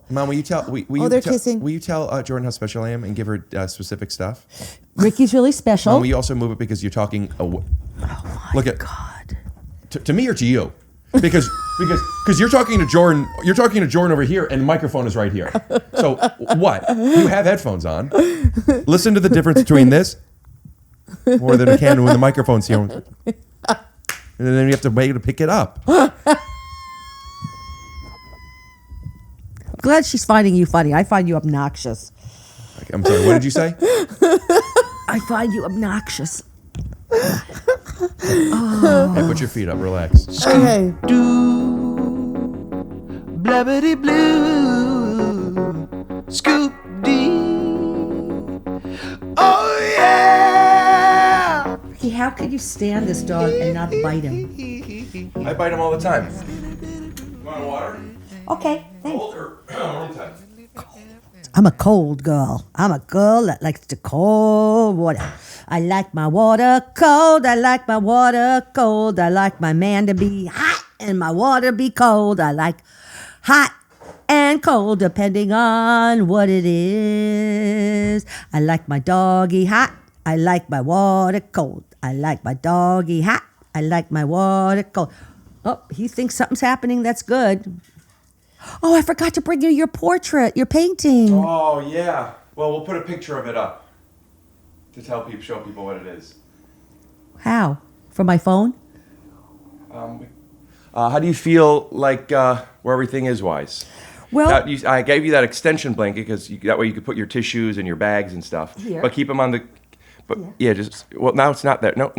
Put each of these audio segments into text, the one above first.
Mom, will you tell? They're kissing. Will you tell Jordan how special I am and give her specific stuff? Ricky's really special. Mom, will you also move it because you're talking? Oh my God! To me or to you? Because you're talking to Jordan. You're talking to Jordan over here, and the microphone is right here. So what? You have headphones on. Listen to the difference between this more than a can when the microphone's here, and then you have to wait to pick it up. I'm glad she's finding you funny. I find you obnoxious. I'm sorry. What did you say? I find you obnoxious. Hey, put your feet up. Relax. Okay. Blabbity blue, scoop dee. Oh yeah! Ricky, how can you stand this dog and not bite him? I bite him all the time. You want water? Okay, thanks. Cold or room temp? I'm a cold girl. I'm a girl that likes the cold water. I like my water cold. I like my water cold. I like my man to be hot and my water be cold. I like hot and cold depending on what it is. I like my doggy hot. I like my water cold. I like my doggy hot. I like my water cold. Oh, he thinks something's happening. That's good. Oh, I forgot to bring you your portrait, your painting. Oh yeah. Well, we'll put a picture of it up to show people what it is. How? From my phone? How do you feel like where everything is wise? Well, I gave you that extension blanket because that way you could put your tissues and your bags and stuff. Here. But keep them on the. But yeah, now it's not there. No.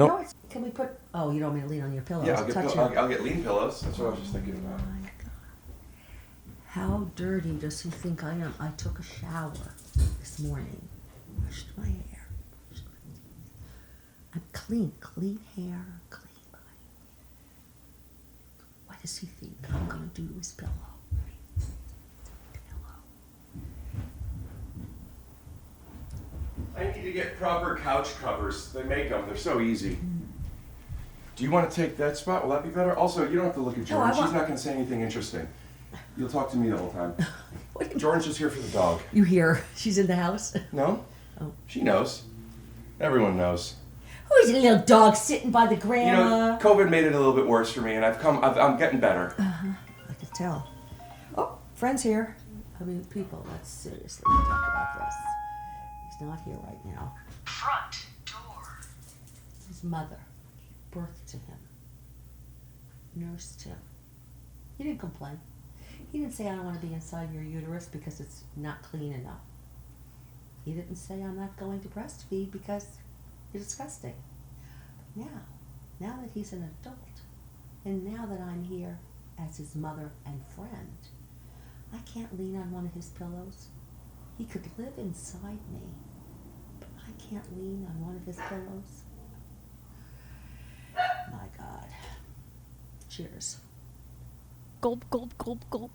Can we put? Oh, you don't want me to lean on your pillows. Yeah, Touch I'll get lean pillows. That's what I was just thinking about. How dirty does he think I am? I took a shower this morning. Washed my hair. I'm clean hair, clean body. What does he think I'm gonna do to his pillow? I need to get proper couch covers. They make them. They're so easy. Do you want to take that spot? Will that be better? Also, you don't have to look at Jordan. She's not going to say anything interesting. You'll talk to me the whole time. Jordan's just here for the dog. You hear? She's in the house. No? Oh. She knows. Everyone knows. Who's a little dog sitting by the grandma? COVID made it a little bit worse for me, and I'm getting better. I can tell. Oh, friend's here. I mean, people, let's seriously talk about this. He's not here right now. Front door. His mother birthed to him, nursed him. He didn't complain. He didn't say, I don't want to be inside your uterus because it's not clean enough. He didn't say, I'm not going to breastfeed because you're disgusting. Now that he's an adult, and now that I'm here as his mother and friend, I can't lean on one of his pillows. He could live inside me, but I can't lean on one of his pillows. My God. Cheers. Gulp, gulp, gulp, gulp.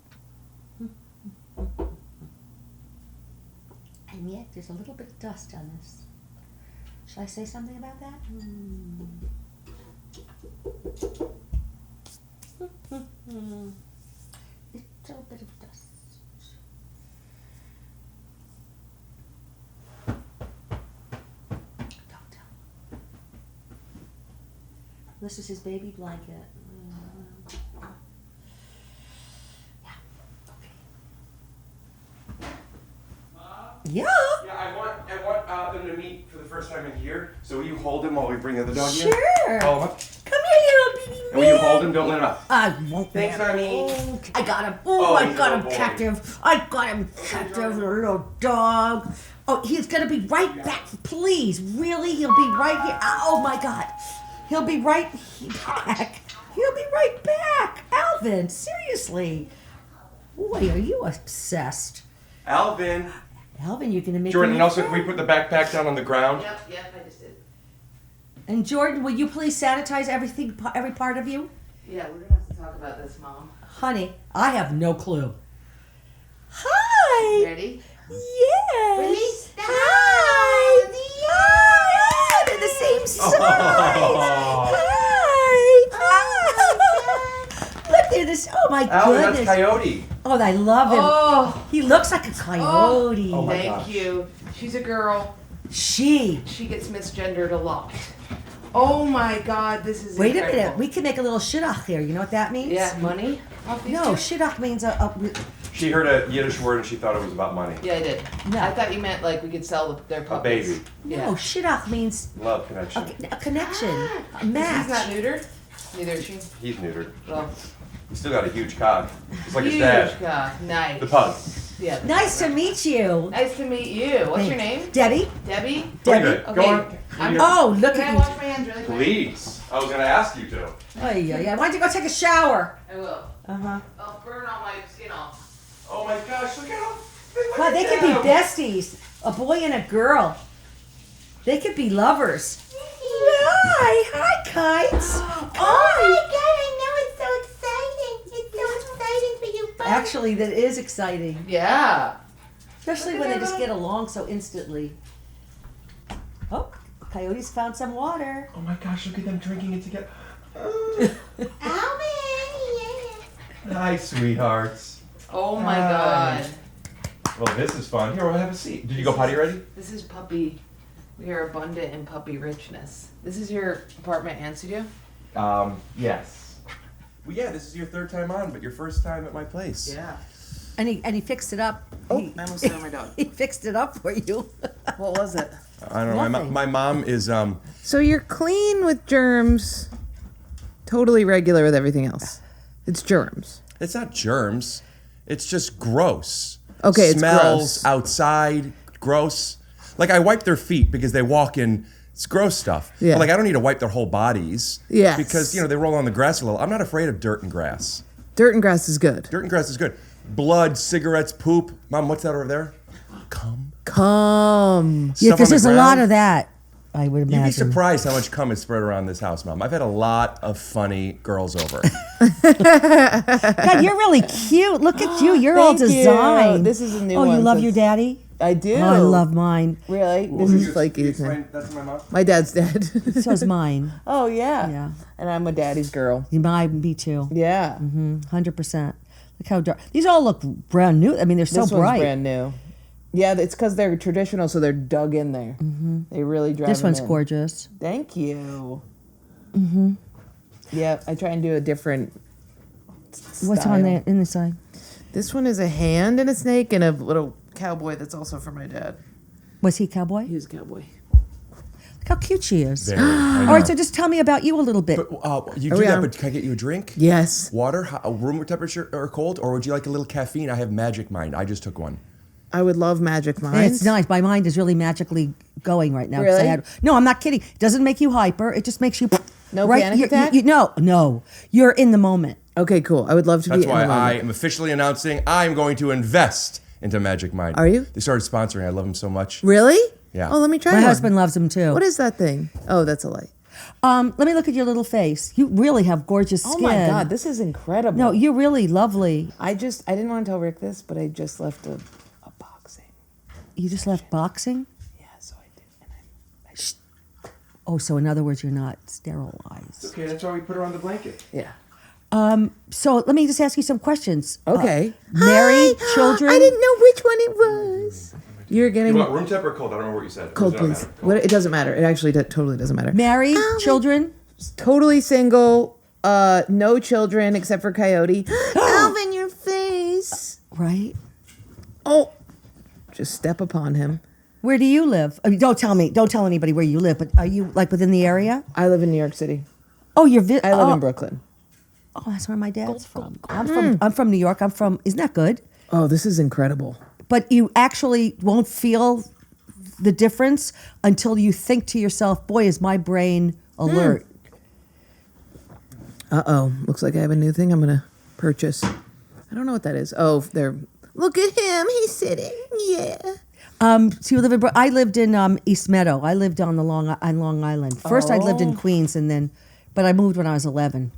And yet, there's a little bit of dust on this. Should I say something about that? Little bit of dust. Don't tell. This is his baby blanket. Yeah. Yeah, I want them to meet for the first time in here. So will you hold him while we bring the other dog in? Sure. Call him up. Come here, little baby man. And will you hold him? Don't let him out. I won't. Thanks, honey. Oh, I got him. Oh, I he's got a him little boy. captive. I got him captive, the little dog. Oh, he's gonna be right back. Please, really, he'll be right here. Oh my God, he'll be right back. He'll be right back. Alvin, seriously. Boy, are you obsessed? Alvin. Alvin, you're gonna make Jordan, him and also, upset? can we put the backpack down on the ground? Yep, I just did. And Jordan, will you please sanitize everything, every part of you? Yeah, we're gonna have to talk about this, Mom. Honey, I have no clue. Hi. Ready? Yes. Release the Hi. Hi. They're the same size. Hi. Hi. Look, they're this. Oh my Alvin, goodness. that's Coyote. Oh Oh, I love him. Oh, He looks like a coyote. Oh, my thank gosh. you. She's a girl. She. She gets misgendered a lot. Oh my God, this is Wait a incredible. minute. We can make a little shidduch here. You know what that means? Yeah, money? Off these No, two? shidduch means a She heard a Yiddish word and she thought it was about money. Yeah, I did. No. I thought you meant like we could sell their A puppies. baby. Yeah. no. Shidduch means Love connection. a connection, a He's match. not neutered? Neither is she. He's neutered. Well, He's still got a huge cock. It's like huge his dad. cock. Nice. The pug. Yeah. Nice to meet you. Nice to meet you. What's your name? Debbie. Debbie? Pretty Debbie. good. Go Okay. on. I'm- Oh, look Can I at wash my hands really quick? Please. I was going to ask you to. you. Oh, yeah. Why don't you go take a shower? I will. Uh-huh. I'll burn all my skin off. Oh my gosh, look at him. Wow, they could be besties. A boy and a girl. They could be lovers. Hi, kites. Oh my God, I know it's so exciting. It's so exciting for you both. Actually, that is exciting, Yeah. especially when they just get along so instantly. Oh, Coyote's found some water. Oh my gosh, look at them drinking it together. Alvin, yeah. Hi, sweethearts. Oh my Hi. God. Well, this is fun. Here, we'll have a seat. Did you go potty already? This is puppy. We are abundant in puppy richness. This is your apartment and studio? Yes. Well, yeah, this is your third time on, but your first time at my place. Yeah. And he fixed it up. Oh, He- I almost spit on my dog. He fixed it up for you. What was it? I don't know. Nothing. My mom is So you're clean with germs, totally regular with everything else. It's germs. It's not germs. It's just gross. Okay, it's Smells gross. outside, gross. Like I wipe their feet because they walk in. It's gross stuff. Yeah. But like I don't need to wipe their whole bodies. Yes. Because they roll on the grass a little. I'm not afraid of dirt and grass. Dirt and grass is good. Dirt and grass is good. Blood, cigarettes, poop. Mom, what's that over there? Cum. Come. Yeah, Stuff on because the there's a lot ground. of that. I would You'd be imagine. surprised how much cum is spread around this house, Mom. I've had a lot of funny girls over. God, you're really cute. Look at you. You're all Thank you. designed. This is a new Oh, you one love since- your daddy? I do. Oh, I love mine. Really? Well, This you is ex- flaky. you isn't it? explain that to my mom? My dad's dead. So's mine. Oh yeah. Yeah. And I'm a daddy's girl. Me too. Yeah. 100%. Look how dark. These all look brand new. I mean, they're so This bright. one's brand new. Yeah, it's because they're traditional, so they're dug in there. They really drive This them one's in. gorgeous. Thank you. Mm-hmm. Yeah, I try and do a different. What's style. on the inside? This one is a hand and a snake and a little cowboy that's also for my dad. Was he cowboy? He's a cowboy. Look how cute she is. Very. I All know. right, so just tell me about you a little bit. But you Are do we that, on? but can I get you a drink? Yes, Water, room temperature or cold, or would you like a little caffeine? I have Magic Mind. I just took one. I would love Magic Minds. It's nice. My mind is really magically going right now. 'cause Really? No, I'm not kidding. It doesn't make you hyper. It just makes you. No right, panic you- attack? No. You're in the moment. Okay, cool. I would love to That's be. why in the I moment. am officially announcing I'm going to invest into Magic Mind. Are you? They started sponsoring. I love them so much. Really? Yeah. Oh, let me try My one. husband loves them too. What is that thing? Oh, that's a light. Let me look at your little face. You really have gorgeous Oh skin. my God, this is incredible. No, you're really lovely. I didn't want to tell Rick this, but I just left a boxing. You just left boxing? Yeah, so I did. And Oh, so in other words, you're not sterilized. Okay, that's why we put her on the blanket. yeah. So let me just ask you some questions. Okay. Married, children? I didn't know which one it was. You're You getting want room temp or cold? I don't remember what you said. cold, Or does it not please. matter? Cold. What? It doesn't matter. It actually totally doesn't matter. Married, children? Totally single. No children except for Coyote. Alvin, your face. Right. Oh, just step upon him. Where do you live? I mean, don't tell anybody where you live, but are you like within the area? I live in New York City. Oh, I live in Brooklyn. Oh, that's where my dad's from. I'm from New York. Isn't that good? Oh, this is incredible. But you actually won't feel the difference until you think to yourself, boy, is my brain alert. Uh-oh. Looks like I have a new thing I'm going to purchase. I don't know what that is. Oh, they're... Look at him. He's sitting. Yeah. So you live in, I lived in East Meadow. I lived on Long Island. First I lived in Queens but I moved when I was 11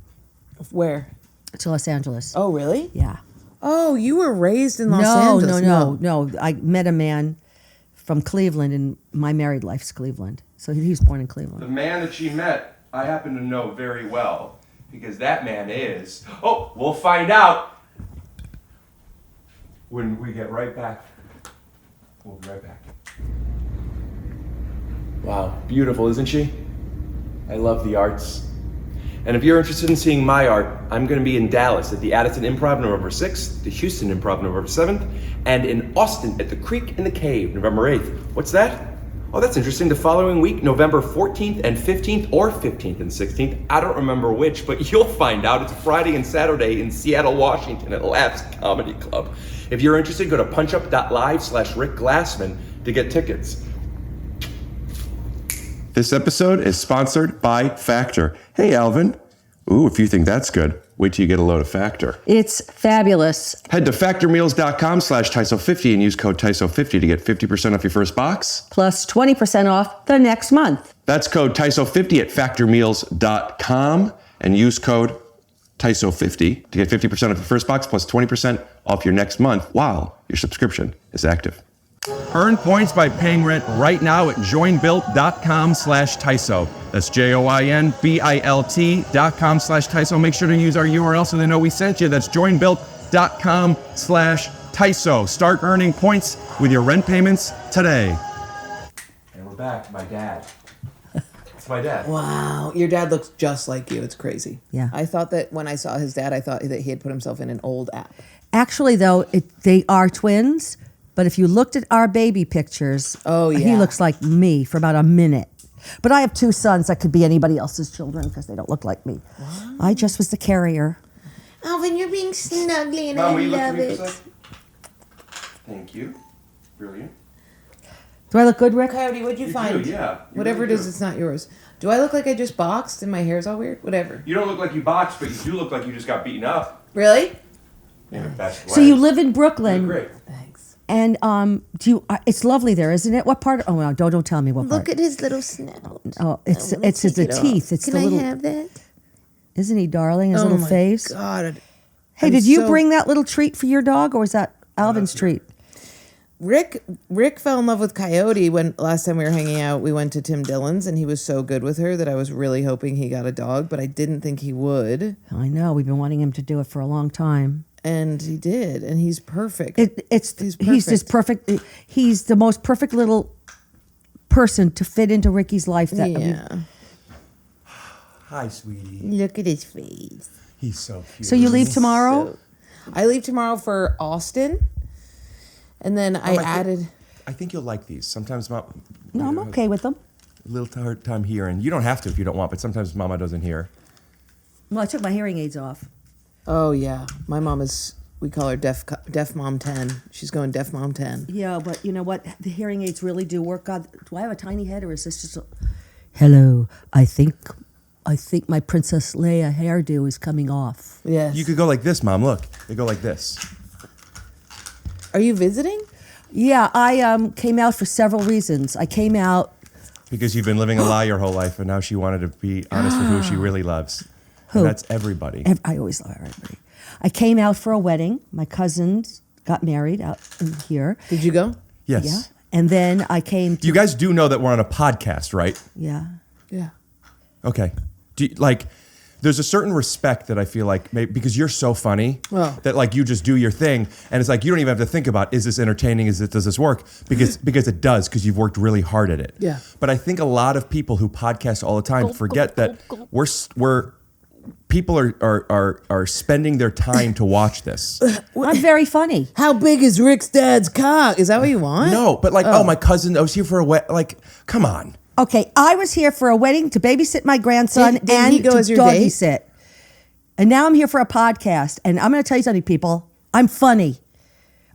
Where? to Los Angeles. Oh, really? Yeah. Oh, you were raised in Los Angeles. No. I met a man from Cleveland, and my married life's Cleveland. So he was born in The Cleveland. man that she met, I happen to know very well because that man is. Oh, we'll find out. when we get right back. We'll be right back. Wow, beautiful, isn't she? I love the arts. And if you're interested in seeing my art, I'm going to be in Dallas at the Addison Improv November 6th, the Houston Improv November 7th, and in Austin at the Creek in the Cave November 8th. What's that? Oh, that's interesting. The following week, November 14th and 15th, or 15th and 16th, I don't remember which, but you'll find out. It's Friday and Saturday in Seattle, Washington at Laughs Comedy Club. If you're interested, go to punchup.live/Rick Glassman to get tickets. This episode is sponsored by Factor. Hey, Alvin. Ooh, if you think that's good, wait till you get a load of Factor. It's fabulous. Head to factormeals.com/TYSO50 and use code TYSO50 to get 50% off your first box. Plus 20% off the next month. That's code TYSO50 at factormeals.com and use code TYSO50 to get 50% off your first box plus 20% off your next month while your subscription is active. Earn points by paying rent right now at joinbuilt.com/TYSO. That's JOINBILT.com/TYSO. Make sure to use our URL so they know we sent you. That's joinbuilt.com/TYSO. Start earning points with your rent payments today. And we're back. My dad. It's my dad. Wow, your dad looks just like you. It's crazy. Yeah. I thought that when I saw his dad, I thought that he had put himself in an old app. Actually, though, they are twins. But if you looked at our baby pictures, Oh, he yeah. looks like me for about a minute. But I have two sons that could be anybody else's children because they don't look like me. Wow. I just was the carrier. Alvin, you're being snuggly and Mom, I will you look love at me it. for a sec? Thank you. Brilliant. Do I look good, Rick? Coyote, what'd you You find? do, yeah. You Whatever really it is, do. it's not yours. Do I look like I just boxed and my hair's all weird? Whatever. You don't look like you boxed, but you do look like you just got beaten up. Really? In the best way. So you live in You Brooklyn. look great. Thanks. And do you? It's lovely there, isn't it? What part? Oh no! Don't tell me what part. Look at his little snout. Oh, it's I'm gonna his take it off. teeth. It's Can the I little. have that? Isn't he darling? His Oh little my face. God. Hey, I'm did you so- bring that little treat for your dog, or was that Alvin's treat? Rick fell in love with Coyote when last time we were hanging out. We went to Tim Dillon's and he was so good with her that I was really hoping he got a dog, but I didn't think he would, I know. We've been wanting him to do it for a long time. and he did, and he's perfect. He's just perfect. He's the most perfect little person to fit into Ricky's life. Yeah. Hi, sweetie. Look at his face. He's so cute. So you leave tomorrow? So, I leave tomorrow for Austin, and then I added. I think you'll like these. Sometimes Mom. No, I'm okay with them. A little hard time hearing. You don't have to if you don't want, but sometimes Mama doesn't hear. Well, I took my hearing aids off. Oh yeah, my mom is. We call her deaf mom 10. She's going deaf mom 10. Yeah, but you know what? The hearing aids really do work. God, do I have a tiny head, or is this just? Hello, I think my Princess Leia hairdo is coming off. Yes. You could go like this, Mom. Look, they go like this. Are you visiting? Yeah, I came out for several reasons. I came out. Because you've been living a lie your whole life, and now she wanted to be honest with who she really loves. Who? And that's everybody. I always love everybody. I came out for a wedding. My cousins got married out in here. Did you go? Yes. Yeah, and then I came to. You guys do know that we're on a podcast, right? Yeah. Yeah. Okay. There's a certain respect that I feel like, because you're so funny, Oh. that like you just do your thing, and it's like you don't even have to think about, is this entertaining? Does this work? Because it does, because you've worked really hard at it. Yeah. But I think a lot of people who podcast all the time forget that people are spending their time to watch this. I'm very funny. How big is Rick's dad's cock? Is that what you want? No, but like, my cousin, I was here for a wedding. Like, come on. Okay, I was here for a wedding to babysit my grandson Did and he go to as your doggy date? sit. And now I'm here for a podcast, and I'm going to tell you something, people. I'm funny.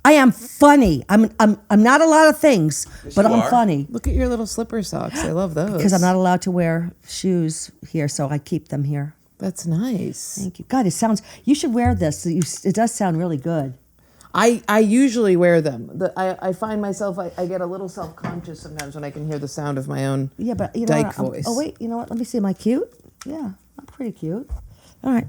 I am funny. I'm not a lot of things, but you I'm are. funny Look at your little slipper socks. I love those. because I'm not allowed to wear shoes here, so I keep them here. That's nice. Thank you. God, it sounds. You should wear this. It does sound really good. I usually wear them. I find myself, I get a little self-conscious sometimes when I can hear the sound of my own Yeah, but you know dyke what? voice. Oh wait, you know what? Let me see. Am I cute? Yeah, I'm pretty cute. All right.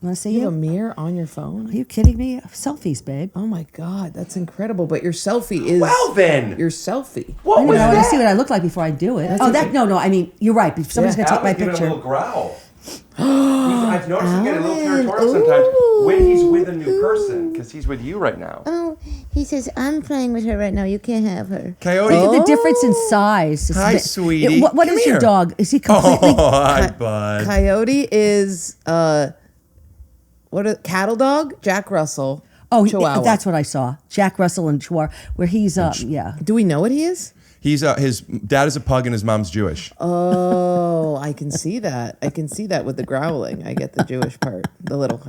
Want to see You you? have a mirror on your phone? Are you kidding me? Selfies, babe. Oh my God, that's incredible. But your selfie is... Well then. Your selfie. What I was want to see that? what I look like before I do it. That's Oh, okay. no. I mean, you're right. If somebody's Yeah. going to take my Alvin giving a picture. little growl. I've noticed him getting a little territorial sometimes when he's with a new person, because he's with you right now. Oh, he says, I'm playing with her right now. You can't have her. Coyote. Look at the difference in size. It's Hi, a bit- sweetie. What Come is here. your dog? Is he completely? Oh, hi, bud. Coyote is cattle dog? Jack Russell. Oh, Chihuahua. that's what I saw. Jack Russell and Chihuahua, where he's yeah. Do we know what he is? He's his dad is a pug and his mom's Jewish. Oh, I can see that. I can see that with the growling. I get the Jewish part. The little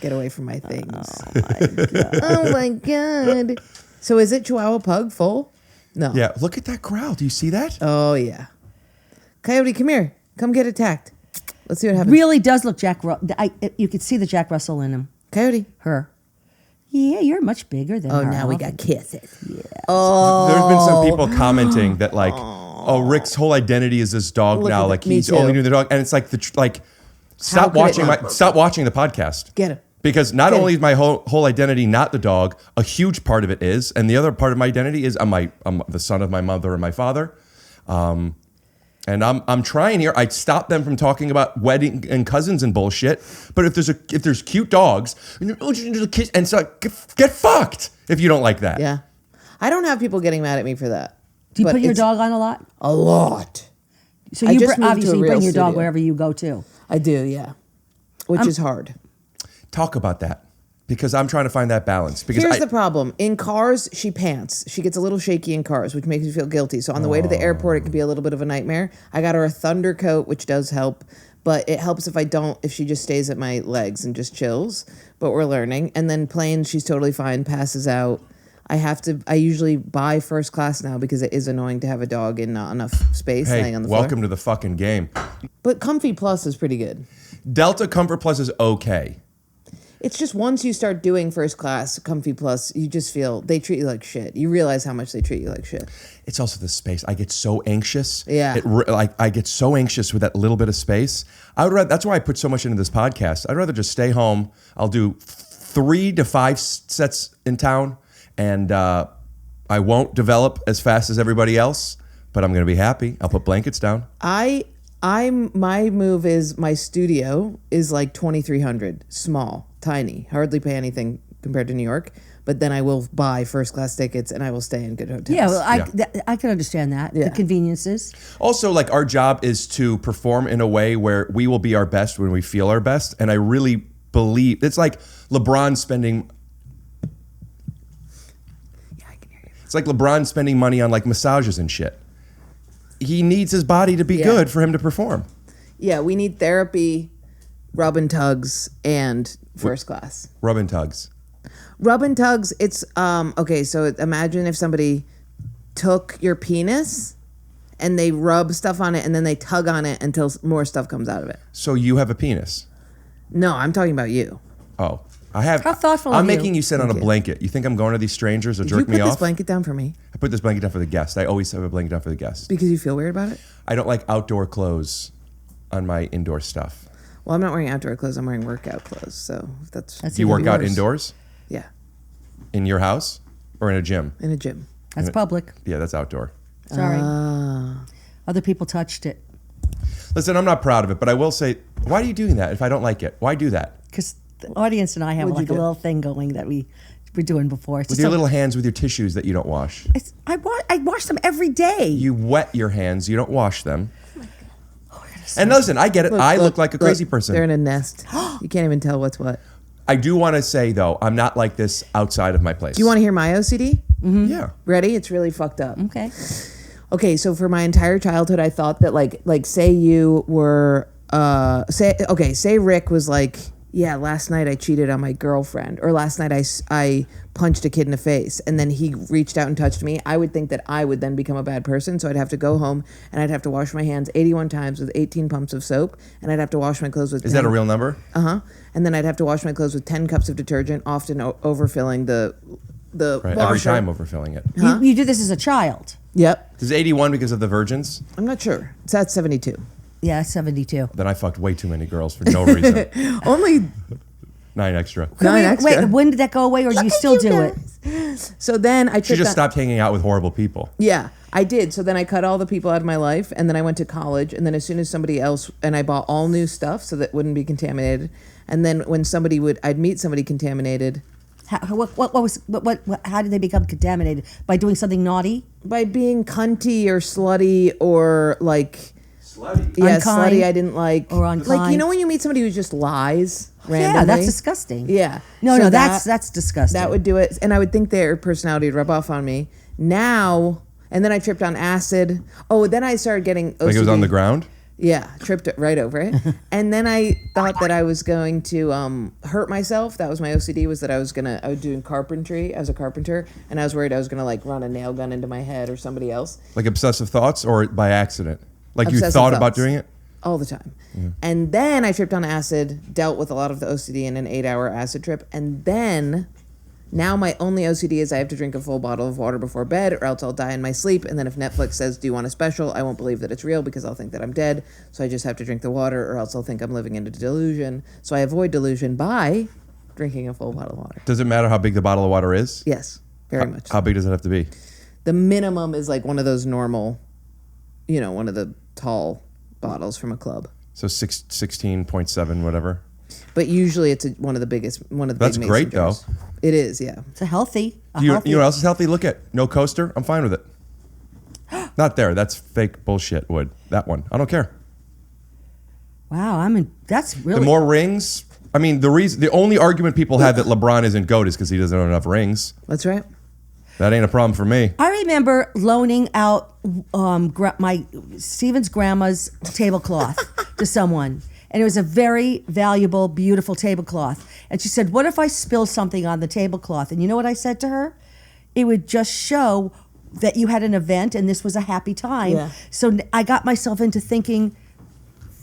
get away from my things. Oh my god. So is it Chihuahua pug full? No. Yeah, look at that growl. Do you see that? Oh yeah. Coyote, come here. Come get attacked. Let's see what happens. Really does look you could see the Jack Russell in him. Coyote. Her. Yeah, you're much bigger than her. Oh, now we got kisses. There's been some people commenting that like, oh, Rick's whole identity is this dog Look now. at Like me he's too. only doing the dog, and it's like stop could it watching not? stop watching the podcast. Get him. Because not Get only him. is my whole identity not the dog, a huge part of it is, and the other part of my identity is I'm the son of my mother and my father. And I'm trying here. I stop them from talking about wedding and cousins and bullshit. But if there's cute dogs, and so get fucked if you don't like that. Yeah. I don't have people getting mad at me for that. Do you But put your it's dog on a lot? A lot. So I you just moved to obviously a you bring real your dog studio. wherever you go to. I do, yeah. Which is hard. Talk about that. Because I'm trying to find that balance. Because Here's the problem. In cars, she pants. She gets a little shaky in cars, which makes me feel guilty. So on the way to the airport, it can be a little bit of a nightmare. I got her a thunder coat, which does help. But it helps if she just stays at my legs and just chills. But we're learning. And then planes, she's totally fine, passes out. I usually buy first class now because it is annoying to have a dog in not enough space hey, laying on the floor. welcome to the fucking game. But Comfy Plus is pretty good. Delta Comfort Plus is okay. It's just once you start doing first class, Comfy Plus, you just feel they treat you like shit. You realize how much they treat you like shit. It's also the space. I get so anxious. Yeah. I get so anxious with that little bit of space. That's why I put so much into this podcast. I'd rather just stay home. I'll do 3 to 5 sets in town, and I won't develop as fast as everybody else, but I'm going to be happy. I'll put blankets down. My move is my studio is like 2,300, small, tiny, hardly pay anything compared to New York. But then I will buy first class tickets and I will stay in good hotels. Yeah, well, I can understand that. Yeah. The conveniences. Also, like our job is to perform in a way where we will be our best when we feel our best. And I really believe it's like LeBron spending. Yeah, I can hear you. It's like LeBron spending money on like massages and shit. He needs his body to be good for him to perform. Yeah, we need therapy, rub and tugs, and first class. Rub and tugs. Rub and tugs, it's, okay, so imagine if somebody took your penis and they rub stuff on it and then they tug on it until more stuff comes out of it. So you have a penis. No, I'm talking about you. Oh, I have. How thoughtful I'm of you. making you sit on a blanket. You think I'm going to these strangers to Did jerk you put me this off? blanket down for me? I put this blanket down for the guest. I always have a blanket down for the guest. Because you feel weird about it? I don't like outdoor clothes on my indoor stuff. Well, I'm not wearing outdoor clothes. I'm wearing workout clothes. So that's That's Do you even work out worse. indoors? yeah, In your house? Or in a gym? in a gym. That's public. Yeah, that's outdoor. Sorry. Other people touched it. Listen, I'm not proud of it, but I will say, why are you doing that if I don't like it? Why do that? Because the audience and I have What'd you like a do? little thing going that we were doing before. It's With just your a- little hands with your tissues that you don't wash. I wash them every day. You wet your hands, you don't wash them. And listen, I get it. I look like a crazy person. They're in a nest. You can't even tell what's what. I do want to say, though, I'm not like this outside of my place. Do you want to hear my OCD? Yeah. Ready? It's really fucked up. Okay. Okay, so for my entire childhood, I thought that like say you were say Rick was like, yeah, last night I cheated on my girlfriend, or last night I punched a kid in the face, and then he reached out and touched me. I would think that I would then become a bad person, so I'd have to go home and I'd have to wash my hands 81 times with 18 pumps of soap, and I'd have to wash my clothes with Is that a real number? and then I'd have to wash my clothes with 10 cups of detergent, often overfilling the Right. washer. Every time overfilling it. You did this as a child. Yep. Is 81 because of the virgins? I'm not sure. It's at 72. Yeah, 72. Then I fucked way too many girls for no reason. Only 9 extra. nine extra. Wait, when did that go away, or do you still do it? So then I She tripped just on- stopped hanging out with horrible people. Yeah. I did. So then I cut all the people out of my life, and then I went to college, and then as soon as somebody else, and I bought all new stuff so that wouldn't be contaminated. And then when I'd meet somebody contaminated. How did they become contaminated? By doing something naughty? By being cunty or slutty or like. Slutty. Yeah, Unkind slutty I didn't like. or unkind. Like, you know when you meet somebody who just lies randomly? Yeah, that's disgusting. Yeah. No, So no, that's disgusting. That would do it. And I would think their personality would rub off on me. Now, and then I tripped on acid. Oh, then I started getting OCD. Like it was on the ground? Yeah, tripped it right over it. And then I thought that I was going to hurt myself. That was my OCD, was that I was doing carpentry. I was a carpenter, and I was worried I was going to like run a nail gun into my head or somebody else. Like obsessive thoughts or by accident? Like you Obsessive thought about thoughts. doing it? All the time. And then I tripped on acid, dealt with a lot of the OCD in an 8-hour acid trip. And then now my only OCD is I have to drink a full bottle of water before bed or else I'll die in my sleep. And then if Netflix says, do you want a special? I won't believe that it's real because I'll think that I'm dead. So I just have to drink the water or else I'll think I'm living in a delusion. So I avoid delusion by drinking a full bottle of water. Does it matter how big the bottle of water is? Yes, very much. How big does it have to be? The minimum is like one of those normal, one of the tall bottles from a club. So 16.7, whatever. But usually it's one of the biggest, one of the That's big great, mason jars. It is, yeah. It's a healthy. You know what else is healthy? Look at no coaster. I'm fine with it. Not there. That's fake bullshit wood. That one. I don't care. Wow, that's really. The more rings. I mean, the only argument people have that LeBron isn't GOAT is because he doesn't own enough rings. That's right. That ain't a problem for me. I remember loaning out my Steven's grandma's tablecloth to someone. And it was a very valuable, beautiful tablecloth. And she said, what if I spill something on the tablecloth? And you know what I said to her? It would just show that you had an event and this was a happy time. Yeah. Mm-hmm. So I got myself into thinking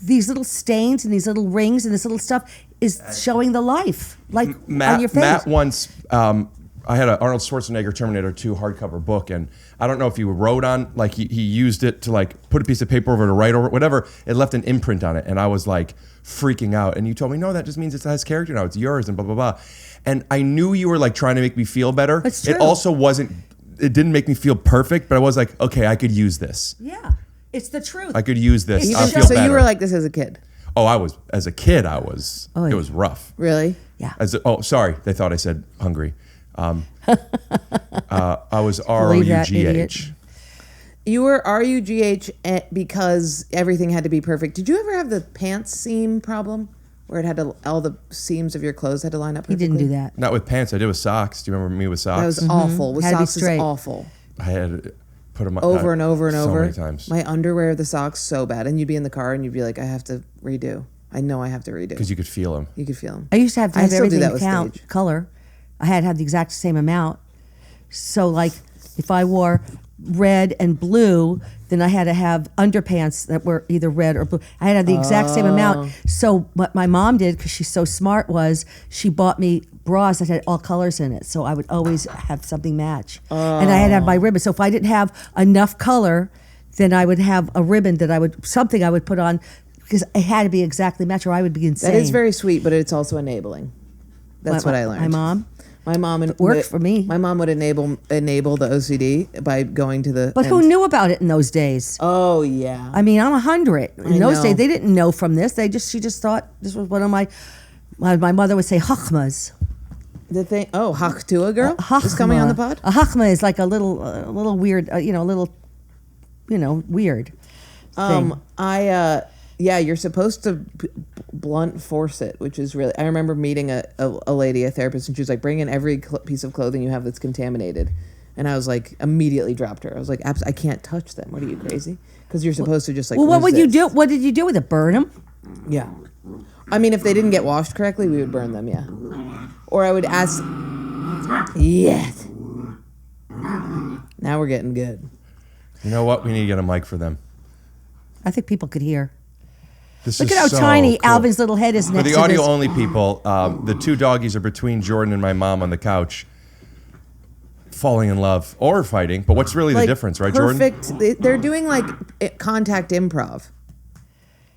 these little stains and these little rings and this little stuff is showing the life, like on your face. Matt once, I had an Arnold Schwarzenegger Terminator 2 hardcover book, and I don't know if he wrote on, like he used it to like put a piece of paper over to write over, whatever. It left an imprint on it, and I was like freaking out. And you told me, no, that just means it has character now. It's yours, and blah, blah, blah. And I knew you were like trying to make me feel better. It's true. It also wasn't, it didn't make me feel perfect, but I was like, okay, I could use this. Yeah, it's the truth. I could use this. Even I so feel So better. you were like this as a kid? Oh, I was, as a kid, it was rough. Really? Yeah. Sorry, they thought I said hungry. I was Believe that, RUGH. idiot. You were RUGH because everything had to be perfect. Did you ever have the pants seam problem where it had to, all the seams of your clothes had to line up He perfectly? didn't do that. Not with pants. I did with socks. Do you remember me with socks? That was awful. With Had to be socks is straight. awful. I had put them Over and over and so over. many times My underwear, the socks, so bad. And you'd be in the car and you'd be like, I have to redo. I know I have to redo. because you could feel them. You could feel them. I used to have I still do everything that to with count stage. color. I had to have the exact same amount. So like if I wore red and blue, then I had to have underpants that were either red or blue. I had to have the exact same amount. So what my mom did, because she's so smart, was she bought me bras that had all colors in it. So I would always have something match. And I had to have my ribbon. So if I didn't have enough color, then I would have a ribbon that I would put on because it had to be exactly match or I would be insane. That is very sweet, but it's also enabling. That's what I learned. My mom? My mom It worked for me. My mom would enable the OCD by going to the. But who knew about it in those days? Oh yeah. I mean, I'm 100. In those know. days, they didn't know from this. She just thought this was one of my mother would say chachmas. The thing. Oh, Haktua girl is coming on the pod. A chachma is like a little weird, weird thing. Yeah, you're supposed to blunt force it, which is really. I remember meeting a lady, a therapist, and she was like, "Bring in every piece of clothing you have that's contaminated," and I was like, immediately dropped her. I was like, I can't touch them. What are you, crazy? Because you're supposed to just like. Well, what would you do? resist. What did you do with it? Burn them? Yeah, I mean, if they didn't get washed correctly, we would burn them. Yeah, or I would ask. Yes. Now we're getting good. You know what? We need to get a mic for them. I think people could hear. This Look is at how so tiny cool. Alvin's little head is For next the to audio this. only people, the two doggies are between Jordan and my mom on the couch, falling in love or fighting. But what's really the difference, right, Jordan? Perfect. They're doing like contact improv.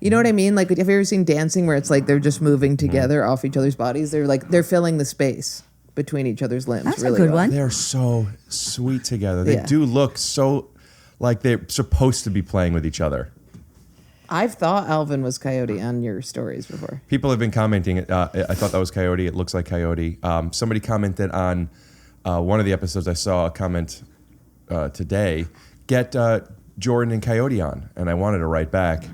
You know what I mean? Like, have you ever seen dancing where it's like they're just moving together off each other's bodies? They're filling the space between each other's limbs. That's really a good well. one. They're so sweet together. They Yeah. do look so like they're supposed to be playing with each other. I've thought Alvin was Coyote on your stories before. People have been commenting. I thought that was Coyote. It looks like Coyote. Somebody commented on one of the episodes. I saw a comment today. Get Jordan and Coyote on, and I wanted to write back.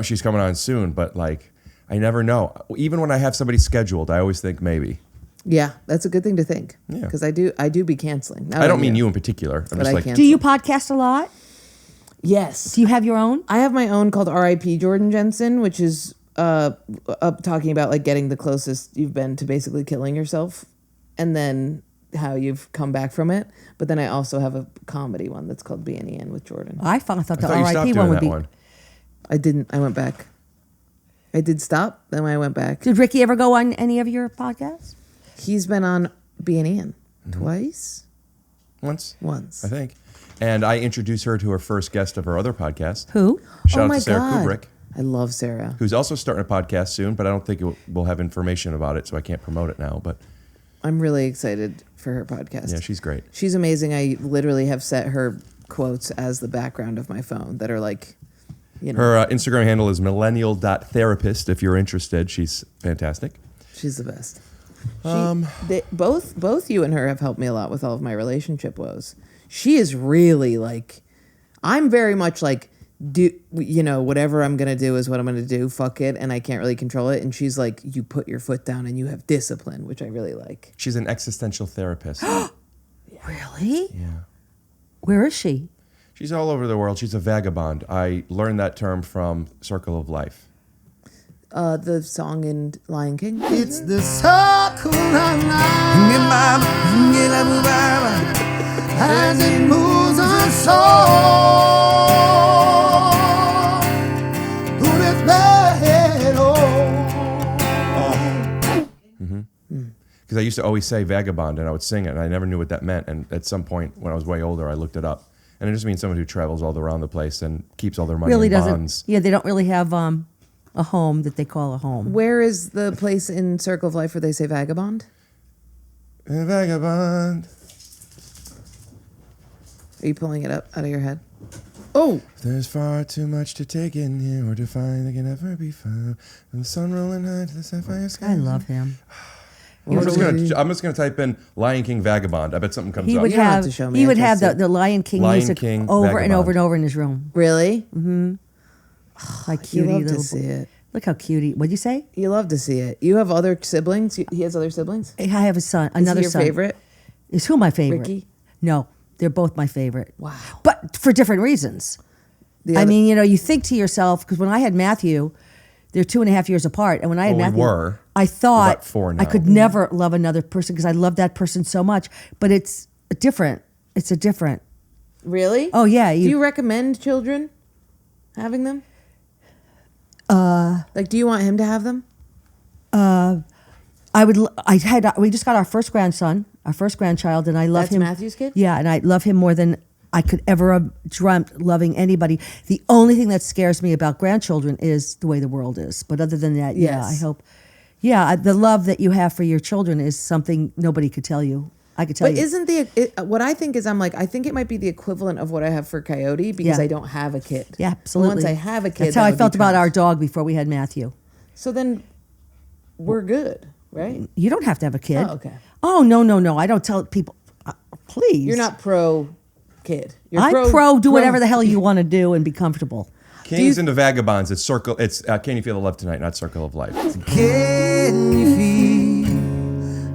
She's coming on soon, but like I never know. Even when I have somebody scheduled, I always think maybe. Yeah, that's a good thing to think. Yeah. Because I do be canceling. Not I don't on mean you in particular. I'm But just I like can't. Do you podcast a lot? Yes. Do you have your own? I have my own called R.I.P. Jordan Jensen, which is talking about like getting the closest you've been to basically killing yourself, and then how you've come back from it. But then I also have a comedy one that's called Being Ian with Jordan. I thought I the thought you stopped RIP doing one would that be. one. I didn't. I went back. I did stop. Then I went back. Did Ricky ever go on any of your podcasts? He's been on Being Ian twice. Once, Once. I think. And I introduced her to her first guest of her other podcast. Who? Shout Oh out my to Sarah God. Kubrick, I love Sarah. who's also starting a podcast soon, but I don't think we'll have information about it, so I can't promote it now. But I'm really excited for her podcast. yeah, she's great. She's amazing. I literally have set her quotes as the background of my phone that are like, you know, Her Instagram handle is millennial.therapist. If you're interested, she's fantastic. she's the best. Both you and her have helped me a lot with all of my relationship woes. She is really like, I'm very much like, whatever I'm gonna do is what I'm gonna do. Fuck it, and I can't really control it. And she's like, you put your foot down and you have discipline, which I really like. She's an existential therapist. Really? Yeah. Where is she? She's all over the world. She's a vagabond. I learned that term from Circle of Life. The song in Lion King. It's the circle of life. As it moves on so. Because I used to always say vagabond, and I would sing it, and I never knew what that meant. And at some point, when I was way older, I looked it up. And it just means someone who travels all around the place and keeps all their money Really in doesn't. bonds. Yeah, they don't really have a home that they call a home. Where is the place in Circle of Life where they say vagabond? Vagabond. Are you pulling it up out of your head? Oh, There's far too much to take in here or to find that can never be found. And the sun rolling high to the sapphire sky. I love him. I'm just gonna type in Lion King Vagabond. I bet something comes He up. would You don't have have to show me, he I would can have see. the Lion King Lion music King over and Vagabond. over and over in his room. really? Like You cutie love to little. see it. Look how cute. What'd you say? You love to see it. You have other siblings? He has other siblings? I have a son. Is Another he your son. favorite? Is who my favorite? Ricky? No, they're both my favorite. Wow. But for different reasons. The I other- mean, you think to yourself, because when I had Matthew, they're 2.5 years apart, and when I had Well, we Matthew, were. I thought about 4 I now. could never love another person because I love that person so much. But it's different. It's a different. Really? Oh yeah, Do you recommend children having them? Like, do you want him to have them? We just got our first grandson, our first grandchild, and I love That's him. Matthew's kid? Yeah, and I love him more than I could ever have dreamt loving anybody. The only thing that scares me about grandchildren is the way the world is. But other than that, yeah, Yes. I hope. Yeah, the love that you have for your children is something nobody could tell you. I could tell But you. isn't what I think is I think it might be the equivalent of what I have for Coyote because Yeah. I don't have a kid. Yeah, absolutely. Once I have a kid, that's how that I would be felt about tough. our dog before we had Matthew. So then we're good, right? You don't have to have a kid. Oh, okay. Oh no! I don't tell people. Please, You're not pro kid. You're I'm pro. Do whatever the hell you want to do and be comfortable. Kings into Vagabonds. It's Circle. It's Can You Feel the Love Tonight, not Circle of Life. Can you feel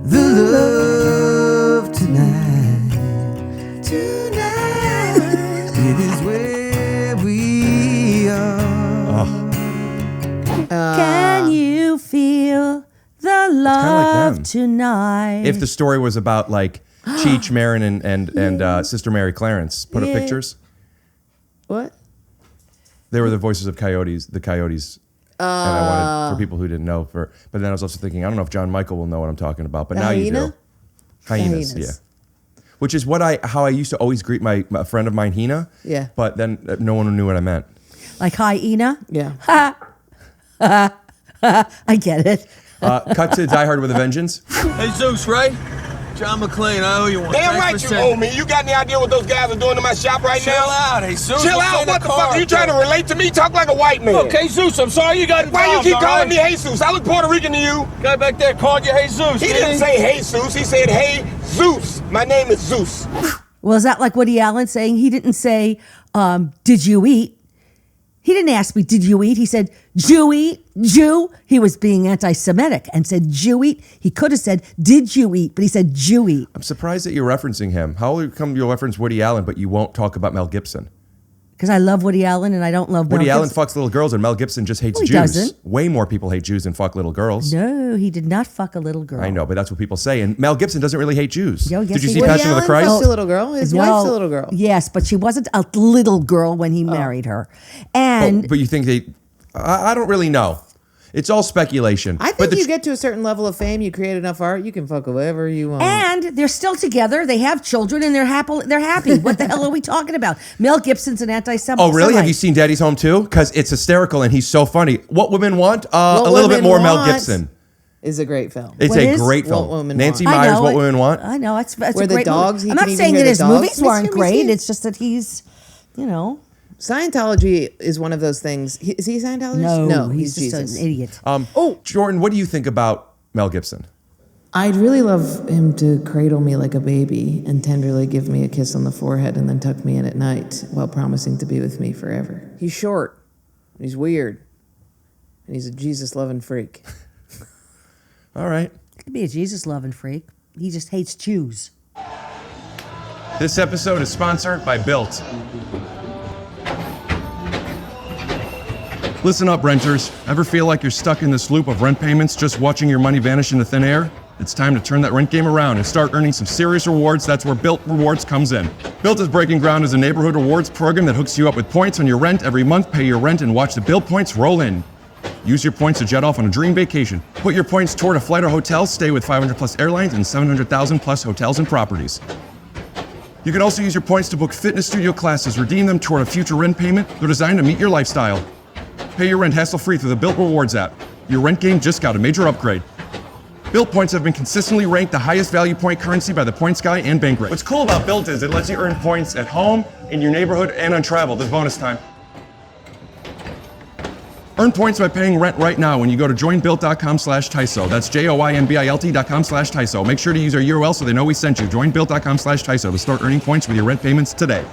the love tonight? Tonight, it is where we are. Can you feel the love them. tonight? If the story was about like Cheech Marin and Sister Mary Clarence, put up Yeah. pictures. What? They were the voices of Coyotes, the Coyotes. And I wanted for people who didn't know. But then I was also thinking, I don't know if JonMichael will know what I'm talking about. But The now you hyena? do. Hyenas, Hyenas. yeah. Which is how I used to always greet a friend of mine, Hina. Yeah. But then no one knew what I meant. like hyena. Yeah. I get it. Cut to Die Hard with a Vengeance. Hey, Zeus, right? John McClane, I owe you one. Damn Thanks right for you saying- owe me. You got any idea what those guys are doing to my shop right Chill now? out, Jesus. Chill What's out? in What the fuck? car, Are you trying to bro? relate to me? Talk like a white man. Okay, Zeus, I'm sorry you got involved. Why you keep all calling right? me Jesus? I look Puerto Rican to you. Guy back there called you Jesus. He didn't say Jesus. He said, hey, Zeus. My name is Zeus. Well, is that like Woody Allen saying he didn't say, did you eat? He didn't ask me, did you eat? He said, Jew eat, Jew. He was being anti-Semitic and said, Jew eat. He could have said, did you eat? But he said, Jew eat. I'm surprised that you're referencing him. How come you'll reference Woody Allen, but you won't talk about Mel Gibson? Because I love Woody Allen and I don't love Woody Mel Allen Gibson. fucks little girls and Mel Gibson just hates No, he Jews. doesn't. Way more people hate Jews than fuck little girls. No, he did not fuck a little girl. I know, but that's what people say. And Mel Gibson doesn't really hate Jews. Yo, yes, Did you he see does. Passion of the Woody Christ? Allen fucked a little girl. His wife's a little girl. Yes, but she wasn't a little girl when he married her. And But you think they... I don't really know. It's all speculation. I But think you get to a certain level of fame, you create enough art, you can fuck whoever you want. And they're still together. They have children, and they're happy. They're happy. What the hell are we talking about? Mel Gibson's an anti-Semite. Oh, really? Have you seen Daddy's Home too? Because it's hysterical and he's so funny. What Women Want? A What little bit Women more Mel Want Gibson. Is a great film. It's What a is? great What film. Women Nancy Want. I Meyers, know What it. Women Want? I know. It's Where a the great dogs, movie. he I'm can not even saying hear that the his dogs. movies weren't Mystery great. Machine. It's just that he's, you know. Scientology is one of those things. Is he a Scientologist? No, he's just Jesus. an idiot. Jordan, what do you think about Mel Gibson? I'd really love him to cradle me like a baby and tenderly give me a kiss on the forehead and then tuck me in at night while promising to be with me forever. He's short, he's weird, and he's a Jesus-loving freak. All right. He could be a Jesus-loving freak. He just hates Jews. This episode is sponsored by Built. Listen up, renters. Ever feel like you're stuck in this loop of rent payments just watching your money vanish into thin air? It's time to turn that rent game around and start earning some serious rewards. That's where Built Rewards comes in. Built is breaking ground as a neighborhood rewards program that hooks you up with points on your rent every month. Pay your rent and watch the Built points roll in. Use your points to jet off on a dream vacation. Put your points toward a flight or hotel, stay with 500 plus airlines and 700,000 plus hotels and properties. You can also use your points to book fitness studio classes, redeem them toward a future rent payment. They're designed to meet your lifestyle. Pay your rent hassle-free through the Built Rewards app. Your rent game just got a major upgrade. Built points have been consistently ranked the highest value point currency by the Points Guy and Bankrate. What's cool about Built is it lets you earn points at home, in your neighborhood, and on travel. This bonus time. Earn points by paying rent right now when you go to joinbuilt.com/TYSO. That's JOINBILT.com/TYSO. Make sure to use our URL so they know we sent you. Joinbuilt.com/TYSO to start earning points with your rent payments today.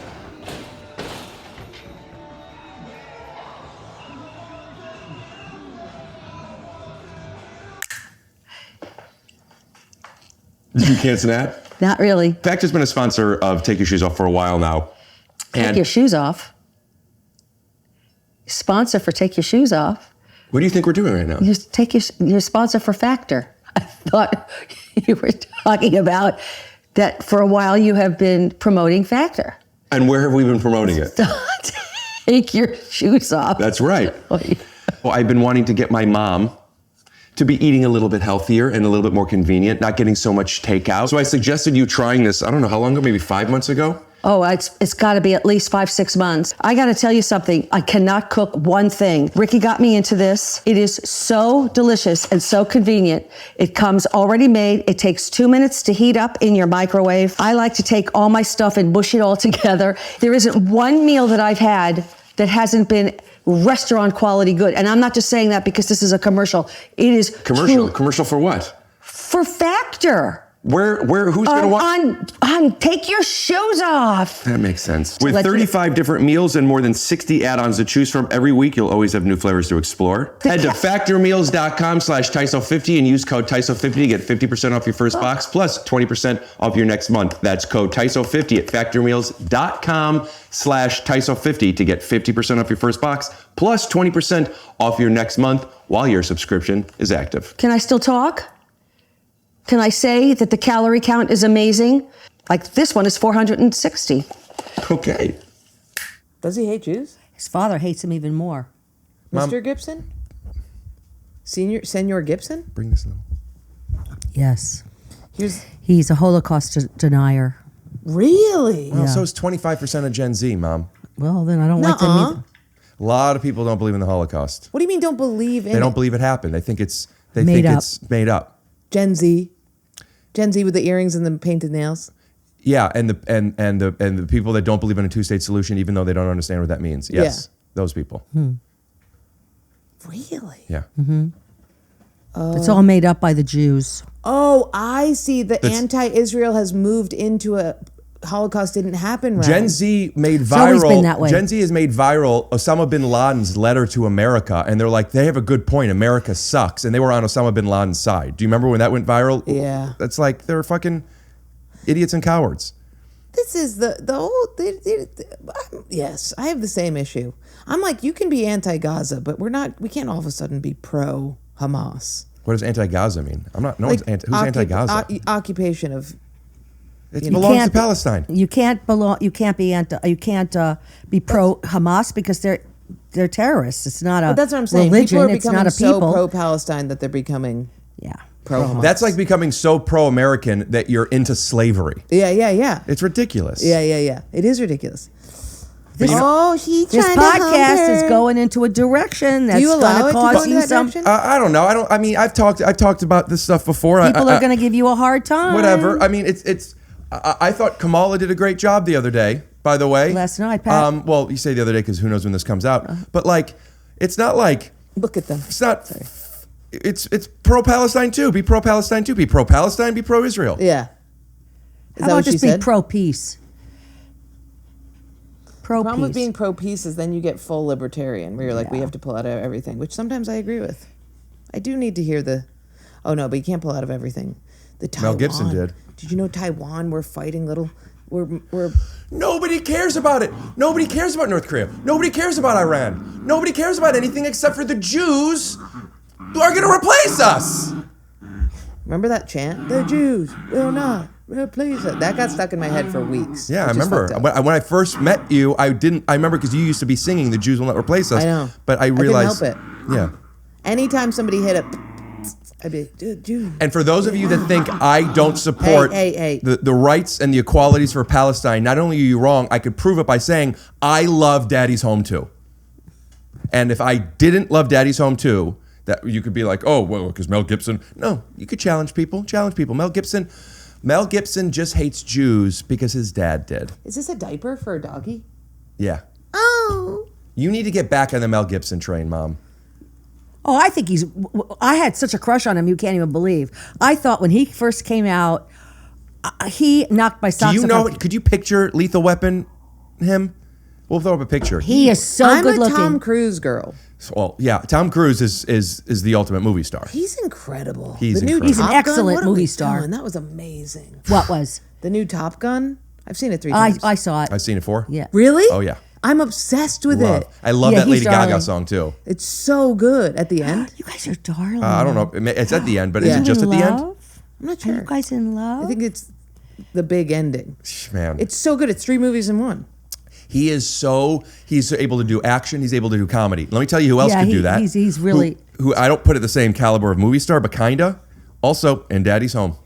You can't snap? Not really. Fact has been a sponsor of Take Your Shoes Off for a while now. Take your shoes off. Sponsor for Take Your Shoes Off. What do you think we're doing right now? You take your sponsor for Factor. I thought you were talking about that for a while you have been promoting Factor. And where have we been promoting it? Take your shoes off. That's right. Well, I've been wanting to get my mom to be eating a little bit healthier and a little bit more convenient, not getting so much takeout. So I suggested you trying this, I don't know how long ago, maybe 5 months ago? Oh, it's got to be at least 5-6 months. I got to tell you something. I cannot cook one thing. Ricky got me into this. It is so delicious and so convenient. It comes already made. It takes 2 minutes to heat up in your microwave. I like to take all my stuff and mush it all together. There isn't one meal that I've had that hasn't been restaurant quality good. And I'm not just saying that because this is a commercial. It is Commercial for what? for Factor. Who's gonna watch? On Take Your Shoes Off. That makes sense. With 35 different meals and more than 60 add-ons to choose from every week, you'll always have new flavors to explore. Head to factormeals.com/TYSO50 and use code TYSO50 to get 50% off your first box plus 20% off your next month. That's code TYSO50 at factormeals.com/TYSO50 to get 50% off your first box plus 20% off your next month while your subscription is active. Can I still talk? Can I say that the calorie count is amazing? Like this one is 460. Okay. Does he hate Jews? His father hates him even more. Mr. Gibson? Senor Gibson? Bring this low. Yes. He's a Holocaust denier. Really? Well, so is 25% of Gen Z, Mom. Well, then I don't like them either. A lot of people don't believe in the Holocaust. What do you mean don't believe in They don't it? believe it happened. They think it's Made up. it's made up. Gen Z. Gen Z with the earrings and the painted nails. Yeah, and the people that don't believe in a two-state solution, even though they don't understand what that means. Yes, those people. Really? Yeah. It's all made up by the Jews. Oh, I see. The That's- anti-Israel has moved into a Holocaust didn't happen. Right? Gen Z made viral. always been that way. Gen Z has made viral Osama bin Laden's letter to America, and they're like, they have a good point. America sucks, and they were on Osama bin Laden's side. Do you remember when that went viral? Yeah. That's like they're fucking idiots and cowards. This is the whole. Yes, I have the same issue. I'm like, you can be anti-Gaza, but we're not. We can't all of a sudden be pro-Hamas. What does anti-Gaza mean? I'm not. No one's anti. Who's anti-Gaza? Occupation of. It belongs to can't- Palestine. You can't belong. You can't be be pro Hamas because they're terrorists. It's not a But that's what I'm saying. religion. People are It's becoming not a so people. pro-Palestine that they're becoming Yeah. pro-Hamas. That's like becoming so pro-American that you're into slavery. Yeah. It's ridiculous. Yeah. It is ridiculous. But you know- Oh, he This trying to hump podcast is her. going into a direction that's Do you allow going it to to cause go into you that some. direction? I don't know. I mean, I've talked about this stuff before. People are going to give you a hard time. Whatever. I mean, it's. I thought Kamala did a great job the other day. By the way, Last night, Pat. Well, you say the other day because who knows when this comes out. But like, it's not like Look at them. it's not. It's pro-Palestine too. Be pro-Palestine too. Be pro-Palestine. Be pro-Israel. Yeah. Is How that about what she just be said? pro-peace? The problem with Pro-peace. being pro-peace is then you get full libertarian, where you're like, we have to pull out of everything, which sometimes I agree with. I do need to hear the, oh no, but you can't pull out of everything. The Taiwan. Mel Gibson did. Did you know Taiwan? We're fighting little. We're. Nobody cares about it. Nobody cares about North Korea. Nobody cares about Iran. Nobody cares about anything except for the Jews who are going to replace us. Remember that chant? The Jews will not replace it. That got stuck in my head for weeks. Yeah, I which is remember. fucked up. When I first met you, I remember because you used to be singing "The Jews Will Not Replace Us." I know. But I I couldn't realized. help Yeah. Anytime somebody hit a, I'd be like, Jews. And for those of you that think I don't support Hey. The rights and the equalities for Palestine, not only are you wrong, I could prove it by saying I love Daddy's Home too. And if I didn't love Daddy's Home too, that you could be like, oh, well, because Mel Gibson. No, you could challenge people. Mel Gibson just hates Jews because his dad did. Is this a diaper for a doggy? Yeah. Oh. You need to get back on the Mel Gibson train, Mom. Oh, I think I had such a crush on him, you can't even believe. I thought when he first came out, he knocked my socks Do you off. know? Could you picture Lethal Weapon him? We'll throw up a picture. He is so I'm good a looking. Tom Cruise girl. Well, yeah, Tom Cruise is the ultimate movie star. He's incredible. He's the new incredible. He's an Top Gun, excellent what are movie we star. doing? That was amazing. What was? The new Top Gun. I've seen it 3 times. I saw it. I've seen it 4. Yeah. Really? Oh yeah. I'm obsessed with Love. it. I love Yeah, that he's Lady Gaga darling. song too. It's so good at the end. You guys are darling. I don't know. It's at the end, but is Yeah. it just at the end? I'm not Are sure. you guys in love? I think it's the big ending. Man, It's so good. It's 3 movies in one. he's able to do action. He's able to do comedy. Let me tell you who else Yeah, could he- do that. he's really- who I don't put at the same caliber of movie star, but kinda. Also in Daddy's Home,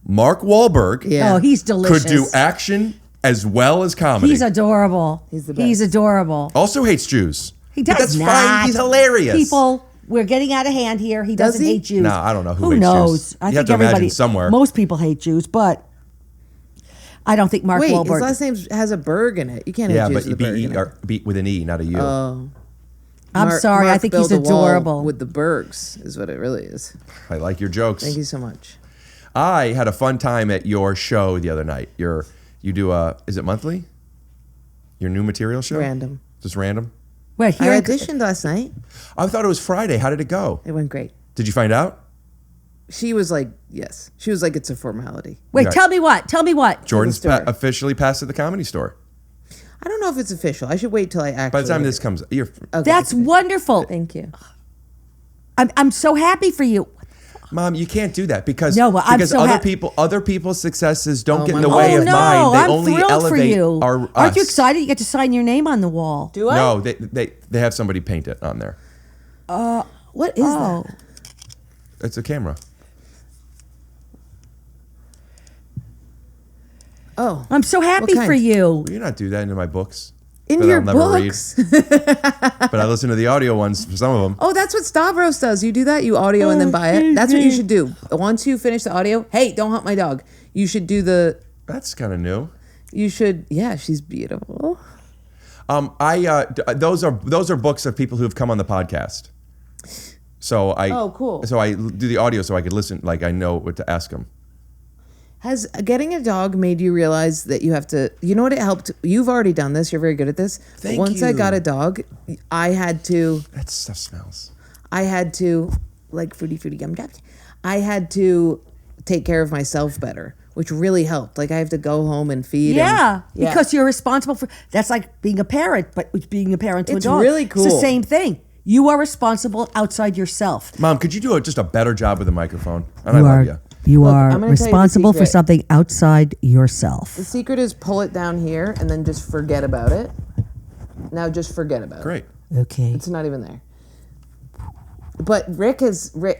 Mark Wahlberg Yeah. Oh, he's delicious. could do action as well as comedy. He's adorable. He's the He's best. adorable. Also hates Jews. He But does that's not. fine. He's hilarious. People, we're getting out of hand here. He Does doesn't he? hate Jews. No, I don't know who Who hates knows? Jews. I You think have to imagine everybody, somewhere. most people hate Jews, but I don't think Mark Wait, Wahlberg. his last name has a Berg in it. You can't Yeah, have but Jews with a Berg in it. B with an E, not a U. Oh. I'm sorry. I think he's built a wall adorable. with the Bergs is what it really is. I like your jokes. Thank you so much. I had a fun time at your show the other night. You do is it monthly? Your new material show? Random. Just random? Wait, I here, auditioned last night. I thought it was Friday. How did it go? It went great. Did you find out? She was like, yes. She was like, it's a formality. wait. Okay. Tell me what. Tell me what. Jordan's story. officially passed at the Comedy Store. I don't know if it's official. I should wait till I actually. By the time this comes, you're. Okay, That's okay. wonderful. Thank you. I'm so happy for you. Mom, you can't do that because No, well, I'm because so other people's successes don't get in my the way God. Oh of no, mine. They I'm only thrilled for elevate you. our Aren't you us. excited? You get to sign your name on the wall. Do I? No, they have somebody paint it on there. What is Oh. that? It's a camera. Oh. I'm so happy What kind? for you. Will you not do that into my books? In that your I'll never books. But I listen to the audio ones for some of them. Oh, that's what Stavros does. You do that? You audio and then buy it? That's what you should do. Once you finish the audio, hey, don't hump my dog. You should do the... That's kind of new. You should... Yeah, she's beautiful. Those are books of people who have come on the podcast. So Oh, cool. So I do the audio so I could listen, like I know what to ask them. Has getting a dog made you realize that you have to... You know what it helped? You've already done this. You're very good at this. Thank Once I you. got a dog, I had to... That stuff smells. I had to... Like fruity gum drops. I had to take care of myself better, which really helped. Like I have to go home and feed. Yeah, and, because you're responsible for. That's like being a parent, but with being a parent to It's a dog. really It's cool. the same thing. You are responsible outside yourself. Mom, could you do just a better job with the microphone? And I love you. You Look, are I'm gonna tell you the responsible for secret. something outside yourself. The secret is pull it down here and then just forget about it. Now just forget about it. Great. Okay. It's not even there. But Rick,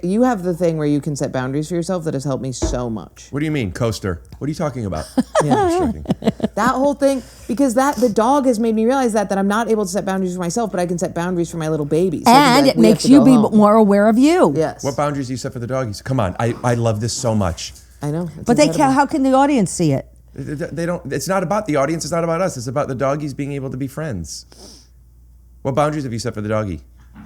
you have the thing where you can set boundaries for yourself that has helped me so much. What do you mean, coaster? What are you talking about? Yeah. I'm just joking. That whole thing, because the dog has made me realize that I'm not able to set boundaries for myself, but I can set boundaries for my little baby. So I can And be like, it "We have makes to you go be home." more aware of you. Yes. What boundaries do you set for the doggies? Come on, I love this so much. I know. It's But they incredible. can. How can the audience see it? They don't. It's not about the audience. It's not about us. It's about the doggies being able to be friends. What boundaries have you set for the doggie?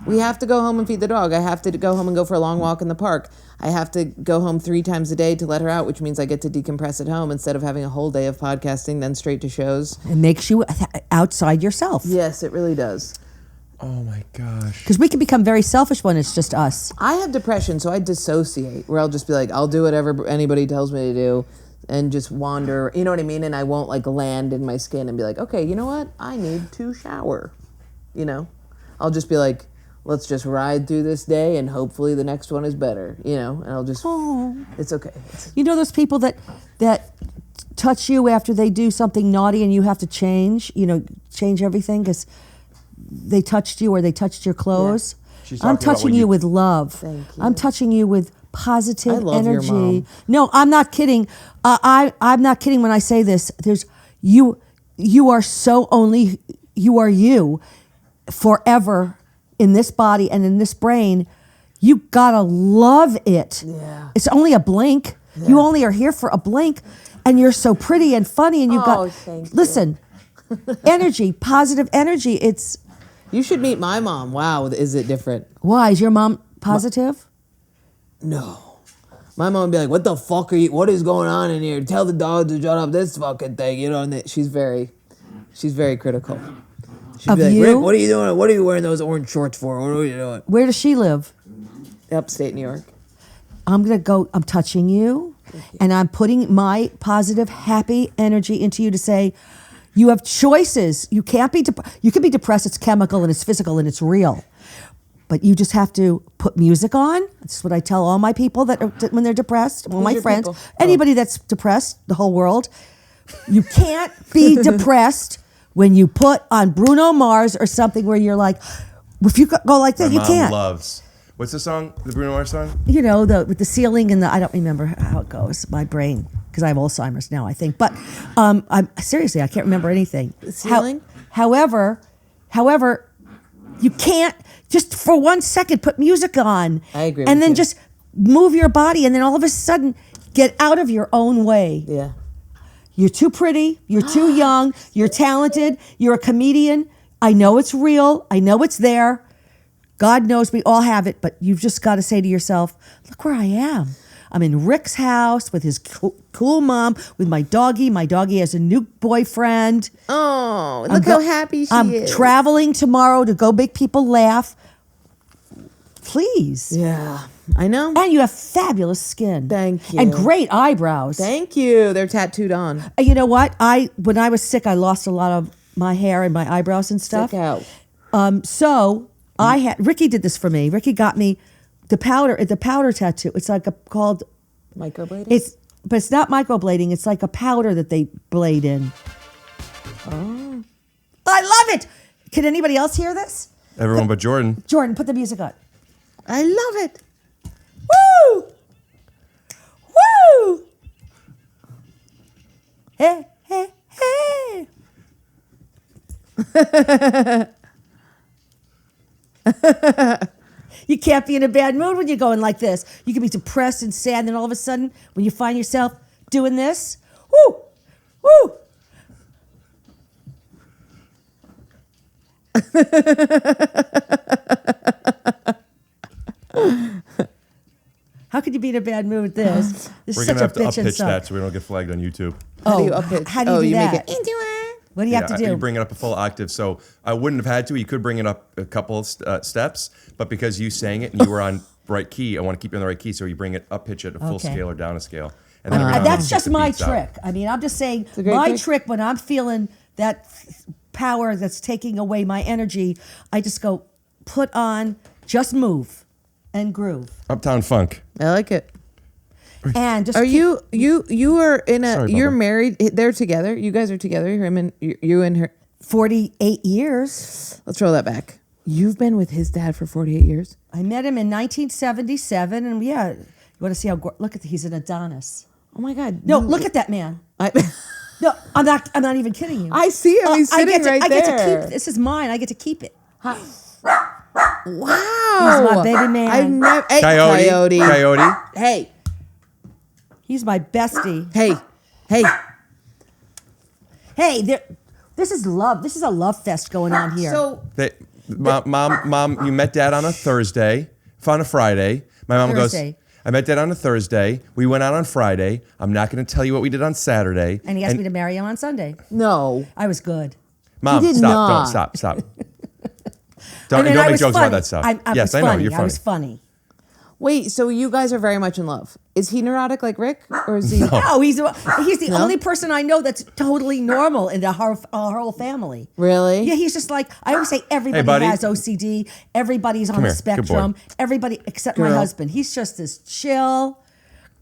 We have to go home and feed the dog. I have to go home and go for a long walk in the park. I have to go home 3 times a day to let her out, which means I get to decompress at home instead of having a whole day of podcasting, then straight to shows. It makes you outside yourself. Yes, it really does. Oh my gosh. Because we can become very selfish when it's just us. I have depression, so I dissociate, where I'll just be like, I'll do whatever anybody tells me to do and just wander, you know what I mean? And I won't like land in my skin and be like, okay, you know what? I need to shower, you know? I'll just be like, let's just ride through this day and hopefully the next one is better, you know? And I'll just, it's okay. You know those people that touch you after they do something naughty and you have to change, change everything because they touched you or they touched your clothes? She's I'm talking about touching when you you- with love. Thank you. I'm touching you with positive I love your energy. mom. No, I'm not kidding. I'm not kidding when I say this. There's you are so only you are you forever in this body and in this brain. You gotta love it. Yeah. It's only a blink. You only are here for a blink, and you're so pretty and funny, and you've Oh, got thank you. listen, energy, positive energy. It's You should meet my mom. Wow, is it different? why is your mom positive? No. My mom would be like, what the fuck are you, what is going on in here? Tell the dog to shut up this fucking thing, you know? And she's very critical. She'd Of be like, you? Rick, what are you doing? What are you wearing those orange shorts for? What are you doing? Where does she live? Upstate New York. I'm touching you, and I'm putting my positive, happy energy into you to say, you have choices. You can't be, you can be depressed. It's chemical and it's physical and it's real. But you just have to put music on. That's what I tell all my people when they're depressed, all my your friends, people? anybody that's depressed, the whole world. You can't be depressed when you put on Bruno Mars or something where you're like, if you go like that, My you mom can't. loves. What's the song? The Bruno Mars song? You know, with the ceiling and I don't remember how it goes. My brain, because I have Alzheimer's now, I think. But I'm seriously, I can't remember anything. The ceiling? However, you can't just for 1 second put music on. I agree And with then you. just move your body, and then all of a sudden get out of your own way. Yeah. You're too pretty. You're too young. You're talented. You're a comedian. I know it's real. I know it's there. God knows we all have it, but you've just got to say to yourself, look where I am. I'm in Rick's house with his cool mom, with my doggie. My doggie has a new boyfriend. Oh, look how happy she I'm is. traveling tomorrow to go make people laugh. Please. Yeah, I know. And you have fabulous skin. Thank you. And great eyebrows. Thank you. They're tattooed on. You know what? When I was sick, I lost a lot of my hair and my eyebrows and stuff. Sick out. So Ricky did this for me. Ricky got me the powder tattoo. It's like called Microblading? but it's not microblading. It's like a powder that they blade in. Oh. I love it. Can anybody else hear this? Everyone but Jordan. Jordan, put the music on. I love it. Woo! Woo! Hey, hey, hey. You can't be in a bad mood when you're going like this. You can be depressed and sad, and then all of a sudden, when you find yourself doing this, whoo, whoo. How could you be in a bad mood with this? This We're is gonna such have a to bitch and upitch suck. that so we don't get flagged on YouTube. How do you up it? How do you do you that? make it. What do you have to do? You bring it up a full octave. So I wouldn't have had to. You could bring it up a couple of steps, but because you sang it and you were on right key, I want to keep you on the right key. So you bring it up, pitch it a full Okay. scale or down a scale. And then every now and That's then just get the my beats out. trick. I mean, I'm just saying a great my trick. trick when I'm feeling that power that's taking away my energy, I just go put on Just Move and groove. Uptown Funk. I like it. And just Are keep- you are in a Sorry, you're Bubba. married? They're together. You guys are together. Him and you and her. 48 years. Let's roll that back. You've been with his dad for 48 years. I met him in 1977, and yeah, you want to see how? Look at he's an Adonis. Oh my God! No, look at that man. I, No, I'm not. I'm not even kidding you. I see him. He's I sitting get to, right I get there. to keep. This is mine. I get to keep it. Wow! He's my baby man. I've never. Hey, Coyote. Coyote. Hey, He's my bestie. hey, hey. Hey, this is love. This is a love fest going on here. So Mom, you met Dad on a Thursday, on a Friday. My mom Thursday. goes, I met Dad on a Thursday. We went out on Friday. I'm not going to tell you what we did on Saturday. and he asked me to marry him on Sunday. no. I was good. Mom, He did stop. not. Don't stop. Don't, I mean, don't I make was jokes funny. about that stuff. I Yes, was I know. funny. You're I funny. was funny. Wait. So you guys are very much in love. Is he neurotic like Rick, or is he? No, he's the No? only person I know that's totally normal in our whole family. Really? Yeah, he's just like I always say. Everybody buddy. has OCD. Everybody's on Come the here. Good boy. spectrum. Everybody except my Girl. husband. He's just this chill.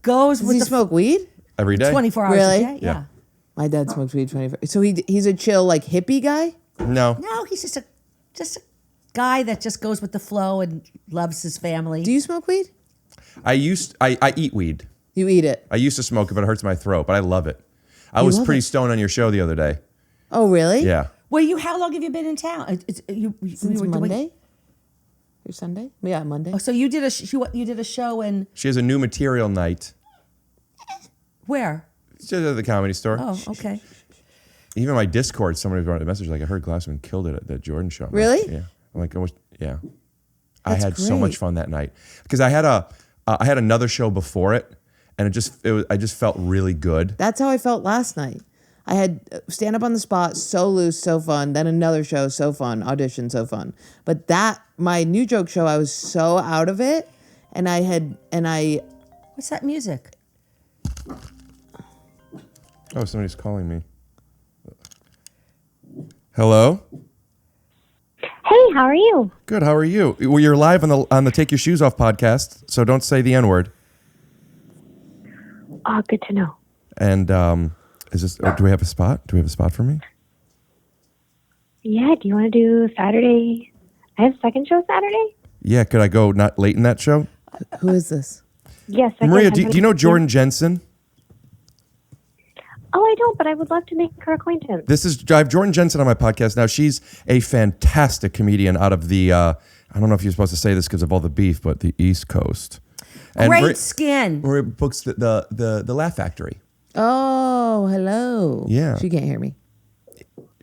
Goes Does with he the smoke weed? Every day? 24 hours Really? a day. Yeah. My dad smokes weed 24. So he's a chill like hippie guy. No. No, he's just a guy that just goes with the flow and loves his family. Do you smoke weed? I eat weed. You eat it. I used to smoke it, but it hurts my throat, but I love it. I was love pretty it? stoned on your show the other day. Oh really? Yeah. Well, how long have you been in town? Since Monday or Sunday? Yeah, Monday. Oh, so you did a show in She has a new material night. where? She's at the Comedy Store. Oh, okay. Even my Discord, somebody wrote a message like, I heard Glassman killed it at that Jordan show. I'm like, Really? yeah. I'm like, yeah. I That's had so much great. fun that night because I had another show before it, and I just felt really good. That's how I felt last night. I had stand up on the spot, so loose, so fun. Then another show, so fun. Audition, so fun. But my new joke show, I was so out of it, and I. What's that music? Oh, somebody's calling me. Hello. Hey, how are you? Good. How are you? Well, you're live on the Take Your Shoes Off podcast, so don't say the N word. Oh, good to know. And is this? Do we have a spot? Do we have a spot for me? Yeah, do you want to do Saturday? I have second show Saturday? Yeah. Could I go not late in that show? Who is this? Yes. Maria, do you know Jordan Jensen? Oh, I don't, but I would love to make her acquaintance. I have Jordan Jensen on my podcast now. She's a fantastic comedian out of the, I don't know if you're supposed to say this because of all the beef, but the East Coast. And Great skin. Maria books the Laugh Factory. Oh, hello. Yeah. She can't hear me.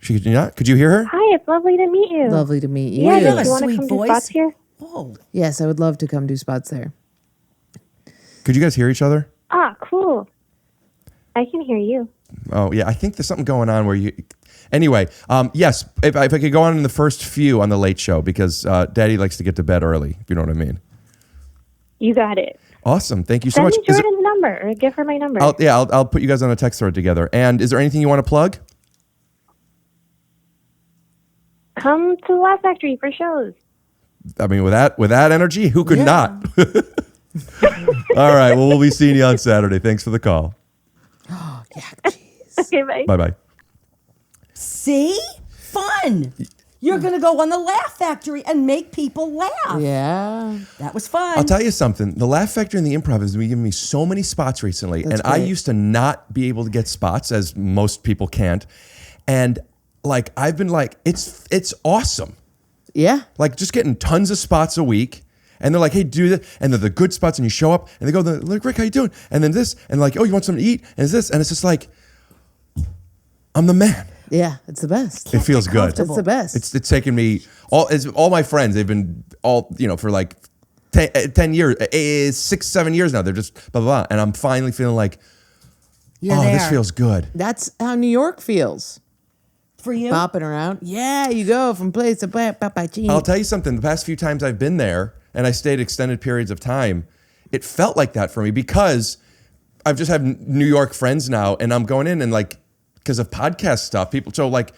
Could you hear her? Hi, it's lovely to meet you. Lovely to meet you. Yeah, You have do a you want to sweet come voice. do spots here? Oh, Yes, I would love to come do spots there. Could you guys hear each other? Ah, cool. I can hear you. Oh, yeah. I think there's something going on where you... Anyway, yes, if I could go on in the first few on the late show because Daddy likes to get to bed early, if you know what I mean. You got it. Awesome. Thank you so Send much. me Jordan's number or give her my number. I'll put you guys on a text thread together. And is there anything you want to plug? Come to the Laugh Factory for shows. I mean, with that energy, who could not? All right. Well, we'll be seeing you on Saturday. Thanks for the call. Okay, bye. Bye-bye. see? Fun. You're going to go on the Laugh Factory and make people laugh. Yeah. That was fun. I'll tell you something. The Laugh Factory and the Improv has been giving me so many spots recently. That's and I great. used to not be able to get spots, as most people can't. And like I've been like, it's awesome. Yeah. Like just getting tons of spots a week. And they're like, hey, do this. And they're the good spots. And you show up and they go, like, Rick, how you doing? And then this. And like, oh, you want something to eat? And it's this. And it's just like, I'm the man. Yeah, it's the best. It feels good. It's the best. It's taken me, all my friends, they've been for like 10 years, 6, 7 years now. They're just blah, blah, blah. And I'm finally feeling like, this feels good. That's how New York feels. For you? Bopping around. Yeah, you go from place to place. I'll tell you something. The past few times I've been there and I stayed extended periods of time, it felt like that for me because I've just have New York friends now and I'm going in and like, because of podcast stuff, people, so like,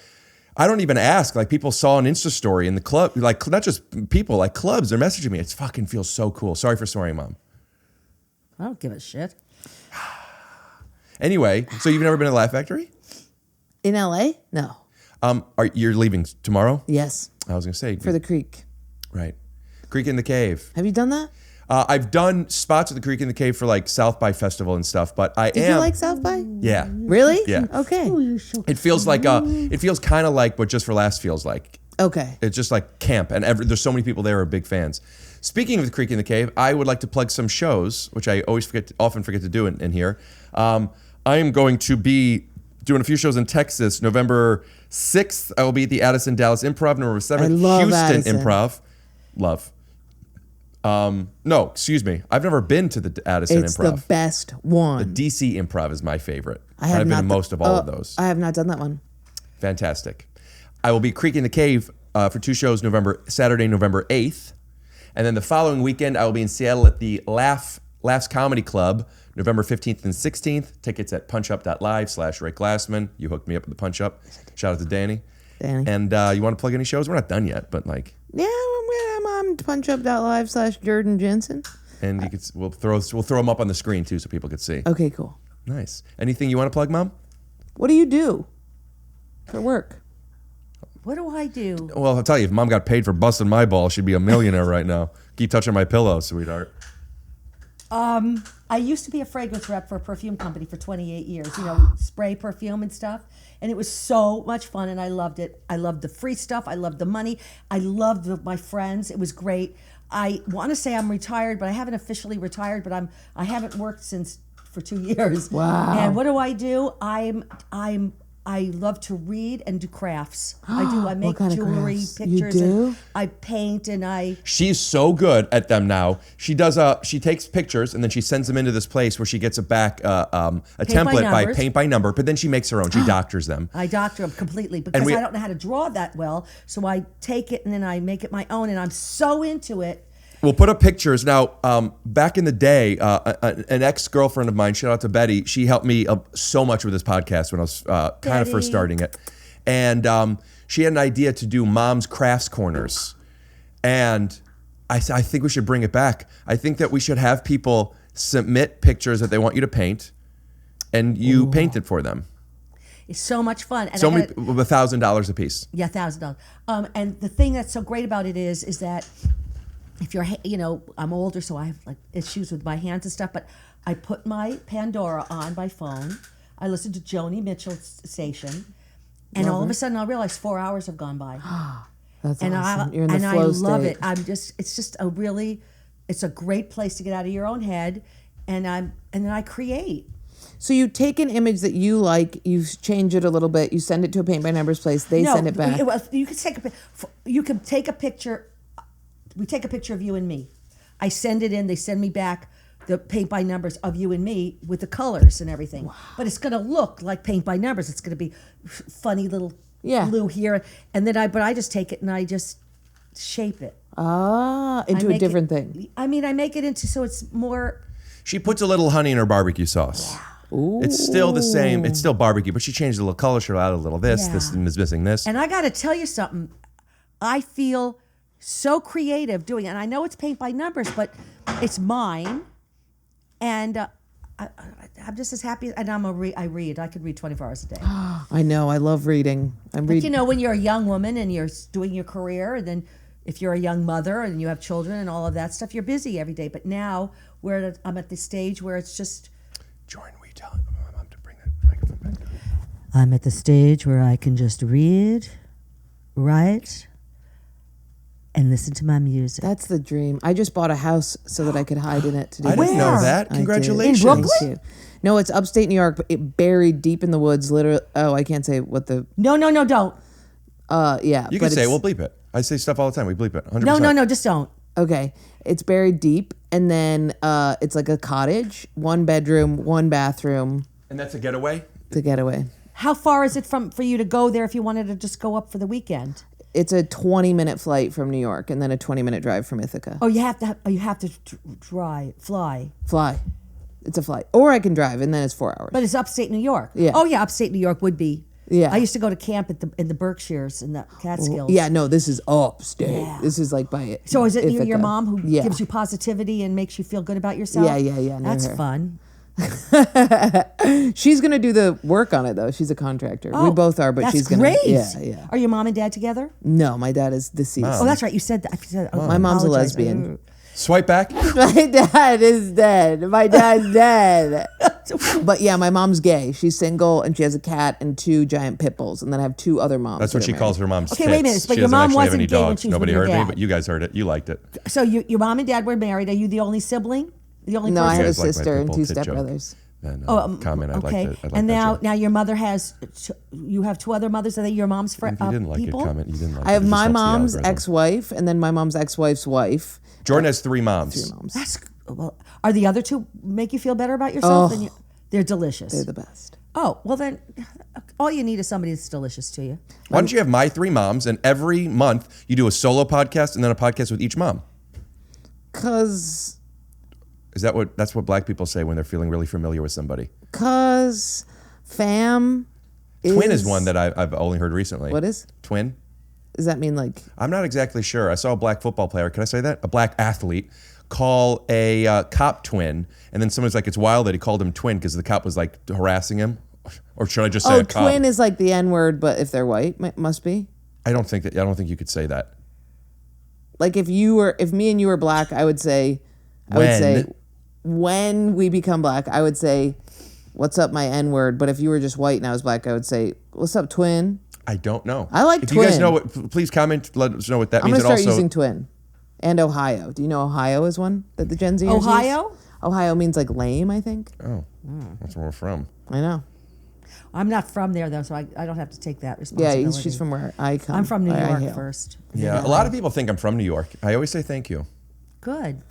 I don't even ask, like people saw an Insta story in the club, like not just people, like clubs, they're messaging me. It fucking feels so cool. Sorry for swearing, Mom. I don't give a shit. Anyway, so you've never been to Laugh Factory? In LA? No. You're leaving tomorrow? Yes. I was gonna say. For the Creek. Right. Creek in the Cave. Have you done that? I've done spots at the Creek in the Cave for like South by Festival and stuff, but Did you like South by? Yeah. Really? Yeah. Okay. It feels like, it feels kind of like what Just for Laughs feels like. Okay. It's just like camp, and there's so many people there who are big fans. Speaking of the Creek in the Cave, I would like to plug some shows, which I often forget to do in here. I am going to be doing a few shows in Texas. November 6th, I will be at the Addison Dallas Improv. November 7th, Houston Addison. Improv. Love. No, excuse me. I've never been to the Addison It's Improv. the best one. The DC Improv is my favorite. I've been not to most of all of those. I have not done that one. Fantastic. I will be Creek in the Cave for 2 shows Saturday, November 8th. And then the following weekend, I will be in Seattle at the Laughs Comedy Club, November 15th and 16th. Tickets at punchup.live/Rick Glassman. You hooked me up with the Punch Up. Shout out to Danny. And you want to plug any shows? We're not done yet, but like. Yeah, I'm on punchup.live/Jordan Jensen. And we'll throw them up on the screen too so people could see. Okay, cool. Nice. Anything you want to plug, Mom? What do you do for work? What do I do? Well, I'll tell you, if Mom got paid for busting my ball, she'd be a millionaire right now. Keep touching my pillow, sweetheart. I used to be a fragrance rep for a perfume company for 28 years, spray perfume and stuff. And it was so much fun and I loved it. I loved the free stuff. I loved the money. I loved my friends. It was great. I want to say I'm retired, but I haven't officially retired, but I haven't worked for 2 years. Wow. And what do? I love to read and do crafts. I make kind of jewelry, crafts? pictures. You do? And I paint and She's so good at them now. She takes pictures and then she sends them into this place where she gets a template by paint by number, but then she makes her own. She doctors them. I doctor them completely because I don't know how to draw that well. So I take it and then I make it my own and I'm so into it. We'll put up pictures. Now, back in the day, an ex-girlfriend of mine, shout out to Betty, she helped me so much with this podcast when I was kind of first starting it. And she had an idea to do Mom's Crafts Corners. And I think we should bring it back. I think that we should have people submit pictures that they want you to paint, and you paint it for them. It's so much fun. And $1,000 a piece. Yeah, $1,000. And the thing that's so great about it is that if you're, I'm older, so I have like issues with my hands and stuff, but I put my Pandora on my phone. I listen to JonMichael's station, and all of a sudden I'll realize 4 hours have gone by. That's and awesome. You're in the and flow I love state. it. It's just it's a great place to get out of your own head, and then I create. So you take an image that you like, you change it a little bit, you send it to a paint by numbers place, they send it back. You can take a picture. We take a picture of you and me. I send it in. They send me back the paint by numbers of you and me with the colors and everything. Wow. But it's going to look like paint by numbers. It's going to be funny little blue here, and then I just take it and I just shape it. Into a different thing. I make it into so it's more. She puts a little honey in her barbecue sauce. Yeah. Ooh. It's still the same. It's still barbecue, but she changed a little color. She added a little this. Yeah. This is missing this. And I got to tell you something. I feel so creative doing it. And I know it's paint by numbers, but it's mine. And I'm just as happy. And I read. I could read 24 hours a day. I know. I love reading. But when you're a young woman and you're doing your career, and then if you're a young mother and you have children and all of that stuff, you're busy every day. But now I'm at the stage where it's just. Jordan, will you tell my mom to bring that microphone back down? I'm at the stage where I can just read, write, and listen to my music. That's the dream. I just bought a house so that I could hide in it to do I didn't know Where? that. I did. Congratulations. In Brooklyn? Thank you. No, it's upstate New York, but buried deep in the woods. Literally. Oh, I can't say what the. No, don't. Yeah. You but can say, it's- we'll bleep it. I say stuff all the time. We bleep it. 100%. No, just don't. Okay, it's buried deep, and then it's like a cottage, 1 bedroom, 1 bathroom. And that's a getaway? To get away. How far is it for you to go there if you wanted to just go up for the weekend? It's a 20-minute flight from New York, and then a 20-minute drive from Ithaca. Oh, you have to fly. Fly. It's a flight, or I can drive, and then it's 4 hours. But it's upstate New York. Yeah. Oh yeah, upstate New York would be. Yeah. I used to go to camp in the Berkshires in the Catskills. Yeah, no, this is upstate. Yeah. This is like by it. So is it Ithaca. your mom who Yeah. gives you positivity and makes you feel good about yourself? Yeah, near That's her. fun. She's gonna do the work on it though. She's a contractor. We both are, but that's she's gonna. great. Yeah. Are your mom and dad together? No, my dad is deceased. Oh, that's right. You said that. My mom's a lesbian. Swipe back. My dad is dead. My dad's dead. But yeah, my mom's gay. She's single and she has a cat and 2 giant pit bulls, and then I have 2 other moms. That's that what are she married. calls her mom's Okay, tits. wait a minute, but She your doesn't mom actually have wasn't any gay when dogs. she was Nobody with your heard me, dad. but you guys heard it. You liked it. So your mom and dad were married. Are you the only sibling? The only No, I person? had a guys like my sister and pit 2 bull tit joke. stepbrothers. And, comment. I okay. liked it. I liked And that now, joke. now your mother has. You have 2 other mothers. Are they your mom's friends? If you didn't like people? it, comment. You didn't like it. I have It just my helps the mom's algorithm. ex-wife and then my mom's ex-wife's wife. Jordan has 3 moms. 3 moms. That's well. Are the other 2 make you feel better about yourself? Oh. They're delicious. They're the best. Oh well, then all you need is somebody that's delicious to you. Why don't you have my 3 moms, and every month you do a solo podcast and then a podcast with each mom? Cause That's what black people say when they're feeling really familiar with somebody? fam Twin is one that I've only heard recently. What is? Twin? Does that mean like I'm not exactly sure. I saw a black football player. Can I say that? A black athlete call a cop twin, and then someone's like, it's wild that he called him twin because the cop was like harassing him. Or should I just say a cop? twin is like the N-word, but if they're white, must be? I don't think you could say that. Like if me and you were black, I would say when we become black, I would say, what's up, my N-word? But if you were just white and I was black, I would say, what's up, twin? I don't know. I like if you guys twin. know what, please comment. Let us know what that I'm means. gonna And start also, using twin. And Ohio. Do you know Ohio is one that the Gen Zers use? Ohio? Ohio means like lame, I think. oh, that's where we're from. I know. I'm not from there though, so I don't have to take that Yeah, responsibility. she's from where I come. I'm from New I York hail. first. Yeah, a lot of people think I'm from New York. I always say thank you. Good.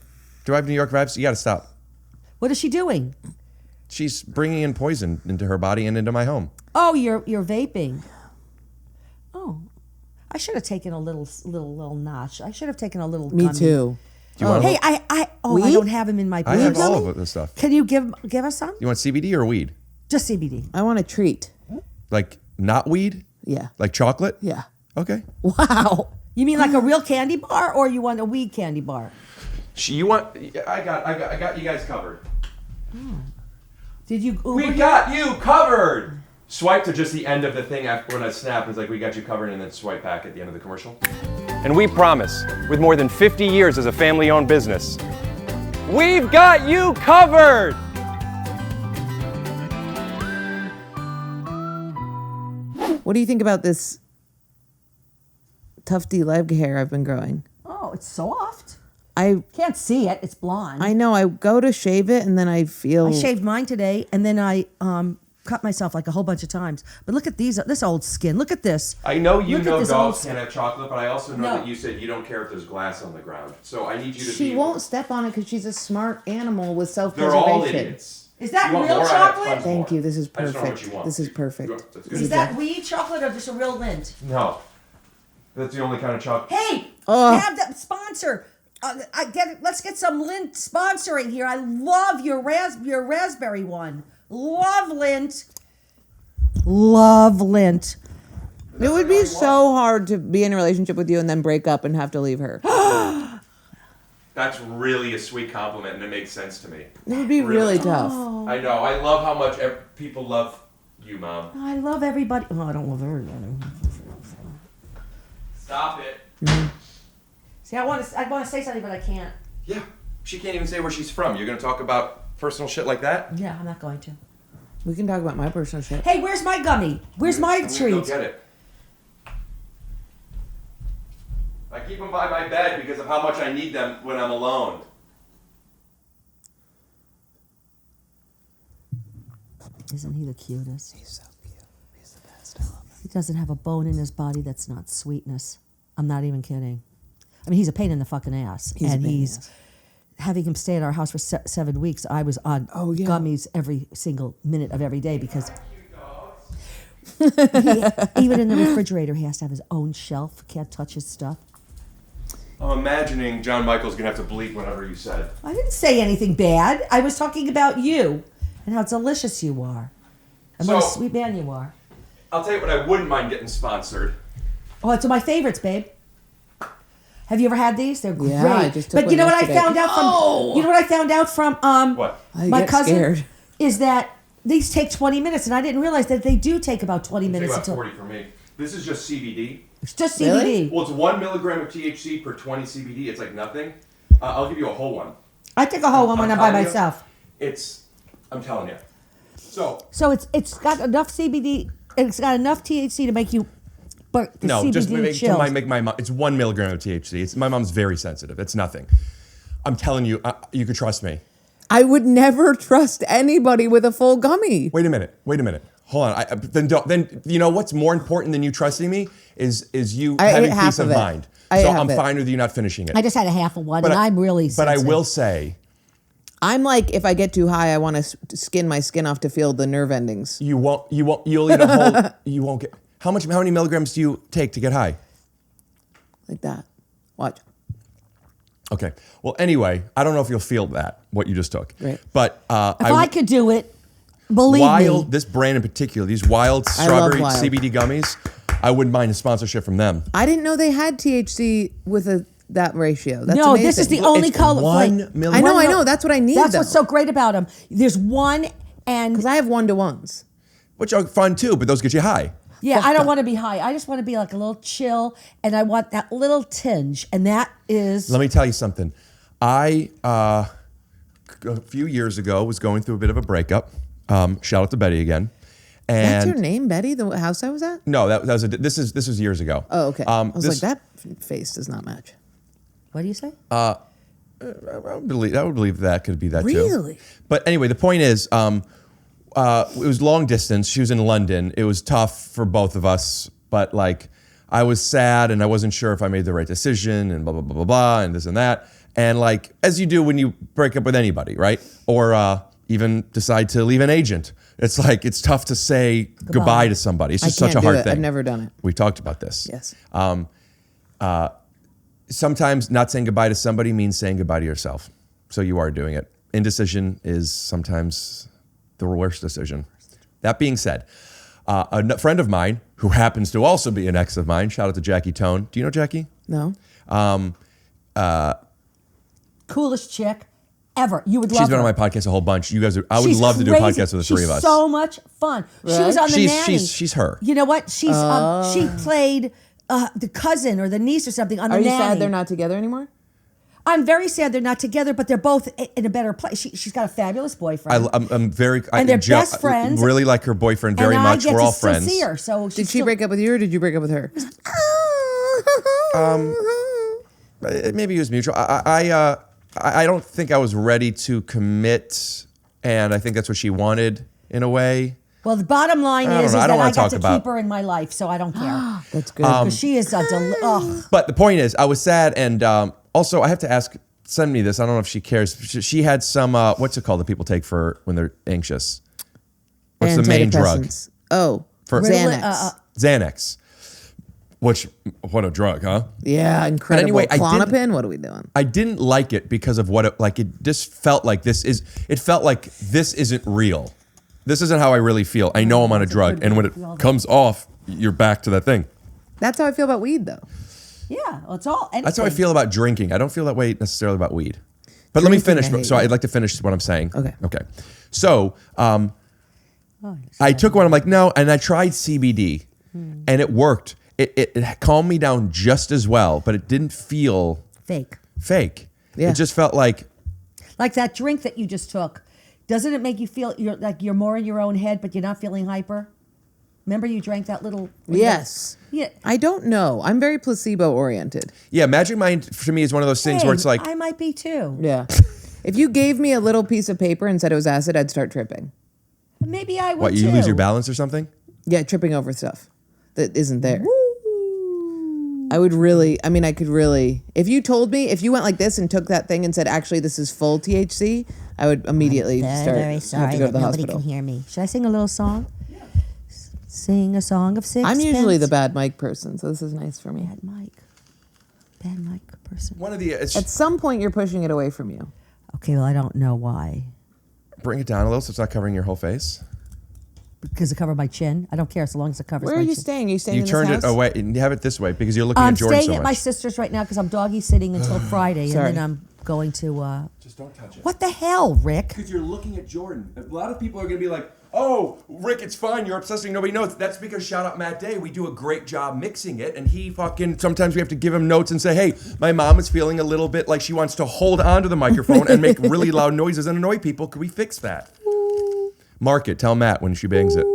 Do I have New York vibes? You got to stop. What is she doing? She's bringing in poison into her body and into my home. Oh, you're vaping. Oh, I should have taken a little notch. I should have taken a little. Me gummy. too. Do you want? Hey, I Weed? don't have him in my. I have gummy? all of this stuff. Can you give us some? You want CBD or weed? Just CBD. I want a treat. Like not weed? Yeah. Like chocolate? Yeah. Okay. Wow. You mean like a real candy bar, or you want a weed candy bar? You want? I got you guys covered. Did you? Uber We here? got you covered. Swipe to just the end of the thing after when I snap. It's like we got you covered, and then swipe back at the end of the commercial. And we promise, with more than 50 years as a family-owned business, we've got you covered! What do you think about this tufty leg hair I've been growing? Oh, it's soft. I Can't see it. It's blonde. I know I go to shave it and then I feel I shaved mine today, and then I cut myself like a whole bunch of times. But look at this old skin. Look at this. I know you Look at know this dogs old- can't have chocolate, but I also know No. that you said you don't care if there's glass on the ground. So I need you to she be. won't step on it because she's a smart animal with They're all self-preservation. idiots. Is that You want real more? I have chocolate? tons Thank more. you. This is I just don't know what perfect. you want. This is perfect. That's good. This Is is that weed chocolate or just a real lint? No. That's the only kind of chocolate. Hey, have that sponsor. Let's get some lint sponsoring here. I love your raspberry one. Love lint. Love lint. It would be so hard to be in a relationship with you and then break up and have to leave her. That's really a sweet compliment, and it makes sense to me. It would be really tough. I know. I love how much people love you, Mom. I love everybody. Oh, I don't love everybody. Stop it. See, I want to say something, but I can't. Yeah. She can't even say where she's from. You're going to talk about personal shit like that? Yeah, I'm not going to. We can talk about my personal shit. Hey, where's my gummy? Where's my Go treat? get it. I keep them by my bed because of how much I need them when I'm alone. Isn't he the cutest? He's so cute. He's the best. I love him. He doesn't have a bone in his body that's not sweetness. I'm not even kidding. I mean, he's a pain in the fucking ass. He's a pain in the ass. Having him stay at our house for 7 weeks. I was on gummies every single minute of every day because even in the refrigerator, he has to have his own shelf. Can't touch his stuff. I'm imagining JonMichael's gonna have to bleep whatever you said. I didn't say anything bad. I was talking about you and how delicious you are and what a So- sweet man you are. I'll tell you what I wouldn't mind getting sponsored. Oh, it's my favorites, babe. Have you ever had these? They're great. Yeah, I just took but you know one what I yesterday. found out from? You know what I found out from What? I my get cousin scared. is that these take 20 minutes, and I didn't realize that they do take about 20 Take minutes about until 40 for me. This is just CBD. it's just Really? CBD. Well, it's 1 milligram of THC per 20 CBD. It's like nothing. I'll give you a whole one. I take a whole one when I'm by telling you, myself. I'm telling you. So So it's got enough CBD and it's got enough THC to make you. But the no, CBD just chills. make my mom. It's 1 milligram of THC. My mom's very sensitive. It's nothing. I'm telling you, you could trust me. I would never trust anybody with a full gummy. Wait a minute. Hold on. Then you know what's more important than you trusting me is you I ate having half peace of of it. mind. I So ate half I'm of it. fine with you not finishing it. I just had a half of one, But and I- I'm really. But I sensitive. will say I'm like, if I get too high, I want to skin my skin off to feel the nerve endings. you'll eat a whole. You won't get. How many milligrams do you take to get high? Like that. Watch. Okay. Well, anyway, I don't know if you'll feel what you just took. Right. But If I could do it, believe me. this brand in particular, these wild I love strawberry Wild. CBD gummies, I wouldn't mind a sponsorship from them. I didn't know they had THC with that ratio. That's No, amazing. this is the only It's color. 1 like- milligram. I know. That's what I need. That's what's so great about them. There's one, and Because I have 1-to-1s. Which are fun too, but those get you high. yeah, I don't want to be high. I just want to be like a little chill, and I want that little tinge, and that is. Let me tell you something. I a few years ago was going through a bit of a breakup. Shout out to Betty again. That's And your name, Betty? The house I was at? no, that was this was years ago. Oh, okay. I was this- like, that face does not match. What do you say? I would believe that could be that too. Really? But anyway, the point is, it was long distance. She was in London. It was tough for both of us, but like I was sad and I wasn't sure if I made the right decision and blah, blah, blah, blah, blah, and this and that. And like, as you do when you break up with anybody, right? Or even decide to leave an agent. It's like, it's tough to say goodbye to somebody. It's just such a can't do hard it. thing. I've never done it. We've talked about this. Yes. Sometimes not saying goodbye to somebody means saying goodbye to yourself. So you are doing it. Indecision is sometimes the worst decision. That being said, a friend of mine who happens to also be an ex of mine, shout out to Jackie Tone. Do you know Jackie? No. Coolest chick ever. You would love She's been her. on my podcast a whole bunch. You guys, I would She's love to do a crazy. podcast with the three of us. She's so much fun. She was on the nanny. She's her. You know what? She's she played the cousin or the niece or something on Are the you nanny. sad they're not together anymore? I'm very sad they're not together, but they're both in a better place. She's got a fabulous boyfriend. I'm very. And they're best friends. Really like her boyfriend very and much. I get We're to all still friends. see her. So Did she break up with you or did you break up with her? Maybe it was mutual. I don't think I was ready to commit, and I think that's what she wanted in a way. Well, the bottom line I don't is know. I that don't I wanna got talk to about- keep her in my life, so I don't care. That's good. Because she is a But the point is, I was sad, and also I have to ask. Send me this. I don't know if she cares. She had some. What's it called that people take for when they're anxious? What's the main drug? Antidepressants. Oh, For Xanax. Xanax. What a drug, huh? Yeah, incredible. anyway, I didn't- Klonopin, what are we doing? I didn't like it because of what it like. It just felt like it felt like this isn't real. This isn't how I really feel. I know I'm on a drug, and when it comes off, you're back to that thing. That's how I feel about weed, though. yeah, well, it's all. That's how I anything. feel about drinking. I don't feel that way necessarily about weed. But let me Drinking, finish. I hate So you. I'd like to finish what I'm saying. Okay. Okay. So I took one. I'm like, no, and I tried CBD, and it worked. It calmed me down just as well, but it didn't feel Fake. fake. Yeah. It just felt like Like that drink that you just took. Doesn't it make you feel you're more in your own head, but you're not feeling hyper? Remember you drank that little... Yes. Yeah. I don't know. I'm very placebo oriented. Yeah, Magic Mind for me is one of those things where it's like... I might be too. Yeah. If you gave me a little piece of paper and said it was acid, I'd start tripping. Maybe I would What, you too. lose your balance or something? Yeah, tripping over stuff that isn't there. I would really, I could really, if you told me, if you went like this and took that thing and said, actually, this is full THC, I would immediately Very have sorry to go to that the nobody hospital. can hear me. Should I sing a little song? Sing a song of sixpence. I'm usually the bad mic person, so this is nice for me. Bad mic person. One of the... At some point, you're pushing it away from you. Okay, well, I don't know why. Bring it down a little so it's not covering your whole face. Because it covered my chin. I don't care so long as it covers Where my are you chin. staying? Are you staying You in this turned house? it away and you have it this way because you're looking I'm at Jordan staying so at much. my sister's right now because I'm doggy sitting until Friday, Sorry. and then I'm going to... Just don't touch it. What the hell, Rick? Because you're looking at Jordan. A lot of people are going to be like, oh, Rick, it's fine. You're obsessing. Nobody knows. That's because, shout out Matt Day, we do a great job mixing it. And he fucking, sometimes we have to give him notes and say, hey, my mom is feeling a little bit like she wants to hold onto the microphone and make really loud noises and annoy people. Could we fix that? Mark it. Tell Matt when she bangs it.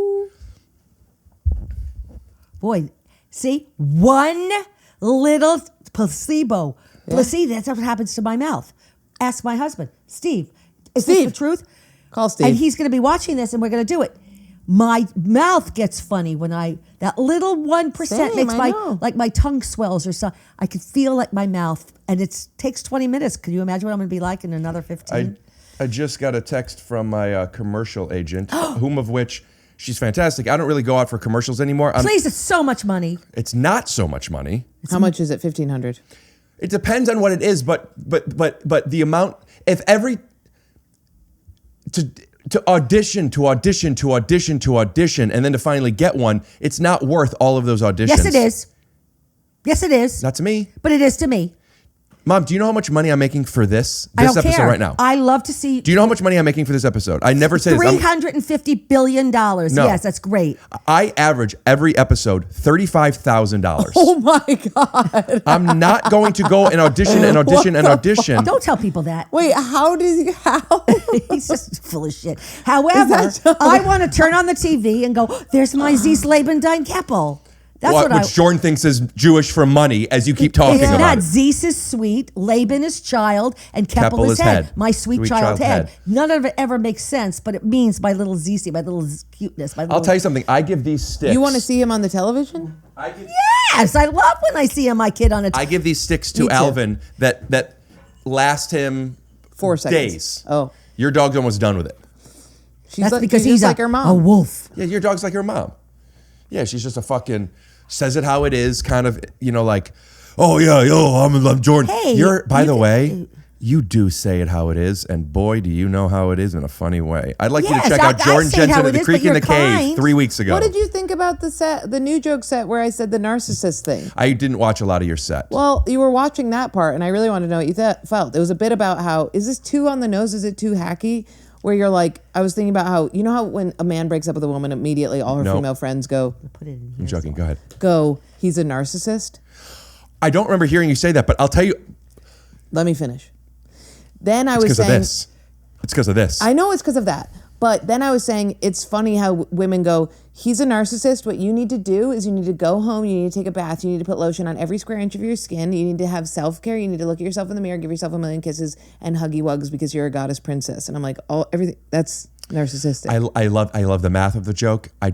Boy, see? One little placebo. Placebo, that's what happens to my mouth. Ask my husband. Steve, is this the truth? Call Steve. And he's going to be watching this, and we're going to do it. My mouth gets funny when that little 1% Same, makes I know. my tongue swells or something. I can feel like my mouth, and it takes 20 minutes. Can you imagine what I'm going to be like in another 15? I just got a text from my commercial agent, whom of which she's fantastic. I don't really go out for commercials anymore. Please, it's so much money. It's not so much money. How much is it? $1,500. It depends on what it is, but the amount, if every to audition, and then to finally get one, it's not worth all of those auditions. Yes, it is. Yes, it is. Not to me. But it is to me. Mom, do you know how much money I'm making for this I don't episode care. right now? I love to see. Do you know how much money I'm making for this episode? I never say this. $350 billion. No. Yes, that's great. I average every episode $35,000. Oh my God. I'm not going to go and audition and audition and audition. Don't tell people that. Wait, how? He's just full of shit. However, I want to turn on the TV and go, there's my Zeus Laban Dein Keppel. That's what which Jordan thinks is Jewish for money as you keep talking it's about not. it. Zeus is sweet, Laban is child, and Keppel is head. My sweet child head. None of it ever makes sense, but it means my little Zeusy, my little cuteness. I'll tell you something. I give these sticks. You want to see him on the television? Yes, I love when I see my kid on a I give these sticks to Me too. Alvin that last him 4 seconds. days. Oh. Your dog's almost done with it. That's because he's like her mom. a wolf. Yeah, your dog's like her mom. Yeah, she's just a fucking says it how it is, kind of, like, oh yeah, I'm Jordan. Hey, by the way, you do say it how it is, and boy, do you know how it is in a funny way. I'd like you to check out Jordan Jensen at the Creek in the Cave 3 weeks ago. What did you think about the new joke set where I said the narcissist thing? I didn't watch a lot of your set. Well, you were watching that part, and I really wanted to know what you felt. It was a bit about how, is this too on the nose? Is it too hacky? Where you're like, I was thinking about how, you know how when a man breaks up with a woman, immediately all her female friends go, Put it in here. I'm joking, go ahead. He's a narcissist? I don't remember hearing you say that, but I'll tell you. Let me finish. Then I was It's saying. because of this. It's because of this. I know it's because of that. But then I was saying, it's funny how women go, he's a narcissist. What you need to do is you need to go home, you need to take a bath, you need to put lotion on every square inch of your skin, you need to have self-care, you need to look at yourself in the mirror, give yourself a million kisses and huggy wugs because you're a goddess princess. And I'm like, everything, that's narcissistic. I love the math of the joke. I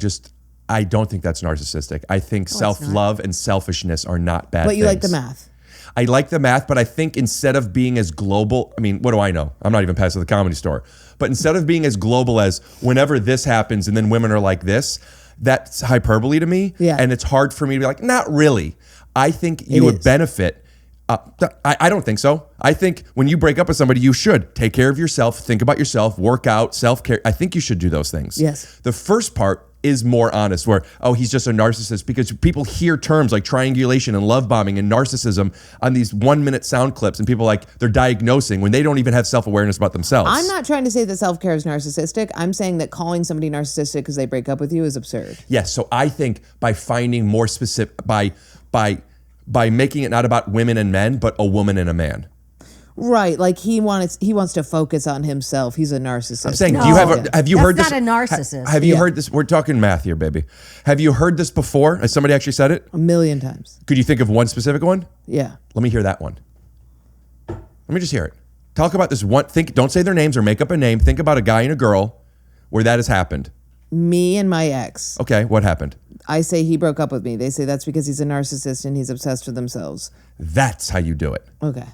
don't think that's narcissistic. I think self-love and selfishness are not bad But you things. like the math. I like the math, but I think instead of being as global, I mean, what do I know? I'm not even past the Comedy Store. But instead of being as global as whenever this happens and then women are like this, that's hyperbole to me. Yeah. And it's hard for me to be like, not really. I think you would benefit. I don't think so. I think when you break up with somebody, you should take care of yourself, think about yourself, work out, self-care. I think you should do those things. Yes. The first part is more honest where, he's just a narcissist, because people hear terms like triangulation and love bombing and narcissism on these 1-minute sound clips, and people they're diagnosing when they don't even have self-awareness about themselves. I'm not trying to say that self-care is narcissistic. I'm saying that calling somebody narcissistic because they break up with you is absurd. Yes, so I think by finding more specific, by making it not about women and men, but a woman and a man. Right, like he wants to focus on himself. He's a narcissist. I'm saying, do you have you heard this? That's not a narcissist. Have you heard this? We're talking math here, baby. Have you heard this before? Has somebody actually said it? A million times. Could you think of one specific one? Yeah. Let me hear that one. Let me just hear it. Talk about this one. Don't say their names or make up a name. Think about a guy and a girl where that has happened. Me and my ex. Okay, what happened? I say he broke up with me. They say that's because he's a narcissist and he's obsessed with themselves. That's how you do it. Okay.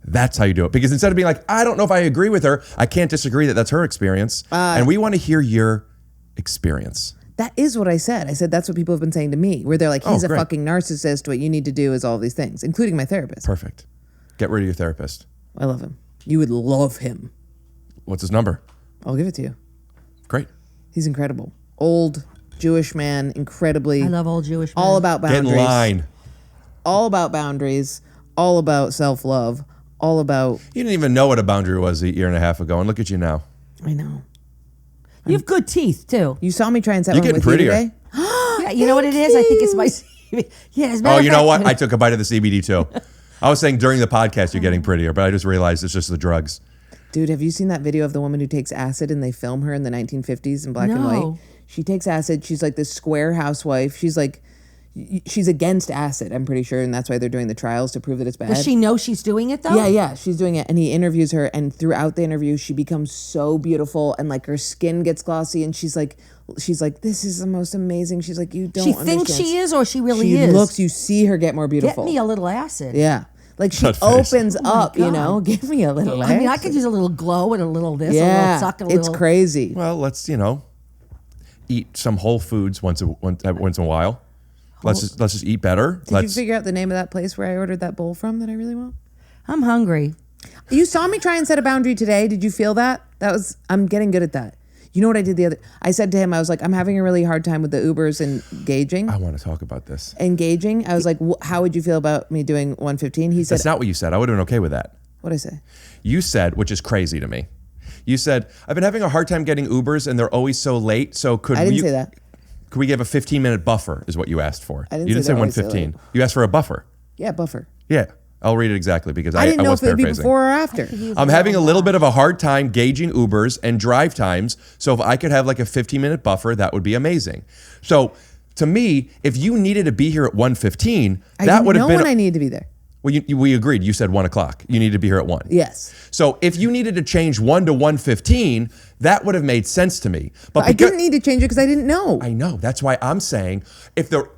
That's how you do it. Because instead of being like, I don't know if I agree with her, I can't disagree that that's her experience. And we want to hear your experience. That is what I said. I said that's what people have been saying to me, where they're like, he's a great. fucking narcissist. What you need to do is all these things, including my therapist. Perfect. Get rid of your therapist. I love him. You would love him. What's his number? I'll give it to you. Great. He's incredible. Old Jewish man, incredibly. I love old Jewish men. All about boundaries. Get in line. All about boundaries. All about self-love. All about. You didn't even know what a boundary was a year and a half ago, and look at you now. I know. You have good teeth too. You saw me try and set You're one getting with prettier. you today. Yeah, you know what it is? I think it's my. Yeah. As a matter Oh, of you know fact- what? I took a bite of the CBD too. I was saying during the podcast you're getting prettier, but I just realized it's just the drugs. Dude, have you seen that video of the woman who takes acid and they film her in the 1950s in black and white? No. She takes acid. She's like this square housewife. She's against acid, I'm pretty sure, and that's why they're doing the trials to prove that it's bad. Does she know she's doing it though? Yeah, she's doing it. And he interviews her, and throughout the interview, she becomes so beautiful, and like her skin gets glossy, and she's like, this is the most amazing. She's like, you don't She understand. thinks she is, or she really She is. looks, you see her get more Get beautiful. me a little acid. Yeah. Like she That face. opens Oh my up, you know, God. give me a little I mean, I acid. could use a little glow and a little this, a Yeah, little suck, and a it's little. crazy. Well, let's eat some whole foods once in a while. Let's just eat better. Did you figure out the name of that place where I ordered that bowl from that I really want? I'm hungry. You saw me try and set a boundary today. Did you feel that? I'm getting good at that. You know what I did I said to him, I was like, I'm having a really hard time with the Ubers engaging. I want to talk about this. Engaging. I was like, how would you feel about me doing 115? He said, That's not what you said. I would have been okay with that. what'd I say? You said, which is crazy to me. You said, I've been having a hard time getting Ubers and they're always so late. So I didn't say that. Could we give a 15-minute buffer is what you asked for. I didn't You say didn't say they're always so 115. You asked for a buffer. Yeah, buffer. Yeah. I'll read it exactly because I didn't know was if it would be paraphrasing. before or after. I'm having a little bit of a hard time gauging Ubers and drive times. So if I could have like a 15-minute buffer, that would be amazing. So to me, if you needed to be here at 1:15, that would have been. when I needed to be there. Well, we agreed. You said 1 o'clock. You need to be here at 1. Yes. So if you needed to change 1 to 1:15, that would have made sense to me. But I didn't need to change it because I didn't know. I know. That's why I'm saying if the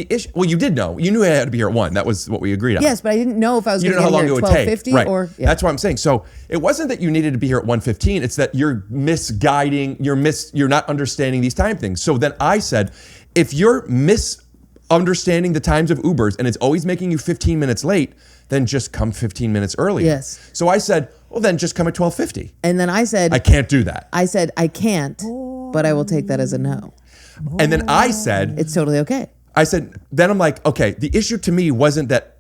issue. Well, you did know. You knew I had to be here at 1. That was what we agreed on. Yes, but I didn't know if I was You going didn't to know get how long here it at would take. 12:50 Right. or. Yeah. That's what I'm saying. So it wasn't that you needed to be here at 1:15. It's that you're misguiding. You're not understanding these time things. So then I said, if you're misunderstanding the times of Ubers and it's always making you 15 minutes late, then just come 15 minutes earlier. Yes. So I said, well, then just come at 12:50. And then I said, I can't do that. I said, I can't, but I will take that as a no. And then I said, It's totally okay. then I'm like, okay, the issue to me wasn't that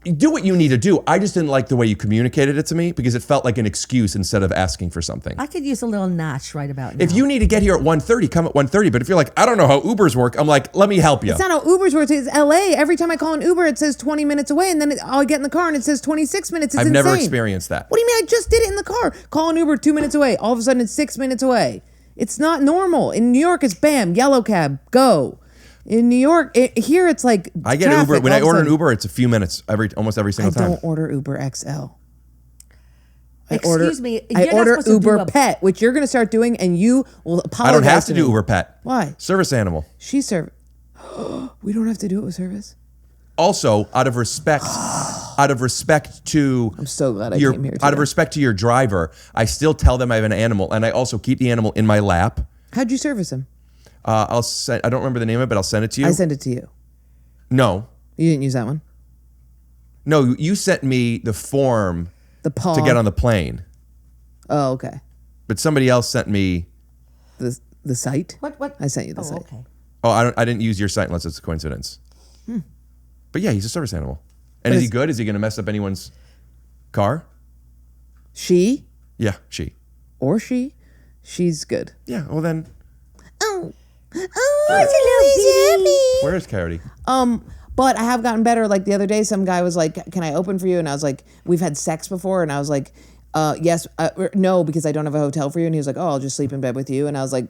do what you need to do. I just didn't like the way you communicated it to me because it felt like an excuse instead of asking for something. I could use a little notch right about now. If you need to get here at 1:30, come at 1:30. But if you're like, I don't know how Ubers work, I'm like, let me help you. It's not how Ubers work. It's LA. Every time I call an Uber, it says 20 minutes away, and then I'll get in the car and it says 26 minutes. It's I've insane. never experienced that. What do you mean? I just did it in the car. Call an Uber 2 minutes away. All of a sudden, it's 6 minutes away. It's not normal. In New York, it's bam, yellow cab, go. In New York, here it's like I get traffic, Uber. When all I of a order an sudden. Uber, it's a few minutes almost every I single time. don't order Uber XL. Excuse me, I you're not order supposed to do Uber a- Pet, which you're going to start doing, and you will apologize. I don't have to me. do Uber Pet. Why? Service animal. She serve. We don't have to do it with service. Also, out of respect to I'm so glad I your, came here out of today. respect to your driver, I still tell them I have an animal, and I also keep the animal in my lap. How'd you service him? I'll send. I don't remember the name of it, but I'll send it to you. I sent it to you. No, You didn't use that one. no, you sent me the form The paw. to get on the plane, Oh, okay. but somebody else sent me. The site. What? I sent you the Oh, site. okay. Oh, I didn't use your site unless it's a coincidence. But yeah, he's a service animal. And But is he is- good? Is he going to mess up anyone's car? She Yeah, she. or she's good. Yeah. Well then, Oh, she's happy. where is Coyote? But I have gotten better. Like the other day, some guy was like, "Can I open for you?" And I was like, "We've had sex before," and I was like, "Yes, no, because I don't have a hotel for you." And he was like, "Oh, I'll just sleep in bed with you." And I was like,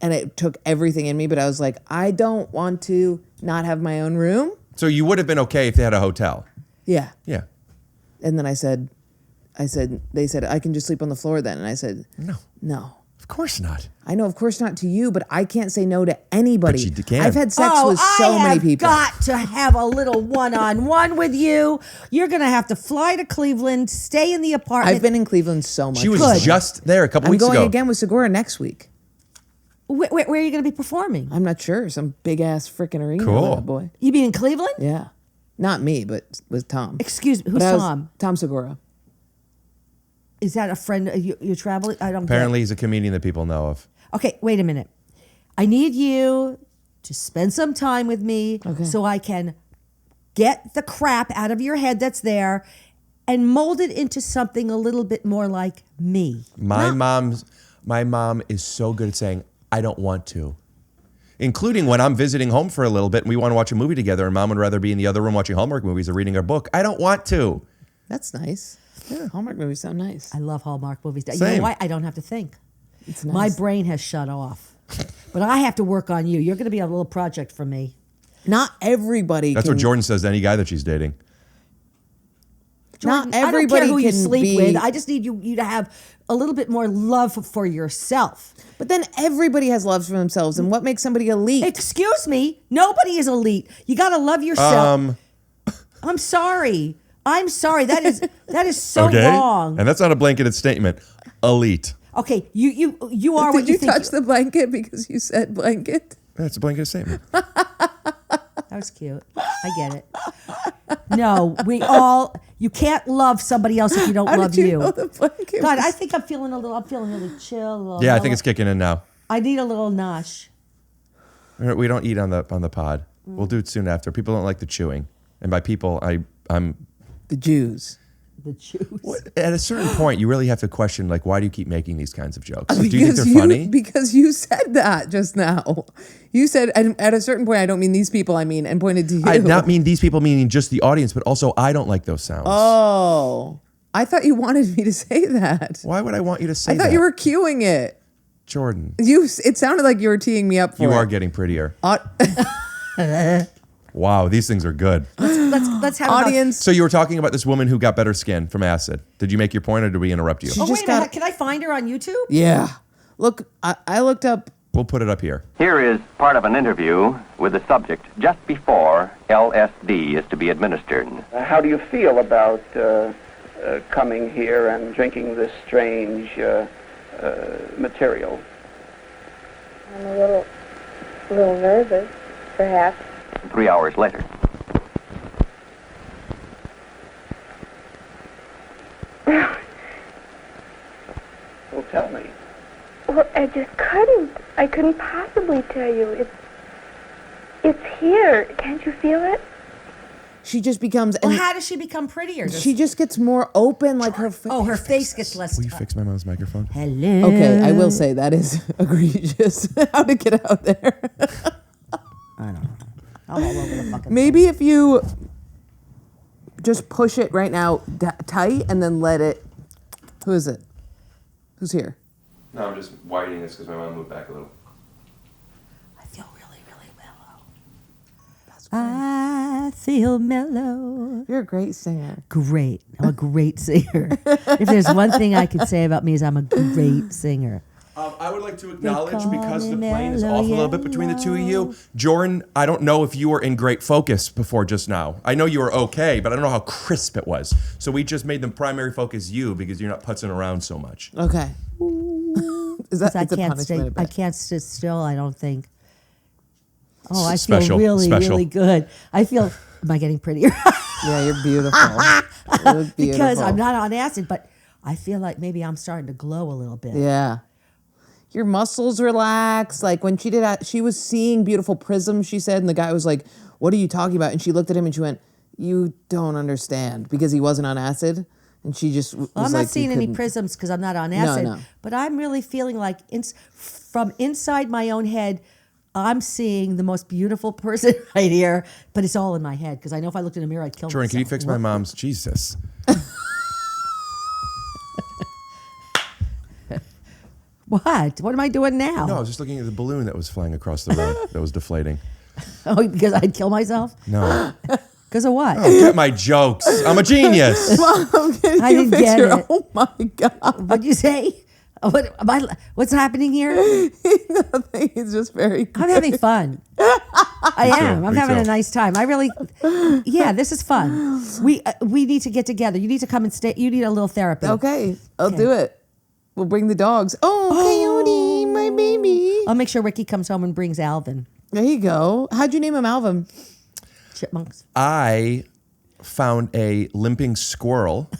and it took everything in me, but I was like, I don't want to not have my own room. So you would have been okay if they had a hotel. Yeah. Yeah. And then they said, I can just sleep on the floor then. And I said, no. Of course not. I know, of course not to you, but I can't say no to anybody. But you can. I've had sex with so many people. I have got to have a little one-on-one with you. You're going to have to fly to Cleveland, stay in the apartment. I've been in Cleveland so much. She was just there a couple weeks ago. I'm going again with Segura next week. Where are you going to be performing? I'm not sure. Some big-ass freaking arena. Cool. Boy. You mean in Cleveland? Yeah. Not me, but with Tom. Excuse me, who's Tom? Tom Segura. Is that a friend you're traveling? I don't Apparently he's a comedian that people know of. Okay, wait a minute. I need you to spend some time with me so I can get the crap out of your head that's there and mold it into something a little bit more like me. My mom is so good at saying, I don't want to. Including when I'm visiting home for a little bit and we want to watch a movie together and mom would rather be in the other room watching Hallmark movies or reading her book. I don't want to. That's nice. Yeah, Hallmark movies sound nice. I love Hallmark movies. You Same. know why? I don't have to think. It's nice. My brain has shut off. But I have to work on you. You're going to be a little project for me. Not everybody That's what Jordan says to any guy that she's dating. Jordan, not everybody I don't care who you can sleep be- with. I just need you to have a little bit more love for yourself. But then everybody has love for themselves. And what makes somebody elite? Excuse me. Nobody is elite. You got to love yourself. I'm sorry. That is so wrong. And that's not a blanketed statement. Elite. Okay, you are what Did you think. touch the blanket because you said blanket? That's a blanketed statement. That was cute. I get it. No, you can't love somebody else if you don't How love did you you. know the blanket God, was- I think I'm feeling really chill. A little Yeah, I mellow. think it's kicking in now. I need a little nosh. We don't eat on the pod. We'll do it soon after. People don't like the chewing. And by people, I'm The Jews. The Jews. At a certain point, you really have to question, like, why do you keep making these kinds of jokes? Do you think they're funny? Because you said that just now. You said, at a certain point, I don't mean these people, and pointed to you. I not mean these people, meaning just the audience, but also I don't like those sounds. Oh. I thought you wanted me to say that. Why would I want you to say I that? thought you were cueing it. Jordan. It sounded like you were teeing me up for You it. are getting prettier. Au- Wow, these things are good. Let's have Audience. So you were talking about this woman who got better skin from acid. Did you make your point or did we interrupt you? Oh, wait a minute. Can I find her on YouTube? Yeah. Look, I looked up. We'll put it up here. Here is part of an interview with the subject just before LSD is to be administered. How do you feel about coming here and drinking this strange material? I'm a little nervous, perhaps. 3 hours later. Well, tell me. Well, I just couldn't. I couldn't possibly tell you. It's here. Can't you feel it? She just becomes. Well, how does she become prettier? She just gets more open, like her. Her face gets less. Will you fix my mom's microphone? Hello. Okay, I will say that is egregious. How to get out there? I don't know. I'm all over the fucking. Maybe if you just push it right now tight and then let it. Who is it? Who's here? No, I'm just widening this because my mom moved back a little. I feel really, really mellow. I feel mellow. You're a great singer. Great. I'm a great singer. If there's one thing I could say about me is I'm a great singer. I would like to acknowledge, call because the me plane is mellow off a little bit between the two of you. Jordan, I don't know if you were in great focus before just now. I know you were okay, but I don't know how crisp it was. So we just made the primary focus you because you're not putzing around so much. Okay. Is that I it's a can't punishment? stay. I bet. I can't sit still. I don't think. Oh, I Special, feel really, special. really good. I feel. Am I getting prettier? Yeah, you're beautiful. You look beautiful. Because I'm not on acid, but I feel like maybe I'm starting to glow a little bit. Yeah. Your muscles relax. Like when she did that, she was seeing beautiful prisms, she said, and the guy was like, "What are you talking about?" And she looked at him and she went, "You don't understand," because he wasn't on acid. And she just was Well, I'm like, not seeing any prisms because I'm not on acid. No. But I'm really feeling like from inside my own head, I'm seeing the most beautiful person right here, but it's all in my head because I know if I looked in the mirror, I'd kill Jordan, myself. can you fix my mom's? Jesus. What? What am I doing now? No, I was just looking at the balloon that was flying across the room that was deflating. Oh, because I'd kill myself? No. Because of what? Oh, get my jokes. I'm a genius. Mom, can I you didn't get picture? it. Oh my God. What'd you say? What's happening here? Nothing. It's just very. I'm having fun. I am. I'm Me having too. a nice time. I really, yeah, this is fun. We need to get together. You need to come and stay. You need a little therapy. Okay, I'll do it. We'll bring the dogs. Oh, Coyote, my baby. I'll make sure Ricky comes home and brings Alvin. There you go. How'd you name him Alvin? Chipmunks. I found a limping squirrel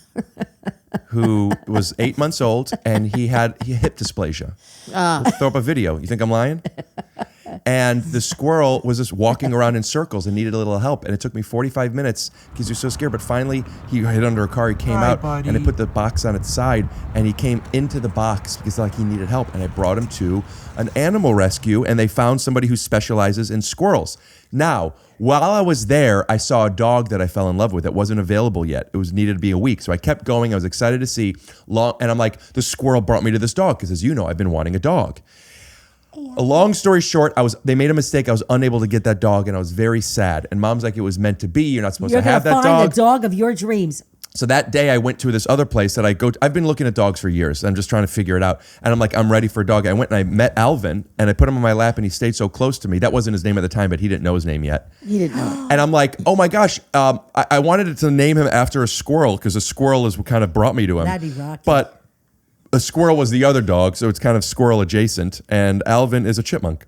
who was 8 months old, and he had hip dysplasia. Throw up a video. You think I'm lying? And the squirrel was just walking around in circles and needed a little help. And it took me 45 minutes because he was so scared. But finally, he hid under a car. He came out, and I put the box on its side, and he came into the box because like he needed help. And I brought him to an animal rescue, and they found somebody who specializes in squirrels. Now, while I was there, I saw a dog that I fell in love with that wasn't available yet. It was needed to be a week. So I kept going. I was excited to see. And I'm like, the squirrel brought me to this dog because, as you know, I've been wanting a dog. A long story short, they made a mistake. I was unable to get that dog, and I was very sad. And Mom's like, it was meant to be. You're not supposed to have that dog. You're going to find the dog of your dreams. So that day I went to this other place that I go to. I've been looking at dogs for years. I'm just trying to figure it out. And I'm like, I'm ready for a dog. I went and I met Alvin, and I put him on my lap, and he stayed so close to me. That wasn't his name at the time, but he didn't know his name yet. He didn't know. And I'm like, oh my gosh, I wanted to name him after a squirrel because a squirrel is what kind of brought me to him. That'd be rocky. But a squirrel was the other dog, so it's kind of squirrel adjacent. And Alvin is a chipmunk.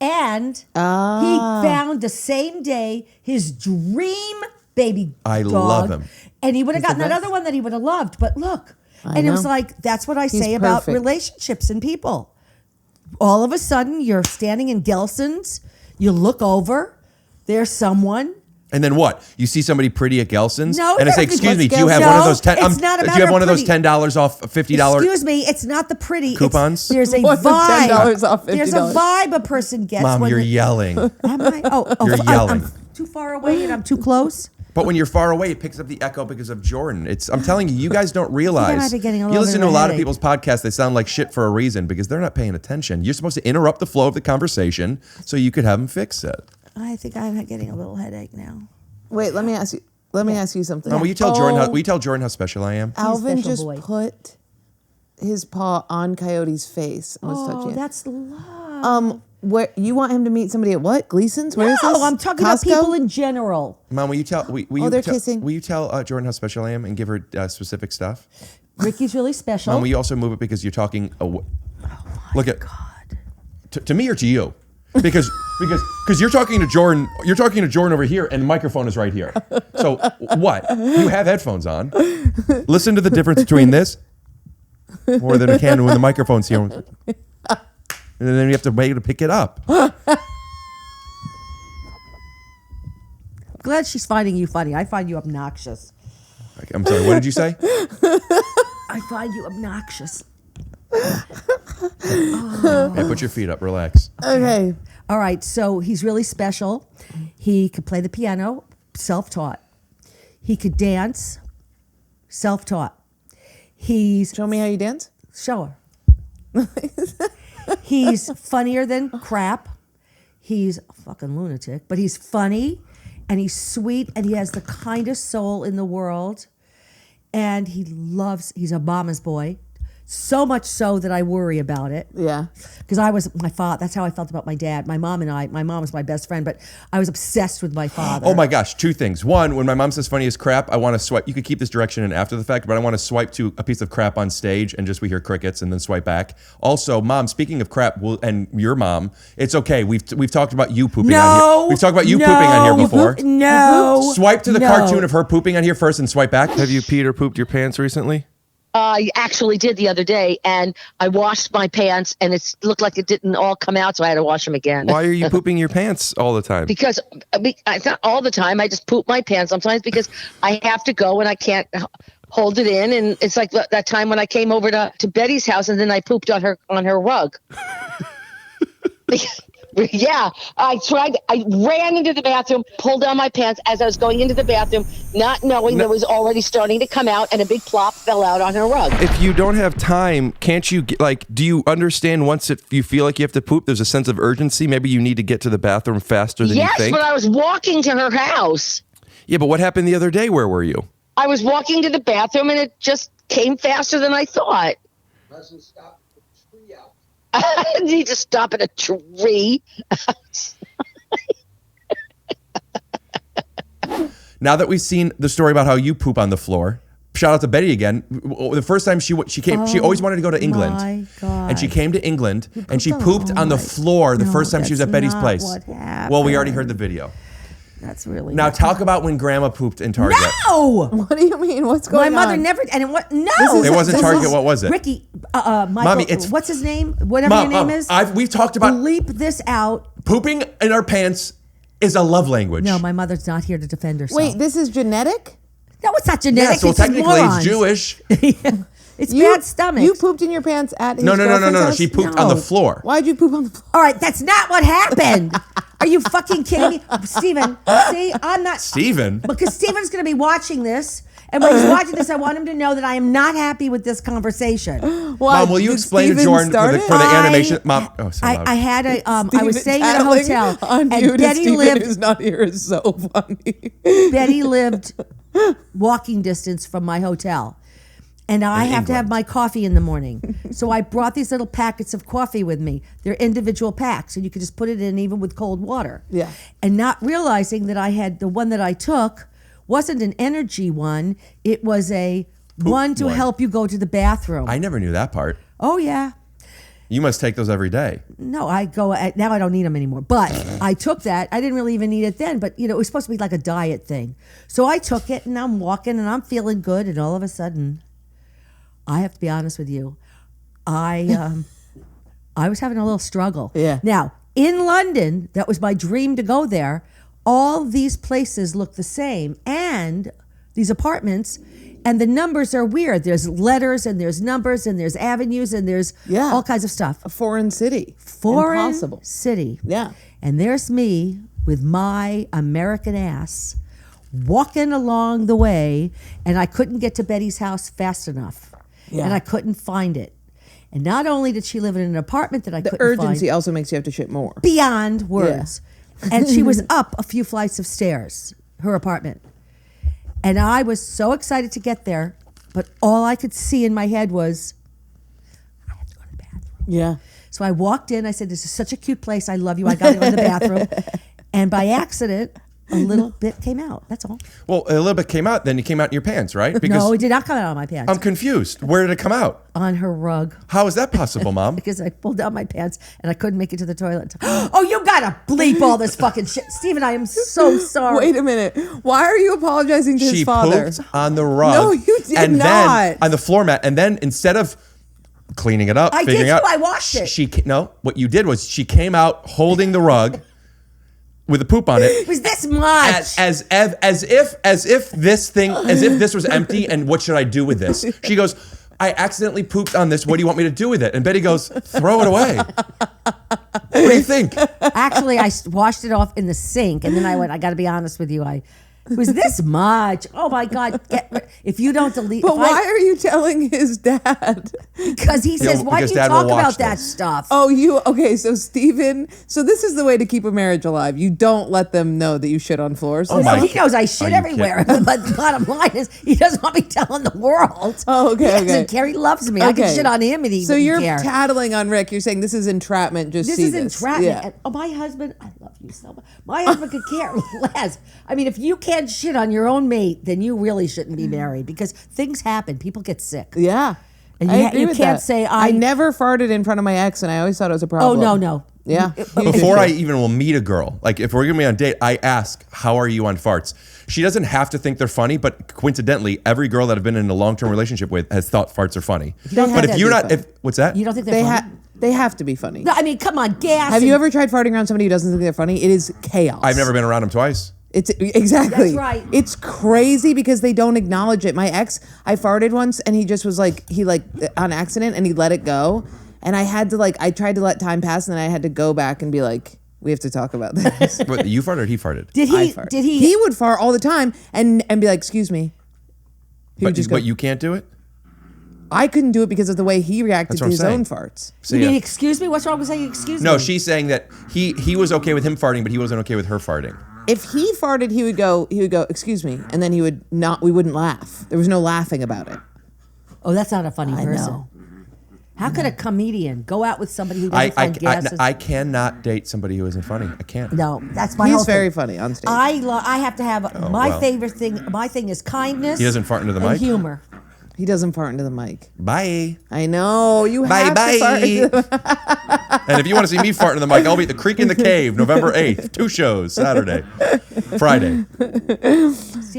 And he found the same day his dream baby dog. I love him. And he would have gotten that other one that he would have loved. But look, it was like, that's what I say about perfect. relationships and people. All of a sudden, you're standing in Gelson's, you look over, there's someone. And then what? You see somebody pretty at Gelson's, No, and I say, no, "Excuse me, do you no, have one of those it's not do about you have her one of those pretty. $10 off $50?" Excuse me, it's not the pretty. Coupons? There's a What's the vibe. $10 off There's a $50? vibe a person gets. Mom, when you're they- yelling. Am I? You're yelling. I'm too far away and I'm too close. But when you're far away, it picks up the echo because of Jordan. I'm telling you, you guys don't realize. might be getting a You little listen bit to of a a lot of headache. people's podcasts, they sound like shit for a reason because they're not paying attention. You're supposed to interrupt the flow of the conversation so you could have them fix it. I think I'm getting a little headache now. Wait, let me ask you. Let me ask you something. Mom, will you tell Jordan how special I am? Alvin special just boy. put his paw on Coyote's face and was touching it. That's love. Where you want him to meet somebody at what? Gleason's? Where is this? No, I'm talking about Costco? people in general. Mom, will you tell? they're kissing. Will you tell Jordan how special I am and give her specific stuff? Ricky's really special. Mom, will you also move it because you're talking? Look at God. To me or to you? Because you're talking to Jordan. You're talking to Jordan over here, and the microphone is right here. So what? You have headphones on. Listen to the difference between this more than a can when the microphone's here, and then you have to wait to pick it up. Glad she's finding you funny. I find you obnoxious. I'm sorry. What did you say? I find you obnoxious. Hey, put your feet up. Relax. Okay. All right. So he's really special. He could play the piano, self-taught. He could dance, self-taught. Show me how you dance. Show her. He's funnier than crap. He's a fucking lunatic, but he's funny and he's sweet and he has the kindest soul in the world. And he's a mama's boy. So much so that I worry about it. Yeah. Because that's how I felt about my dad. My mom was my best friend, but I was obsessed with my father. Oh my gosh, two things. One, when my mom says funny as crap, I want to swipe. You could keep this direction in after the fact, but I want to swipe to a piece of crap on stage and just we hear crickets and then swipe back. Also, Mom, speaking of crap, and your mom, it's okay. We've talked about you pooping on here. We've talked about you pooping on here before. No. Swipe to the cartoon of her pooping on here first and swipe back. Have you peed or pooped your pants recently? I actually did the other day, and I washed my pants, and it looked like it didn't all come out, so I had to wash them again. Why are you pooping your pants all the time? Because it's not all the time. I just poop my pants sometimes because I have to go and I can't hold it in. And it's like that time when I came over to Betty's house, and then I pooped on her rug. Yeah, I ran into the bathroom, pulled down my pants as I was going into the bathroom, not knowing that it was already starting to come out, and a big plop fell out on her rug. If you don't have time, can't you, do you understand once you feel like you have to poop, there's a sense of urgency? Maybe you need to get to the bathroom faster than you think? Yes, but I was walking to her house. Yeah, but what happened the other day? Where were you? I was walking to the bathroom, and it just came faster than I thought. Doesn't stop the tree out. I need to stop at a tree. Now that we've seen the story about how you poop on the floor, shout out to Betty again. The first time she came, she always wanted to go to England. My God. And she came to England and she pooped on the floor the first time she was at Betty's place. What happened. Well, we already heard the video. That's really Now talk about when Grandma pooped in Target. No. What do you mean? What's going on? My mother never. And no. It wasn't Target. What was it? Ricky. Michael, Mommy, it's what's his name? Whatever your name is. We've talked about bleep this out. Pooping in our pants is a love language. No, my mother's not here to defend herself. Wait, this is genetic? No, it's not genetic. Yes, well, it's technically morons. it's Jewish. It's bad stomach. You pooped in your pants at his No. girlfriend's house? She pooped on the floor. Why'd you poop on the floor? All right, that's not what happened. Are you fucking kidding me? Steven, see, I'm not. Steven? Because Steven's going to be watching this. And when he's watching this, I want him to know that I am not happy with this conversation. Mom, will you explain to Jordan for the animation? Mom, I had a, I was staying at a hotel. On and Betty lived. Who's not here is so funny. Betty lived walking distance from my hotel. And I have to have my coffee in the morning. So I brought these little packets of coffee with me. They're individual packs, and you could just put it in even with cold water. Yeah. And not realizing that I had the one that I took wasn't an energy one. It was a one to help you go to the bathroom. I never knew that part. Oh, yeah. You must take those every day. No, now I don't need them anymore. But I took that. I didn't really even need it then, but it was supposed to be like a diet thing. So I took it, and I'm walking, and I'm feeling good, and all of a sudden, I have to be honest with you, I was having a little struggle. Yeah. Now, in London, that was my dream to go there. All these places look the same, and these apartments, and the numbers are weird. There's letters, and there's numbers, and there's avenues, and there's all kinds of stuff. A foreign city. Foreign Impossible. city. Yeah. And there's me with my American ass walking along the way, and I couldn't get to Betty's house fast enough. Yeah. And I couldn't find it. And not only did she live in an apartment that I couldn't The find. urgency also makes you have to shit more. Beyond words. And she was up a few flights of stairs, her apartment. And I was so excited to get there, but all I could see in my head was, I have to go to the bathroom. Yeah. So I walked in, I said, this is such a cute place, I love you, I gotta go to the bathroom. And by accident, a little bit came out, that's all. Well, a little bit came out, then it came out in your pants, right? No, it did not come out of my pants. I'm confused. Where did it come out? On her rug. How is that possible, Mom? Because I pulled down my pants and I couldn't make it to the toilet. Oh, you gotta bleep all this fucking shit. Steven, I am so sorry. Wait a minute. Why are you apologizing to his father? She pooped on the rug. No, you did and not. Then on the floor mat, and then instead of cleaning it up, I figuring did out, too, I washed it. No, what you did was she came out holding the rug with the poop on it. It was this much. As if this was empty, and what should I do with this? She goes, I accidentally pooped on this. What do you want me to do with it? And Betty goes, throw it away. What do you think? Actually, I washed it off in the sink, and then I went, I gotta be honest with you, it was this much. Oh my God. If you don't delete. But why are you telling his dad? Because he says, why do you Dad talk will watch about that this. stuff? Oh, okay, so Steven, so this is the way to keep a marriage alive. You don't let them know that you shit on floors. Oh my- He knows I shit Are you everywhere. But the bottom line is, he doesn't want me telling the world. Oh, okay, He okay. doesn't care. He loves me. I can shit on him and he So wouldn't you're care. tattling on Rick. You're saying this is entrapment. Just This see is this. entrapment. Yeah. And, my husband, I love you so much. My husband could care less. I mean, if you can't shit on your own mate, then you really shouldn't be married because things happen. People get sick. Yeah. And I agree you with can't that. say I never farted in front of my ex, and I always thought it was a problem. Oh, no. Yeah. Before I even will meet a girl, like if we're gonna be on a date, I ask, how are you on farts? She doesn't have to think they're funny, but coincidentally, every girl that I've been in a long-term relationship with has thought farts are funny. But if you're not, what's that? You don't think they're funny? They have to be funny. No, I mean, come on, gas. Have you ever tried farting around somebody who doesn't think they're funny? It is chaos. I've never been around them twice. It's exactly. That's right. It's crazy because they don't acknowledge it. My ex, I farted once and he just was like, on accident and he let it go. And I had to I tried to let time pass and then I had to go back and be like, We have to talk about this. What, you farted or he farted? Did I he? fart. Did he? He would fart all the time and be like, "Excuse me." He would just go. But you can't do it? I couldn't do it because of the way he reacted That's to what I'm his saying. own farts. So, You yeah. mean excuse me? What's wrong with saying excuse me? No, she's saying that he was okay with him farting, but he wasn't okay with her farting. If he farted, he would go, "Excuse me," and then he would not. We wouldn't laugh. There was no laughing about it. Oh, that's not a funny I person. know. How could a comedian go out with somebody who doesn't find gas? I cannot date somebody who isn't funny. I can't. No, that's my. He's whole very thing. funny on stage. I have to have my well. favorite thing. My thing is kindness. He doesn't fart into the and mic? humor. He doesn't fart into the mic. Bye. I know. You Bye, have to fart into the And if you want to see me farting in the mic, I'll be at the Creek in the Cave, November 8th. 2 shows, Saturday, Friday.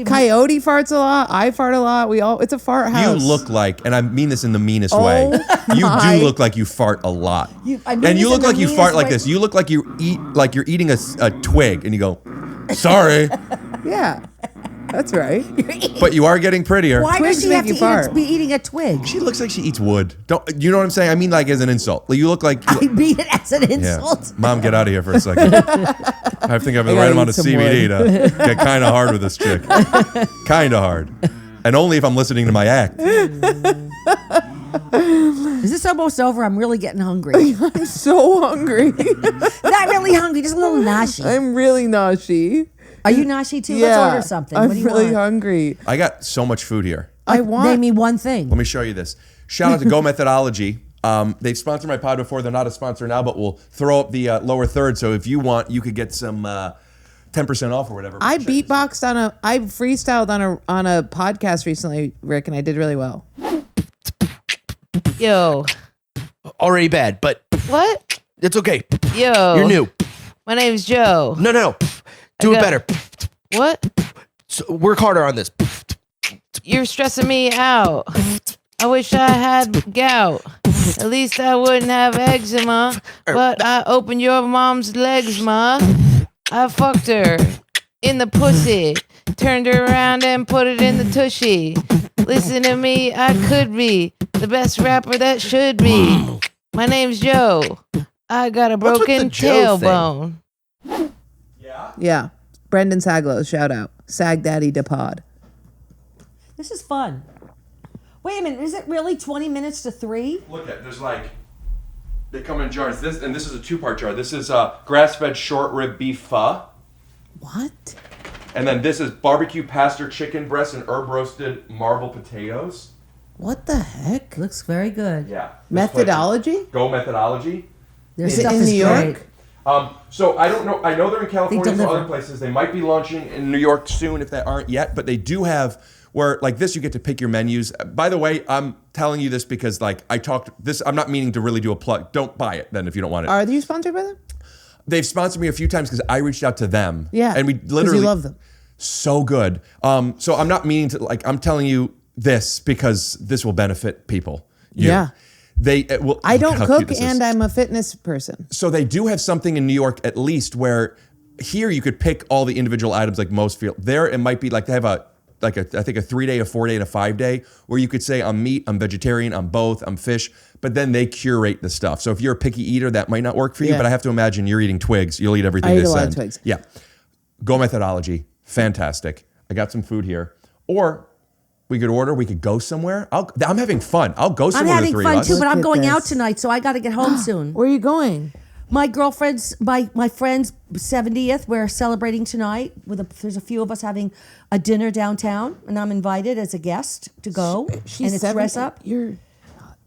Coyote farts a lot. I fart a lot. It's a fart You house. look like, and I mean this in the meanest Oh way, you my- do look like you fart a lot. I mean And you this look in the like you meanest fart like way. this. You look like you eat like you're eating a twig, and you go, sorry, Yeah, that's right. but you are getting prettier. Why Twigs does she make have you to fart. be eating a twig? She looks like she eats wood. Don't you know what I'm saying? I mean, like as an insult. Like, you look like. I mean it as an Yeah. insult. Mom, get out of here for a second. I think I have the I right gotta amount eat of some CBD to get kind of hard with this chick. Kind of hard. And only if I'm listening to my act. Is this almost over? I'm really getting hungry. I'm so hungry. Not really hungry, just a little noshy. I'm really noshy. Are you noshy too? Yeah, Let's order something. I'm What do you really want? hungry. I got so much food here. I want. Name me one thing. Let me show you this. Shout out to Go Methodology. They've sponsored my pod before. They're not a sponsor now, but we'll throw up the lower third. So if you want, you could get some 10% off or whatever. I beatboxed I freestyled on a podcast recently, Rick, and I did really well. Yo. Already bad, but What? it's okay. Yo. You're new. My name's Joe. No. Do it got- better. What? So work harder on this. You're stressing me out. I wish I had gout. At least I wouldn't have eczema. But I opened your mom's legs, ma. I fucked her in the pussy. Turned her around and put it in the tushy. Listen to me, I could be the best rapper that should be. My name's Joe. I got a What's with broken the Joe thing? tailbone. Yeah. Brendan Saglow, shout out. Sag Daddy da Pod. This is fun. Wait a minute, is it really 20 minutes to 3? Look at, there's like, they come in jars. This is a 2-part jar. This is grass-fed short rib beef pho. What? And then this is barbecue pastor chicken breast and herb roasted marble potatoes. What the heck? Looks very good. Yeah. Methodology? Go Methodology. Their Is it stuff in is New great. York? So I don't know. I know they're in California and deliver. other places. They might be launching in New York soon if they aren't yet. But they do have where like this, you get to pick your menus. By the way, I'm telling you this because like I talked this. I'm not meaning to really do a plug. Don't buy it then if you don't want it. Are you sponsored by them? They've sponsored me a few times because I reached out to them. Yeah. and we 'cause literally you love them. so good. So I'm not meaning to like. I'm telling you this because this will benefit people. You. Yeah. They will. I don't how cute cook this is. and I'm a fitness person. So they do have something in New York at least where here you could pick all the individual items like most feel. There it might be like they have I think a 3-day, a 4-day, and a 5-day where you could say I'm meat, I'm vegetarian, I'm both, I'm fish, but then they curate the stuff. So if you're a picky eater, that might not work for you, Yeah. but I have to imagine you're eating twigs. You'll eat everything I they eat a lot of send. twigs. Yeah. Go Methodology. Fantastic. I got some food here. Or we could order, we could go somewhere. I'm having fun. I'll go I'm somewhere with the having three fun of us. too, but I'm Look at going out this. tonight, so I got to get home soon. Where are you going? My girlfriend's, my friend's 70th. We're celebrating tonight. There's a few of us having a dinner downtown, and I'm invited as a guest to go. She's and it's dress 70? up.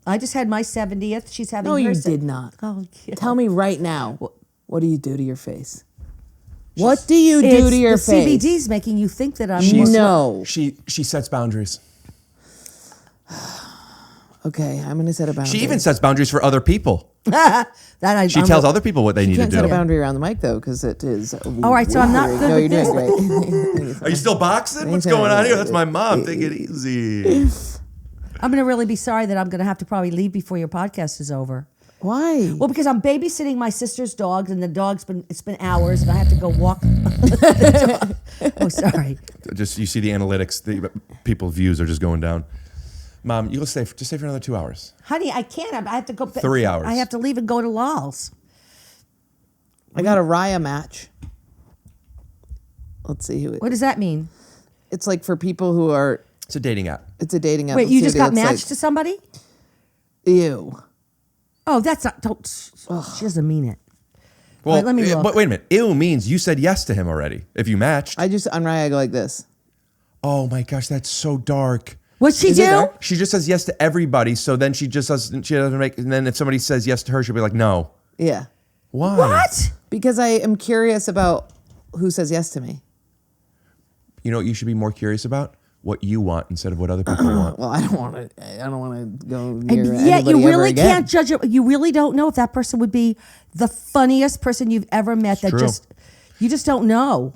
I just had my 70th. She's having No, her you se- did not. Oh, yeah. Tell me right now. What do you do to your face? What do you do to your the face? CBD's making you think that I'm No. She sets boundaries. Okay, I'm gonna set a boundary. She even sets boundaries for other people. She I'm tells a- other people what they You need to can't set a do. boundary around the mic though, because it is. All right, so I'm not good No, with you're doing this. great. Are you still boxing? What's going on here? That's my mom. Take it easy. I'm going to really be sorry that I'm going to have to probably leave before your podcast is over. Why? Well, because I'm babysitting my sister's dogs, and it's been hours, and I have to go walk. the dog. Oh, sorry. Just you see the analytics. The people's views are just going down. Mom, you'll stay for another 2 hours. Honey, I can't. I have to go. 3 hours. I have to leave and go to Lal's. I got a Raya match. Let's see who it What does that mean? It's like for people who are. It's a dating app. It's a dating app. Wait, Let's you see just what it got looks matched to somebody? Ew. Oh, that's not. Don't. She doesn't mean it. Well, Wait, let me look. but wait a minute. Ew means you said yes to him already. If you matched. I just on Raya I go like this. Oh my gosh, that's so dark. What's she do? She just says yes to everybody. So then she just doesn't. She doesn't make. And then if somebody says yes to her, she'll be like, no. Yeah. Why? What? Because I am curious about who says yes to me. You know what you should be more curious about? What you want instead of what other people want. Well, I don't want to go near And yet you anybody ever really again. can't judge it. You really don't know if that person would be the funniest person you've ever met. That true. You just don't know.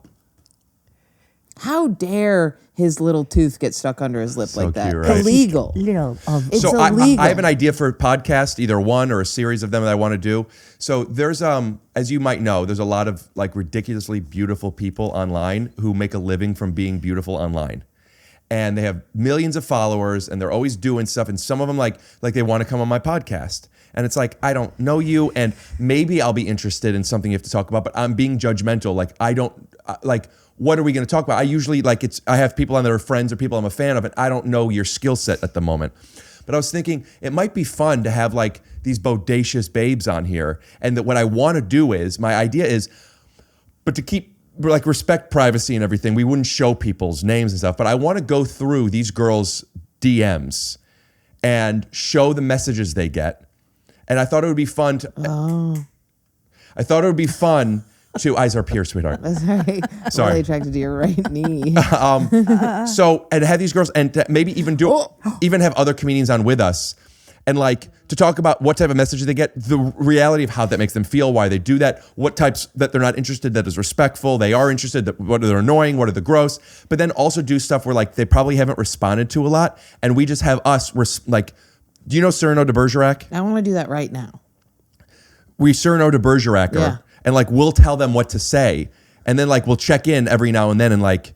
How dare his little tooth get stuck under his lip So like that? cute, right? Illegal. It's so illegal. I have an idea for a podcast, either one or a series of them that I want to do. So there's as you might know, there's a lot of like ridiculously beautiful people online who make a living from being beautiful online. And they have millions of followers and they're always doing stuff. And some of them like they want to come on my podcast. And it's like, I don't know you. And maybe I'll be interested in something you have to talk about, but I'm being judgmental. Like, I don't like, what are we going to talk about? I usually I have people on that are friends or people I'm a fan of, and I don't know your skill set at the moment. But I was thinking it might be fun to have like these bodacious babes on here. And that what I want to do is, my idea is, but to keep like respect privacy and everything, we wouldn't show people's names and stuff, but I want to go through these girls' DMs and show the messages they get. And I thought it would be fun to, eyes are up here, sweetheart. Sorry. Sorry. Really attracted to your right knee. So, and have these girls, and to maybe even have other comedians on with us, and like to talk about what type of messages they get, the reality of how that makes them feel, why they do that, what types that they're not interested, that is respectful, they are interested, that what are they annoying, what are the gross, but then also do stuff where like they probably haven't responded to a lot, and we just have us like, do you know Cyrano de Bergerac? I want to do that right now. We Cyrano de Bergerac her. Yeah. And like we'll tell them what to say, and then like we'll check in every now and then, and like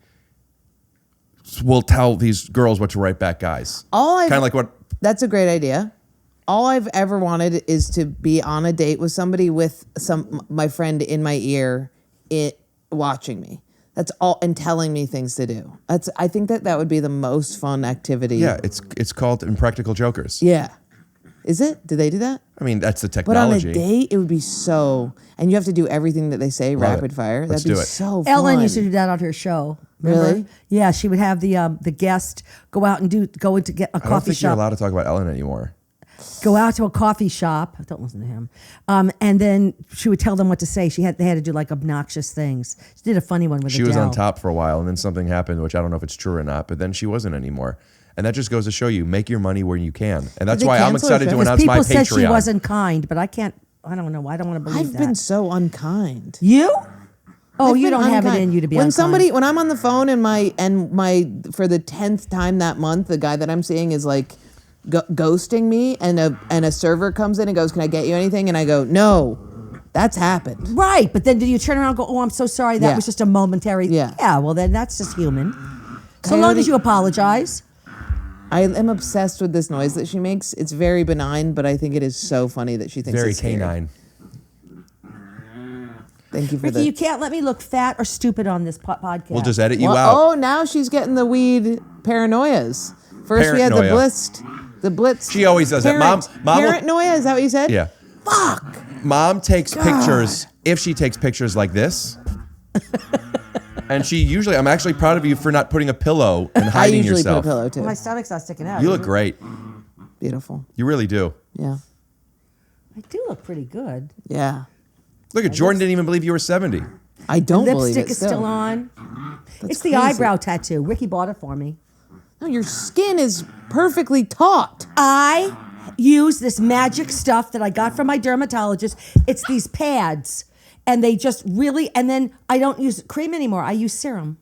we'll tell these girls what to write back, guys. Kind of like what. That's a great idea. All I've ever wanted is to be on a date with somebody with my friend in my ear, watching me. That's all, and telling me things to do. I think that would be the most fun activity. Yeah, it's called Impractical Jokers. Yeah. Is it? Do they do that? I mean, that's the But technology. on a date, it would be so, and you have to do everything that they say rapid fire. Let's That'd do be it. so fun. Ellen used to do that on her show. Remember? Really? Yeah, she would have the guest go out and go into get a I don't coffee think you're shop. allowed to talk about Ellen anymore. Go out to a coffee shop. Don't listen to him. And then she would tell them what to say. They had to do like obnoxious things. She did a funny one with She was Adele. on top for a while, and then something happened, which I don't know if it's true or not. But then she wasn't anymore. And that just goes to show you, make your money where you can. And that's Did they why I'm cancel her excited show? to announce my People said she Patreon. wasn't kind, but I don't know. I don't want to believe I've that. been so unkind. You? Oh, I've you been don't have it unkind. in you to be when unkind. when I'm on the phone and my for the 10th time that month, the guy that I'm seeing is like ghosting me, and a server comes in and goes, "Can I get you anything?" And I go, "No." That's happened. Right, but then do you turn around and go, "Oh, I'm so sorry. That Yeah. was just a momentary." Yeah, well then that's just human. So long as you apologize. I am obsessed with this noise that she makes. It's very benign, but I think it is so funny that she thinks Very it's scary. canine. Thank you for Ricky, you can't let me look fat or stupid on this podcast. We'll just edit you Well, out. Oh, now she's getting the weed paranoias. First we had the Paranoia. blitz. She always does that. Mom will- Paranoia, is that what you said? Yeah. Fuck. Mom takes God. pictures, if she takes pictures like this. And she usually, I'm actually proud of you for not putting a pillow and hiding usually yourself. put a pillow too. My stomach's not sticking out. You look great. Beautiful. You really do. Yeah. I do look pretty good. Yeah. Look at Jordan didn't even believe you were 70. I don't the believe lipstick it is still on. That's It's the crazy. eyebrow tattoo. Ricky bought it for me. No, your skin is perfectly taut. I use this magic stuff that I got from my dermatologist. It's these pads. And they just really, and then I don't use cream anymore. I use serum.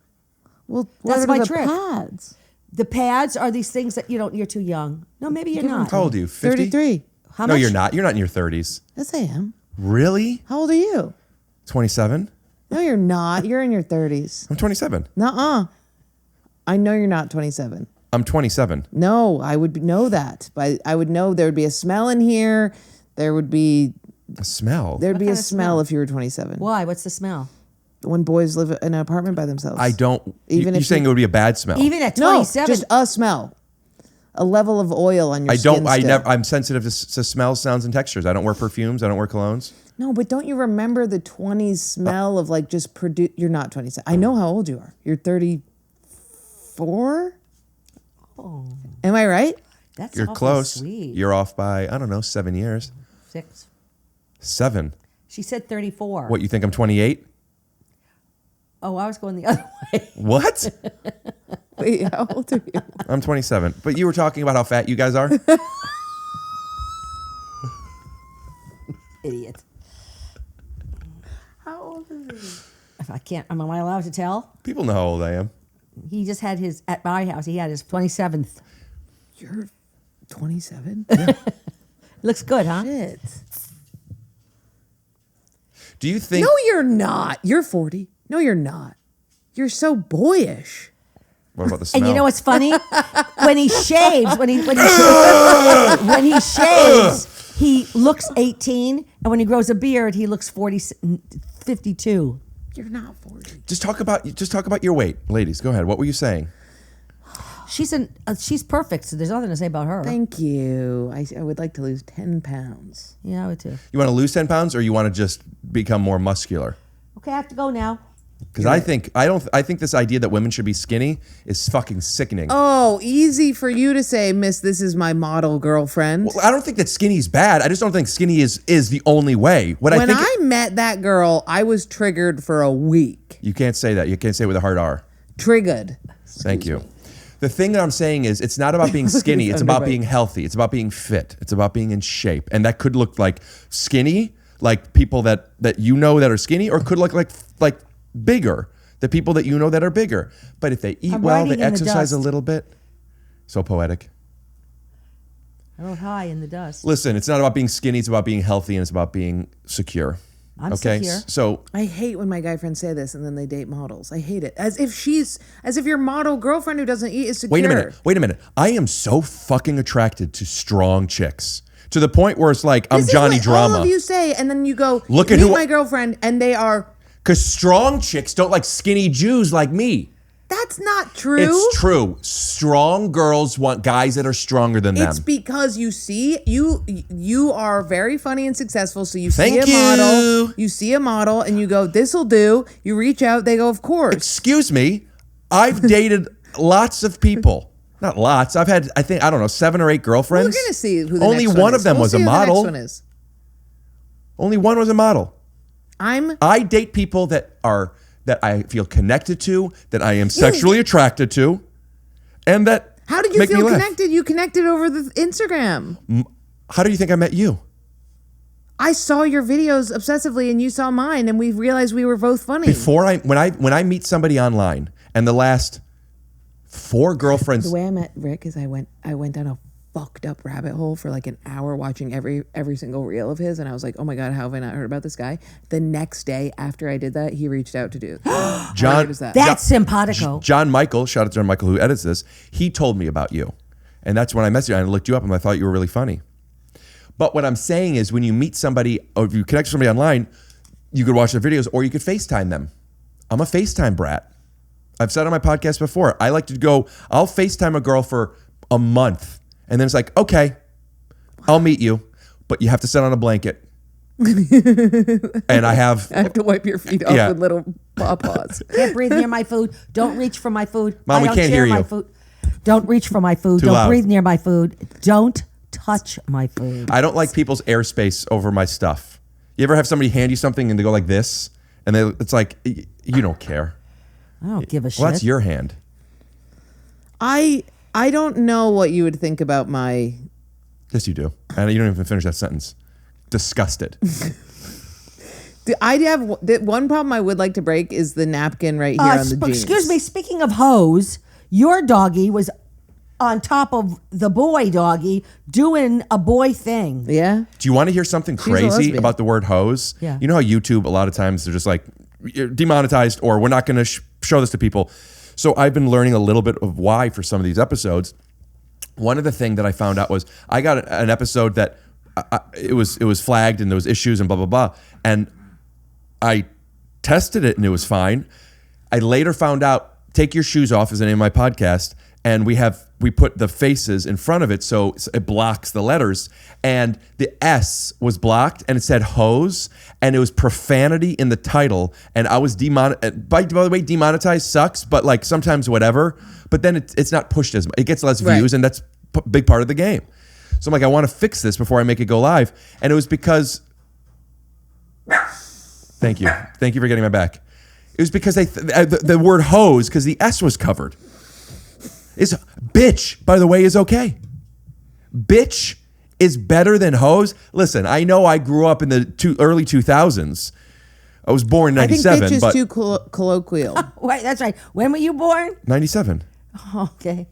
Well, That's what my are the trick. pads? The pads are these things that you're too young. No, maybe you're not. How old are you? 50? 33. How No, much? you're not. You're not in your 30s. Yes, I am. Really? How old are you? 27? No, you're not. You're in your 30s. I'm 27. Nuh-uh. I know you're not 27. I'm 27. No, I would know that. But I would know there would be a smell in here. There would be A smell? There'd be a kind of smell if you were 27. Why? What's the smell? When boys live in an apartment by themselves. I don't. Even you're if saying it would be a bad smell? Even at No, 27. just a smell. A level of oil on your I skin. don't. I still. never. I'm sensitive to smells, sounds, and textures. I don't wear perfumes. I don't wear colognes. No, but don't you remember the 20s smell of like just produce? You're not 27. I know how old you are. You're 34. Oh, Am I right? that's You're awfully close. Sweet. You're off by, I don't know, 7 years. 6. 7. She said 34. What, you think I'm 28? Oh, I was going the other way. What? Wait, how old are you? I'm 27. But you were talking about how fat you guys are? Idiot. How old is he? If I can't, am I allowed to tell? People know how old I am. He just had his, at my house, he had his 27th. You're 27? Looks good, huh? Shit. Do you think... No, you're not. You're 40. No, you're not. You're so boyish. What about the smell? And you know what's funny? When he shaves, when he shaves, he looks 18, and when he grows a beard, he looks 52. You're not 40. Just talk about your weight, ladies. Go ahead. What were you saying? She's perfect, so there's nothing to say about her. Thank you. I would like to lose 10 pounds. Yeah, I would too. You want to lose 10 pounds, or you want to just become more muscular? Okay, I have to go now. Because I think this idea that women should be skinny is fucking sickening. Oh, easy for you to say, Miss, this is my model girlfriend. Well, I don't think that skinny is bad. I just don't think skinny is the only way. When I met that girl, I was triggered for a week. You can't say that. You can't say it with a hard R. Triggered. Thank you. The thing that I'm saying is it's not about being skinny. It's about being healthy. It's about being fit. It's about being in shape. And that could look like skinny, like people that you know that are skinny, or could look like bigger, the people that you know that are bigger. But if they eat well, they exercise a little bit. So poetic. I wrote high in the dust. Listen, it's not about being skinny. It's about being healthy, and it's about being secure. I'm secure. So I hate when my guy friends say this and then they date models. I hate it. As if your model girlfriend who doesn't eat is secure. Wait a minute. I am so fucking attracted to strong chicks. To the point where it's like, I'm Johnny Drama. All of you say, and then you go, look at meet my girlfriend, and they are... Because strong chicks don't like skinny Jews like me. That's not true. It's true. Strong girls want guys that are stronger than them. It's because you see, you are very funny and successful, so you see a model. You see a model, and you go, this'll do. You reach out, they go, of course. Excuse me. I've dated lots of people. Not lots. I've had, 7 or 8 girlfriends. We're going to see who the Only next one one of them is. was We'll a see who the model. next one is. Only one was a model. I date people that I feel connected to, that I am sexually attracted to, and that How did you make me feel laugh. connected? You connected over the Instagram. How do you think I met you? I saw your videos obsessively, and you saw mine, and we realized we were both funny. When I meet somebody online, and the last 4 girlfriends. The way I met Rick is I went down a fucked up rabbit hole for like an hour watching every single reel of his, and I was like, oh my god, how have I not heard about this guy? The next day after I did that, he reached out to do John. That's simpatico. JonMichael, shout out to JonMichael who edits this. He told me about you, and that's when I messaged you. I looked you up, and I thought you were really funny. But what I'm saying is, when you meet somebody, or if you connect with somebody online, you could watch their videos, or you could FaceTime them. I'm a FaceTime brat. I've said on my podcast before, I like to go, I'll FaceTime a girl for a month. And then it's like, okay, I'll meet you, but you have to sit on a blanket. And I have to wipe your feet off with little paws. Can't breathe near my food. Don't reach for my food. Mom, we can't hear you. Food. Don't reach for my food. Too Don't loud. breathe near my food. Don't touch my food. I don't like people's airspace over my stuff. You ever have somebody hand you something and they go like this? And it's like, you don't care. I don't give a shit. Well, that's your hand. I don't know what you would think about my... Yes, you do. And you don't even finish that sentence. Disgusted. I have one problem I would like to break is the napkin right here on the jeans. Excuse me, speaking of hoes, your doggy was on top of the boy doggy doing a boy thing. Yeah. Do you want to hear something crazy about the word hose? Yeah. You know how YouTube, a lot of times they're just like, you're demonetized, or we're not going to show this to people. So I've been learning a little bit of why for some of these episodes. One of the things that I found out was I got an episode that it was flagged and there was issues and blah blah blah, and I tested it and it was fine. I later found out, Take Your Shoes Off is the name of my podcast, and we put the faces in front of it so it blocks the letters, and the S was blocked and it said hose, and it was profanity in the title, and I was demonetized. By the way, demonetized sucks, but like sometimes whatever, but then it's not pushed as much. It gets less views, and that's a big part of the game. So I'm like, I want to fix this before I make it go live, and it was because thank you for getting my back. It was because the word hose, because the S was covered. Bitch, by the way, is okay. Bitch is better than hose. Listen, I know I grew up in the early 2000s. I was born in 97. I think bitch is too colloquial. Wait, that's right. When were you born? 97. Okay.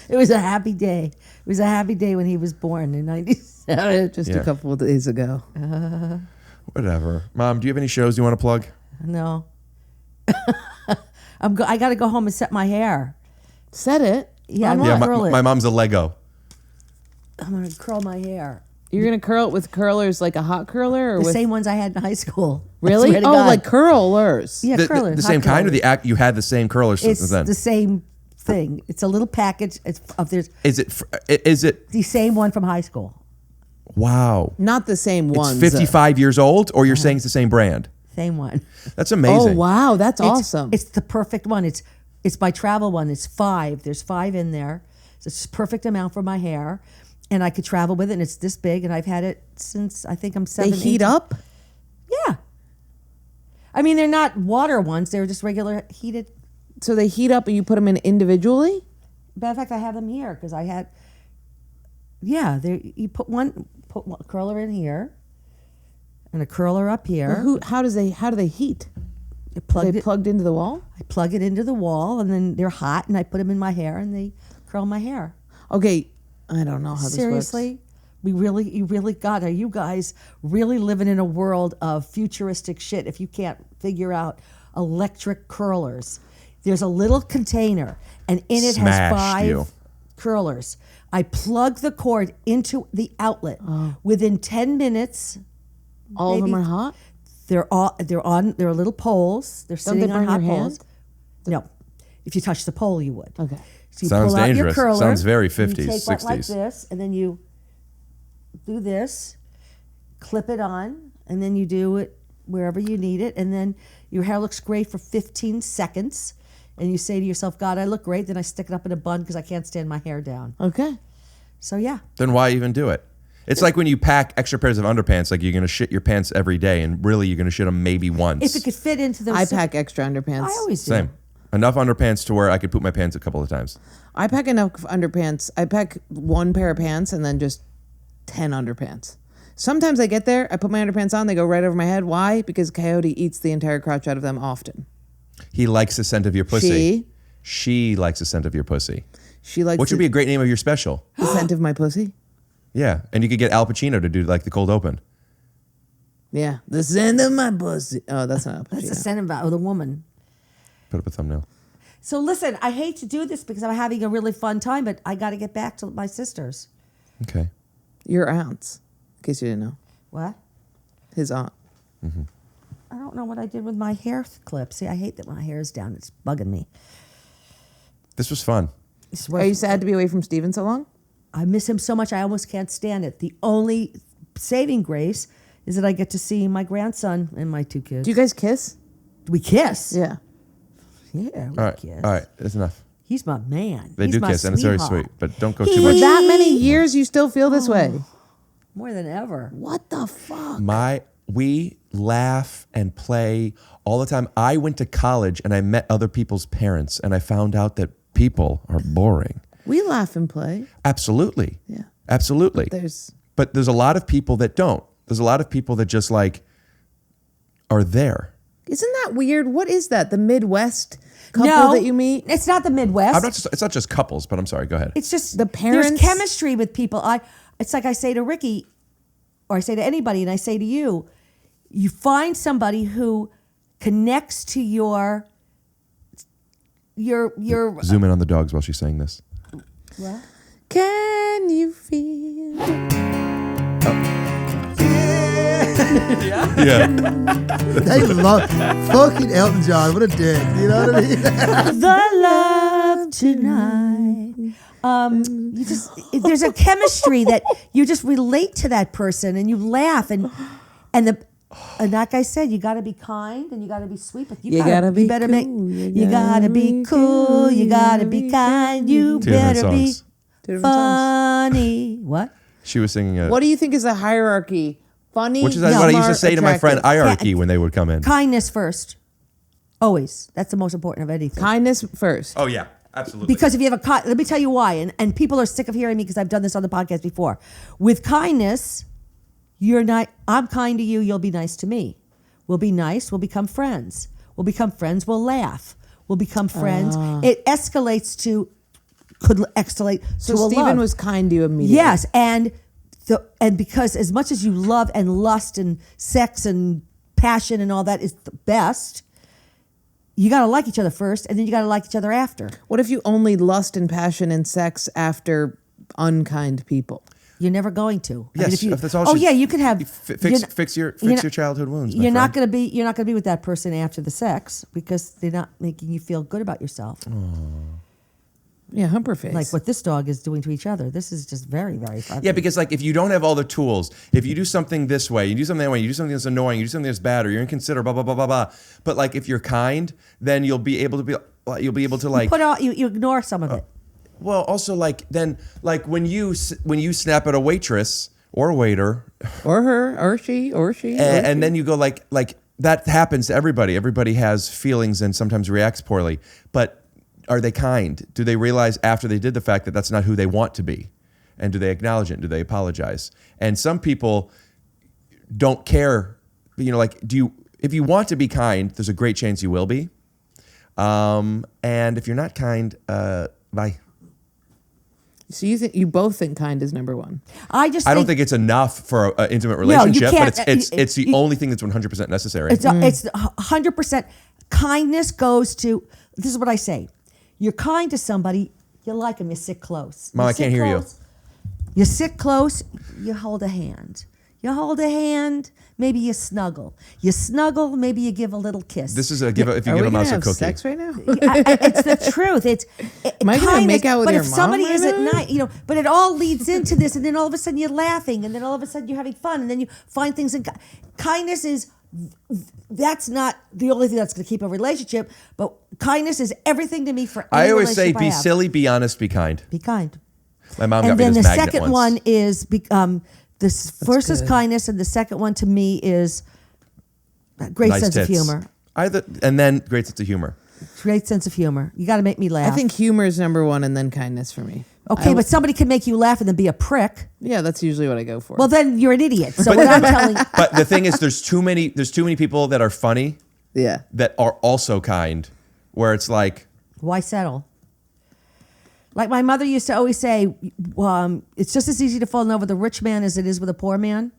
It was a happy day. It was a happy day when he was born in 97. Just a couple of days ago. Whatever. Mom, do you have any shows you want to plug? No. I got to go home and set my hair. Set it? Yeah, my mom's a Lego. I'm going to curl my hair. You're going to curl it with curlers like a hot curler? Or the same ones I had in high school. Really? Oh, like curlers. Yeah, curlers. The same kind, or you had the same curlers since then? It's the same thing. It's a little package. Is it the same one from high school? Wow. Not the same one. It's 55 years old, or you're saying it's the same brand? Same one. That's amazing. Oh, wow. That's awesome. It's the perfect one. It's my travel one. It's 5. There's 5 in there. So it's a perfect amount for my hair. And I could travel with it, and it's this big, and I've had it since I think I'm 7. They heat up? Yeah. I mean, they're not water ones. They're just regular heated. So they heat up and you put them in individually? Matter of fact, I have them here because I had. Yeah, you put one curler in here, and a curler up here. Well, how do they heat? Plugged into the wall? I plug it into the wall, and then they're hot, and I put them in my hair, and they curl my hair. Okay, I don't know how this works. Seriously, are you guys really living in a world of futuristic shit if you can't figure out electric curlers? There's a little container, and in it has 5 curlers. I plug the cord into the outlet. Within 10 minutes, all of them are hot. They're little poles. They're sitting on hot poles. No, if you touch the pole, you would. Okay. So you Sounds pull out dangerous. Your curler, Sounds very 50s, you take 60s. like this, and then you do this, clip it on, and then you do it wherever you need it, and then your hair looks great for 15 seconds, and you say to yourself, God, I look great. Then I stick it up in a bun because I can't stand my hair down. Okay. So yeah. Then why even do it? It's like when you pack extra pairs of underpants, like you're going to shit your pants every day, and really you're going to shit them maybe once. If it could fit into those. I pack extra underpants. I always do. Same. Enough underpants to where I could poop my pants a couple of times. I pack enough underpants. I pack 1 pair of pants and then just 10 underpants. Sometimes I get there, I put my underpants on, they go right over my head. Why? Because Coyote eats the entire crotch out of them often. He likes the scent of your pussy. She likes the scent of your pussy. She likes. What should be a great name of your special? The scent of my pussy? Yeah, and you could get Al Pacino to do like the cold open. Yeah, the scent of my pussy. Oh, that's not Al Pacino. That's the scent of the woman. Put up a thumbnail. So listen, I hate to do this because I'm having a really fun time, but I got to get back to my sisters. Okay. Your aunts, in case you didn't know. What? His aunt. Mm-hmm. I don't know what I did with my hair clip. See, I hate that my hair is down. It's bugging me. This was fun. Are you sad to be away from Steven so long? I miss him so much. I almost can't stand it. The only saving grace is that I get to see my grandson and my 2 kids. Do you guys kiss? We kiss? Yeah. Yeah, we kiss. All right, that's enough. He's my man. They He's do my kiss, and it's very sweetheart. sweet, but don't go For too much. that many years, you still feel this way? More than ever. What the fuck? We laugh and play all the time. I went to college and I met other people's parents, and I found out that people are boring. We laugh and play. Absolutely. Yeah. Absolutely. But there's a lot of people that don't. There's a lot of people that just like are there. Isn't that weird? What is that? The Midwest couple that you meet? It's not the Midwest. It's not just couples, but I'm sorry. Go ahead. It's just the parents. There's chemistry with people. It's like I say to Ricky, or I say to anybody, and I say to you, you find somebody who connects to your Zoom in on the dogs while she's saying this. What? Can you feel? Yeah. They love fucking Elton John. What a dick. You know what I mean? The love tonight. You just there's a chemistry that you just relate to that person and you laugh and like I said, you got to be kind and you got to be sweet, but you gotta be better cool. You gotta be cool. You gotta be kind. You better be funny. What? She was singing. What do you think is a hierarchy? Funny, which is what I used to say to my friend hierarchy when they would come in. Kindness first. Always. That's the most important of anything. Kindness first. Oh yeah, absolutely. Because if you have let me tell you why, and people are sick of hearing me because I've done this on the podcast before. With kindness, I'm kind to you, you'll be nice to me. We'll be nice, we'll become friends. We'll become friends, we'll laugh. We'll become friends. It could escalate So to a Stephen love. was kind to you immediately. Yes, and because as much as you love and lust and sex and passion and all that is the best, you got to like each other first, and then you got to like each other after. What if you only lust and passion and sex after unkind people? You're never going to. Yes, if that's all. You can have fix your childhood wounds. You're not going to be with that person after the sex because they're not making you feel good about yourself. Yeah, humper face. Like what this dog is doing to each other. This is just very, very fun. Yeah, because like if you don't have all the tools, if you do something this way, you do something that way, you do something that's annoying, you do something that's bad, or you're inconsiderate, blah blah blah blah blah. But like if you're kind, then you'll be able to like you ignore some of it. Well, also like then like when you snap at a waitress or a waiter or her or she and then you go like that happens to everybody. Everybody has feelings and sometimes reacts poorly, but are they kind? Do they realize after they did the fact that that's not who they want to be? And do they acknowledge it? Do they apologize? And some people don't care. Like, if you want to be kind, there's a great chance you will be. And if you're not kind, bye. So you both think kind is number one? I don't think it's enough for an intimate relationship, but it's the only thing that's 100% necessary. It's 100%. Kindness goes to, this is what I say. You're kind to somebody, you like them, you sit close. Mom, I can't hear you. You sit close, you hold a hand. You hold a hand, maybe you snuggle. You snuggle, maybe you give a little kiss. This is if you give a mouse a cookie. Sex right now? It's the truth. Am I going to make out with your mom? But if somebody right is now? at night, but it all leads into this, and then all of a sudden you're laughing, and then all of a sudden you're having fun, and then you find things in kindness is. That's not the only thing that's going to keep a relationship, but kindness is everything to me for any I always say, relationship be I have. silly, be honest, be kind. Be kind. My mom got And me then this the magnet second once. one is, this first is kindness, and the second one to me is great Nice sense tits. of humor. And then great sense of humor. Great sense of humor. You got to make me laugh. I think humor is number one and then kindness for me. Okay, but somebody can make you laugh and then be a prick. Yeah, that's usually what I go for. Well, then you're an idiot. So what I'm telling But the thing is, there's too many people that are funny. Yeah. That are also kind, where it's like, why settle? Like my mother used to always say, it's just as easy to fall in love with a rich man as it is with a poor man.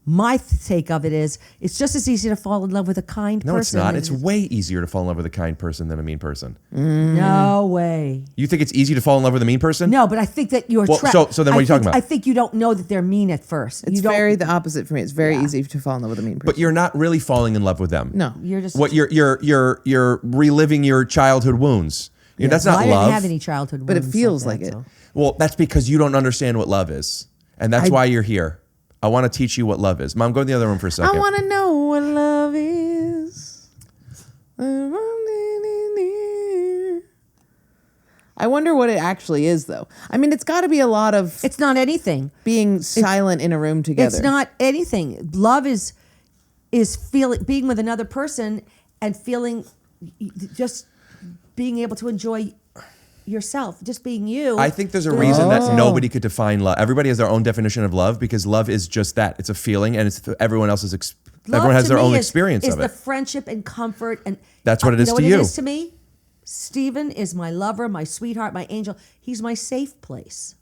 My take of it is, it's just as easy to fall in love with a kind person. no, it's not. It's way easier to fall in love with a kind person than a mean person. No way. You think it's easy to fall in love with a mean person? No, but I think that you're trapped. So then what are you talking about? I think you don't know that they're mean at first. It's very the opposite for me. It's very easy to fall in love with a mean person. But you're not really falling in love with them. No. You're just you're reliving your childhood wounds. That's not I love. didn't have any childhood But it wounds feels like like that, it. so. Well, that's because you don't understand what love is. And that's why you're here. I want to teach you what love is. Mom, go in the other room for a second. I want to know what love is. I wonder what it actually is, though. I mean, it's got to be a lot of... It's not anything. Being silent in a room together. It's not anything. Love is being with another person and feeling, just being able to enjoy yourself, just being you. I think there's a reason that nobody could define love. Everybody has their own definition of love because love is just that. It's a feeling, and it's everyone else's. Everyone has their own experience of it. It's the friendship and comfort, and that's what it is to you. What it is to me. Stephen is my lover, my sweetheart, my angel. He's my safe place.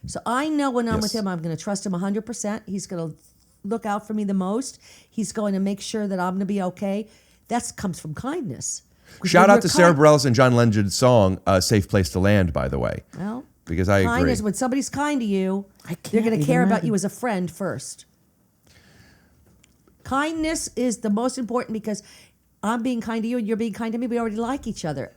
So I know when I'm with him, I'm going to trust him 100%. He's going to look out for me the most. He's going to make sure that I'm going to be okay. That comes from kindness. Shout out to Sarah Bareilles and John Legend's song "Safe Place to Land." By the way, well, because I agree. Kindness, when somebody's kind to you, they're going to care about you as a friend first. Kindness is the most important because I'm being kind to you and you're being kind to me. We already like each other.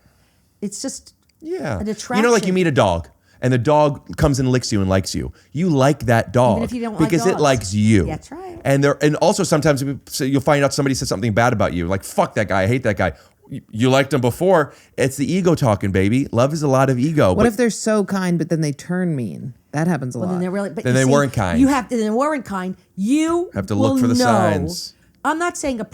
It's just an attraction. You know, like you meet a dog and the dog comes and licks you and likes you. You like that dog Even if you don't like because it dogs. likes you. That's right. And also sometimes you'll find out somebody said something bad about you. Like, fuck that guy. I hate that guy. You liked him before. It's the ego talking, baby. Love is a lot of ego. What if they're so kind, but then they turn mean? That happens a lot. Then they're really, but Then you they see, weren't kind. You have to. Then they weren't kind. You have to look for the will know. signs. I'm not saying a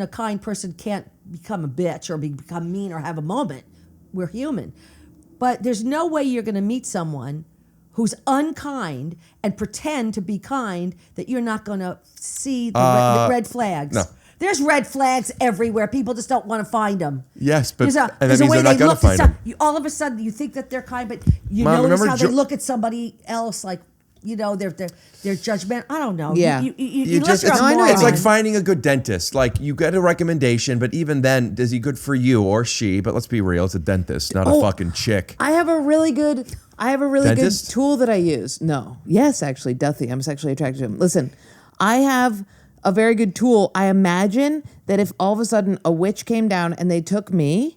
kind person can't become a bitch or become mean or have a moment. We're human, but there's no way you're going to meet someone who's unkind and pretend to be kind that you're not going to see the red flags. No. There's red flags everywhere. People just don't want to find them. Yes, but and that means way they're not going to find them. All of a sudden, you think that they're kind, but you Mom, notice remember how they look at somebody else like, you know, they're judgmental. I don't know. Yeah. It's like finding a good dentist. Like you get a recommendation, but even then, is he good for you or she? But let's be real, it's a dentist, not a fucking chick. I have a really good Dentist? good tool that I use. No. Yes, actually, Duthie. I'm sexually attracted to him. Listen, I have a very good tool. I imagine that if all of a sudden a witch came down and they took me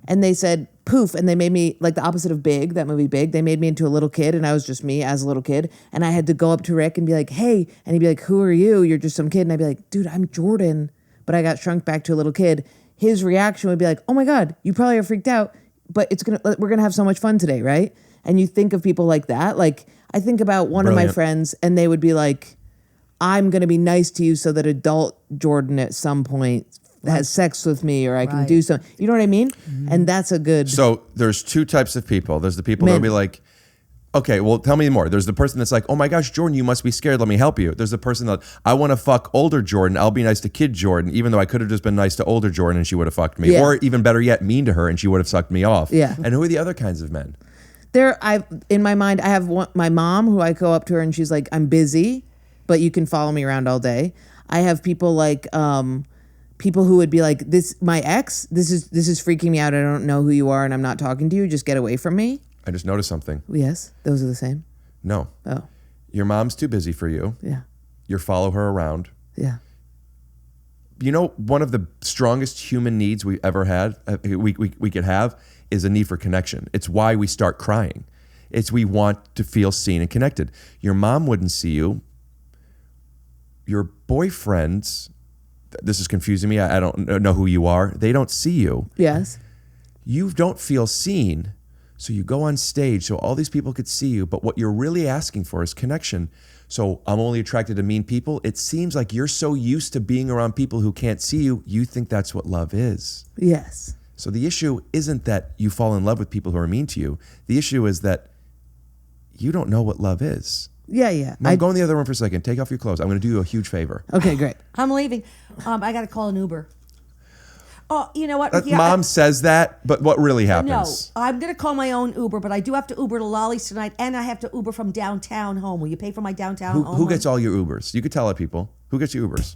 and they said poof and they made me like the opposite of Big, that movie Big, they made me into a little kid and I was just me as a little kid and I had to go up to Rick and be like, hey, and he'd be like, who are you? You're just some kid. And I'd be like, dude, I'm Jordan, but I got shrunk back to a little kid. His reaction would be like, oh my God, you probably are freaked out, but we're gonna have so much fun today, right? And you think of people like that. Like I think about one of my friends and they would be like, I'm going to be nice to you so that adult Jordan at some point has sex with me or I can do something. You know what I mean? Mm-hmm. And that's a good... So there's two types of people. There's the people that'll be like, okay, well, tell me more. There's the person that's like, oh my gosh, Jordan, you must be scared. Let me help you. There's the person that, I want to fuck older Jordan. I'll be nice to kid Jordan, even though I could have just been nice to older Jordan and she would have fucked me. Yeah. Or even better yet, mean to her and she would have sucked me off. Yeah. And who are the other kinds of men? In my mind, I have my mom who I go up to her and she's like, I'm busy, but you can follow me around all day. I have people like people who would be like, my ex, this is freaking me out. I don't know who you are and I'm not talking to you. Just get away from me. I just noticed something. Yes, those are the same. No. Oh. Your mom's too busy for you. Yeah. You follow her around. Yeah. You know, one of the strongest human needs we ever had, we could have, is a need for connection. It's why we start crying. It's we want to feel seen and connected. Your mom wouldn't see you. Your boyfriends, this is confusing me. I don't know who you are. They don't see you. Yes. You don't feel seen. So you go on stage so all these people could see you. But what you're really asking for is connection. So I'm only attracted to mean people. It seems like you're so used to being around people who can't see you. You think that's what love is. Yes. So the issue isn't that you fall in love with people who are mean to you. The issue is that you don't know what love is. Yeah. Mom, go in the other room for a second. Take off your clothes. I'm going to do you a huge favor. Okay, great. I'm leaving. I got to call an Uber. Oh, you know what? Mom says that, but what really happens? No, I'm going to call my own Uber, but I do have to Uber to Lolly's tonight, and I have to Uber from downtown home. Will you pay for my downtown home? Who gets all your Ubers? You could tell it, people. Who gets your Ubers?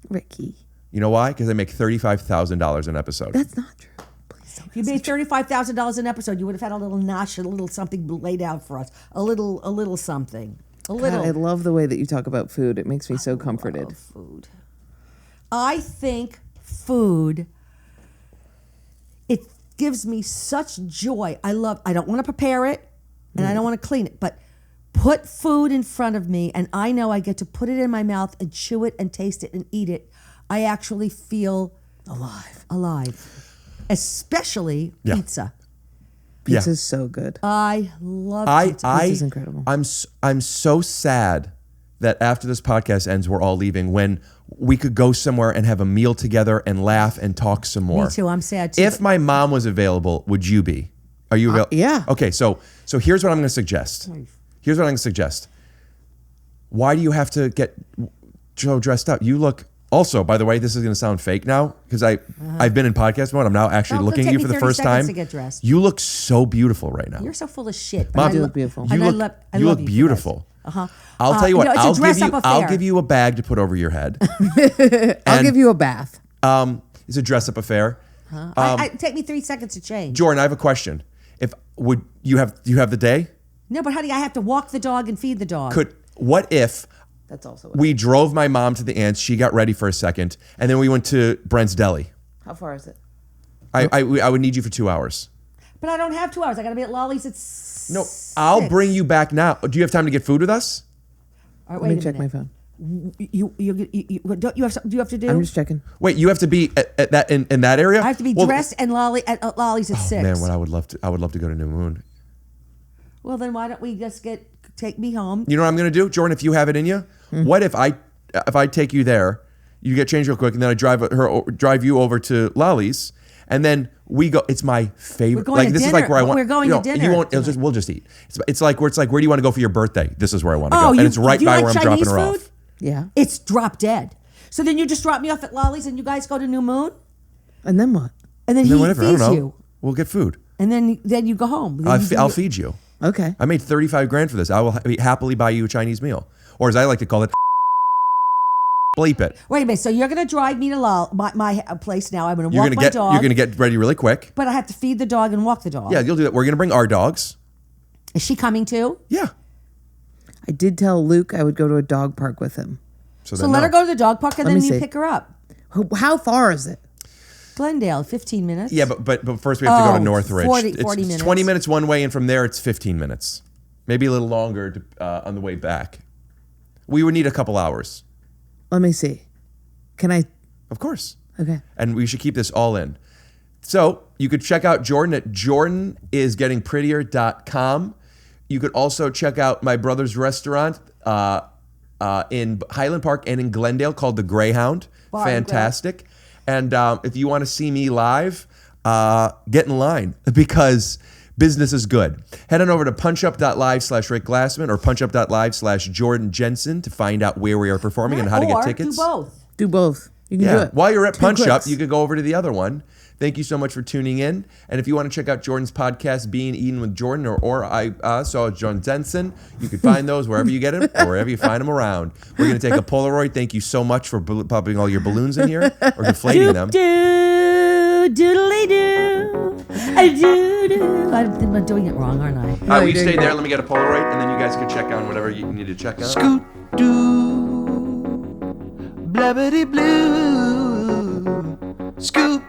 Ricky. You know why? Because they make $35,000 an episode. That's not true. If you made $35,000 an episode, you would have had a little nosh, a little something laid out for us. A little something. A little. God, I love the way that you talk about food. It makes me so comforted. Love food. I think food, it gives me such joy. I don't want to prepare it and I don't want to clean it, but put food in front of me and I know I get to put it in my mouth and chew it and taste it and eat it. I actually feel alive. Especially pizza. Pizza's so good. I love pizza. Pizza's incredible. I'm so sad that after this podcast ends, we're all leaving when we could go somewhere and have a meal together and laugh and talk some more. Me too. I'm sad too. If my mom was available, would you be? Are you available? Yeah. Okay, so here's what I'm going to suggest. Why do you have to get so dressed up? You look... Also, by the way, this is going to sound fake now because I've been in podcast mode. I'm now actually looking at you for the first time. To get dressed. You look so beautiful right now. You're so full of shit. Mom, you look beautiful. You look beautiful. I'll tell you what. I'll give you a bag to put over your head. I'll give you a bath. It's a dress up affair. Take me 3 seconds to change. Jordan, I have a question. Do you have the day? No, but honey, I have to walk the dog and feed the dog. What if That's also. we drove my mom to the aunts, she got ready for a second, and then we went to Brent's Deli? How far is it? I would need you for 2 hours. But I don't have 2 hours. I got to be at Lolly's at No, I'll bring you back now. Do you have time to get food with us? All right, Let wait me a check my minute. phone. Don't you have something you have to do? I'm just checking. Wait, you have to be at that in that area? I have to be dressed and at Lolly's at 6. Man, what I would love to go to New Moon. Well, then why don't we just take me home? You know what I'm gonna do, Jordan? If you have it in you, what if I take you there, you get changed real quick, and then I drive you over to Lolly's, and then we go. It's my favorite. We're going to this dinner. is like where I want. We're going to dinner. You won't. We'll just eat. It's like where do you want to go for your birthday? This is where I want to go, and you, it's right do you by like where I'm Chinese dropping her food? off. Yeah. It's drop dead. So then you just drop me off at Lolly's and you guys go to New Moon? And then what? And then And he then whatever. I don't feeds know. you. We'll get food. And then you go home. I'll feed you. Okay. I made $35,000 for this. I will happily buy you a Chinese meal, or as I like to call it, bleep it. Wait a minute. So you're going to drive me to my place now. I'm going to walk my dog. You're gonna get ready really quick. But I have to feed the dog and walk the dog. Yeah, you'll do that. We're gonna bring our dogs. Is she coming too? Yeah. I did tell Luke I would go to a dog park with him. So let her go to the dog park and Let then me you see. pick her up. How far is it? Glendale, 15 minutes. Yeah, but first we have to go to Northridge. 40 it's minutes. 20 minutes one way, and from there it's 15 minutes. Maybe a little longer on the way back. We would need a couple hours. Let me see. Can I? Of course. Okay. And we should keep this all in. So you could check out Jordan at jordanisgettingprettier.com. You could also check out my brother's restaurant in Highland Park and in Glendale called the Greyhound. Bar and Fantastic. And if you want to see me live, get in line because business is good. Head on over to punchup.live/Rick Glassman or punchup.live/Jordan Jensen to find out where we are performing and how to get tickets. Do both. Do both. You can do it. While you're at Two Punch Up, clicks. you could go over to the other one. Thank you so much for tuning in. And if you want to check out Jordan's podcast, Being Eaten with Jordan, or I saw John Jensen, you can find those wherever you get them or wherever you find them around. We're going to take a Polaroid. Thank you so much for popping all your balloons in here or deflating them. Doodly doo. Doo-doo. I'm doing it wrong, aren't I? All right, we stay there. Let me get a Polaroid, and then you guys can check on whatever you need to check on. Scoot doo, blabbity blue, scoop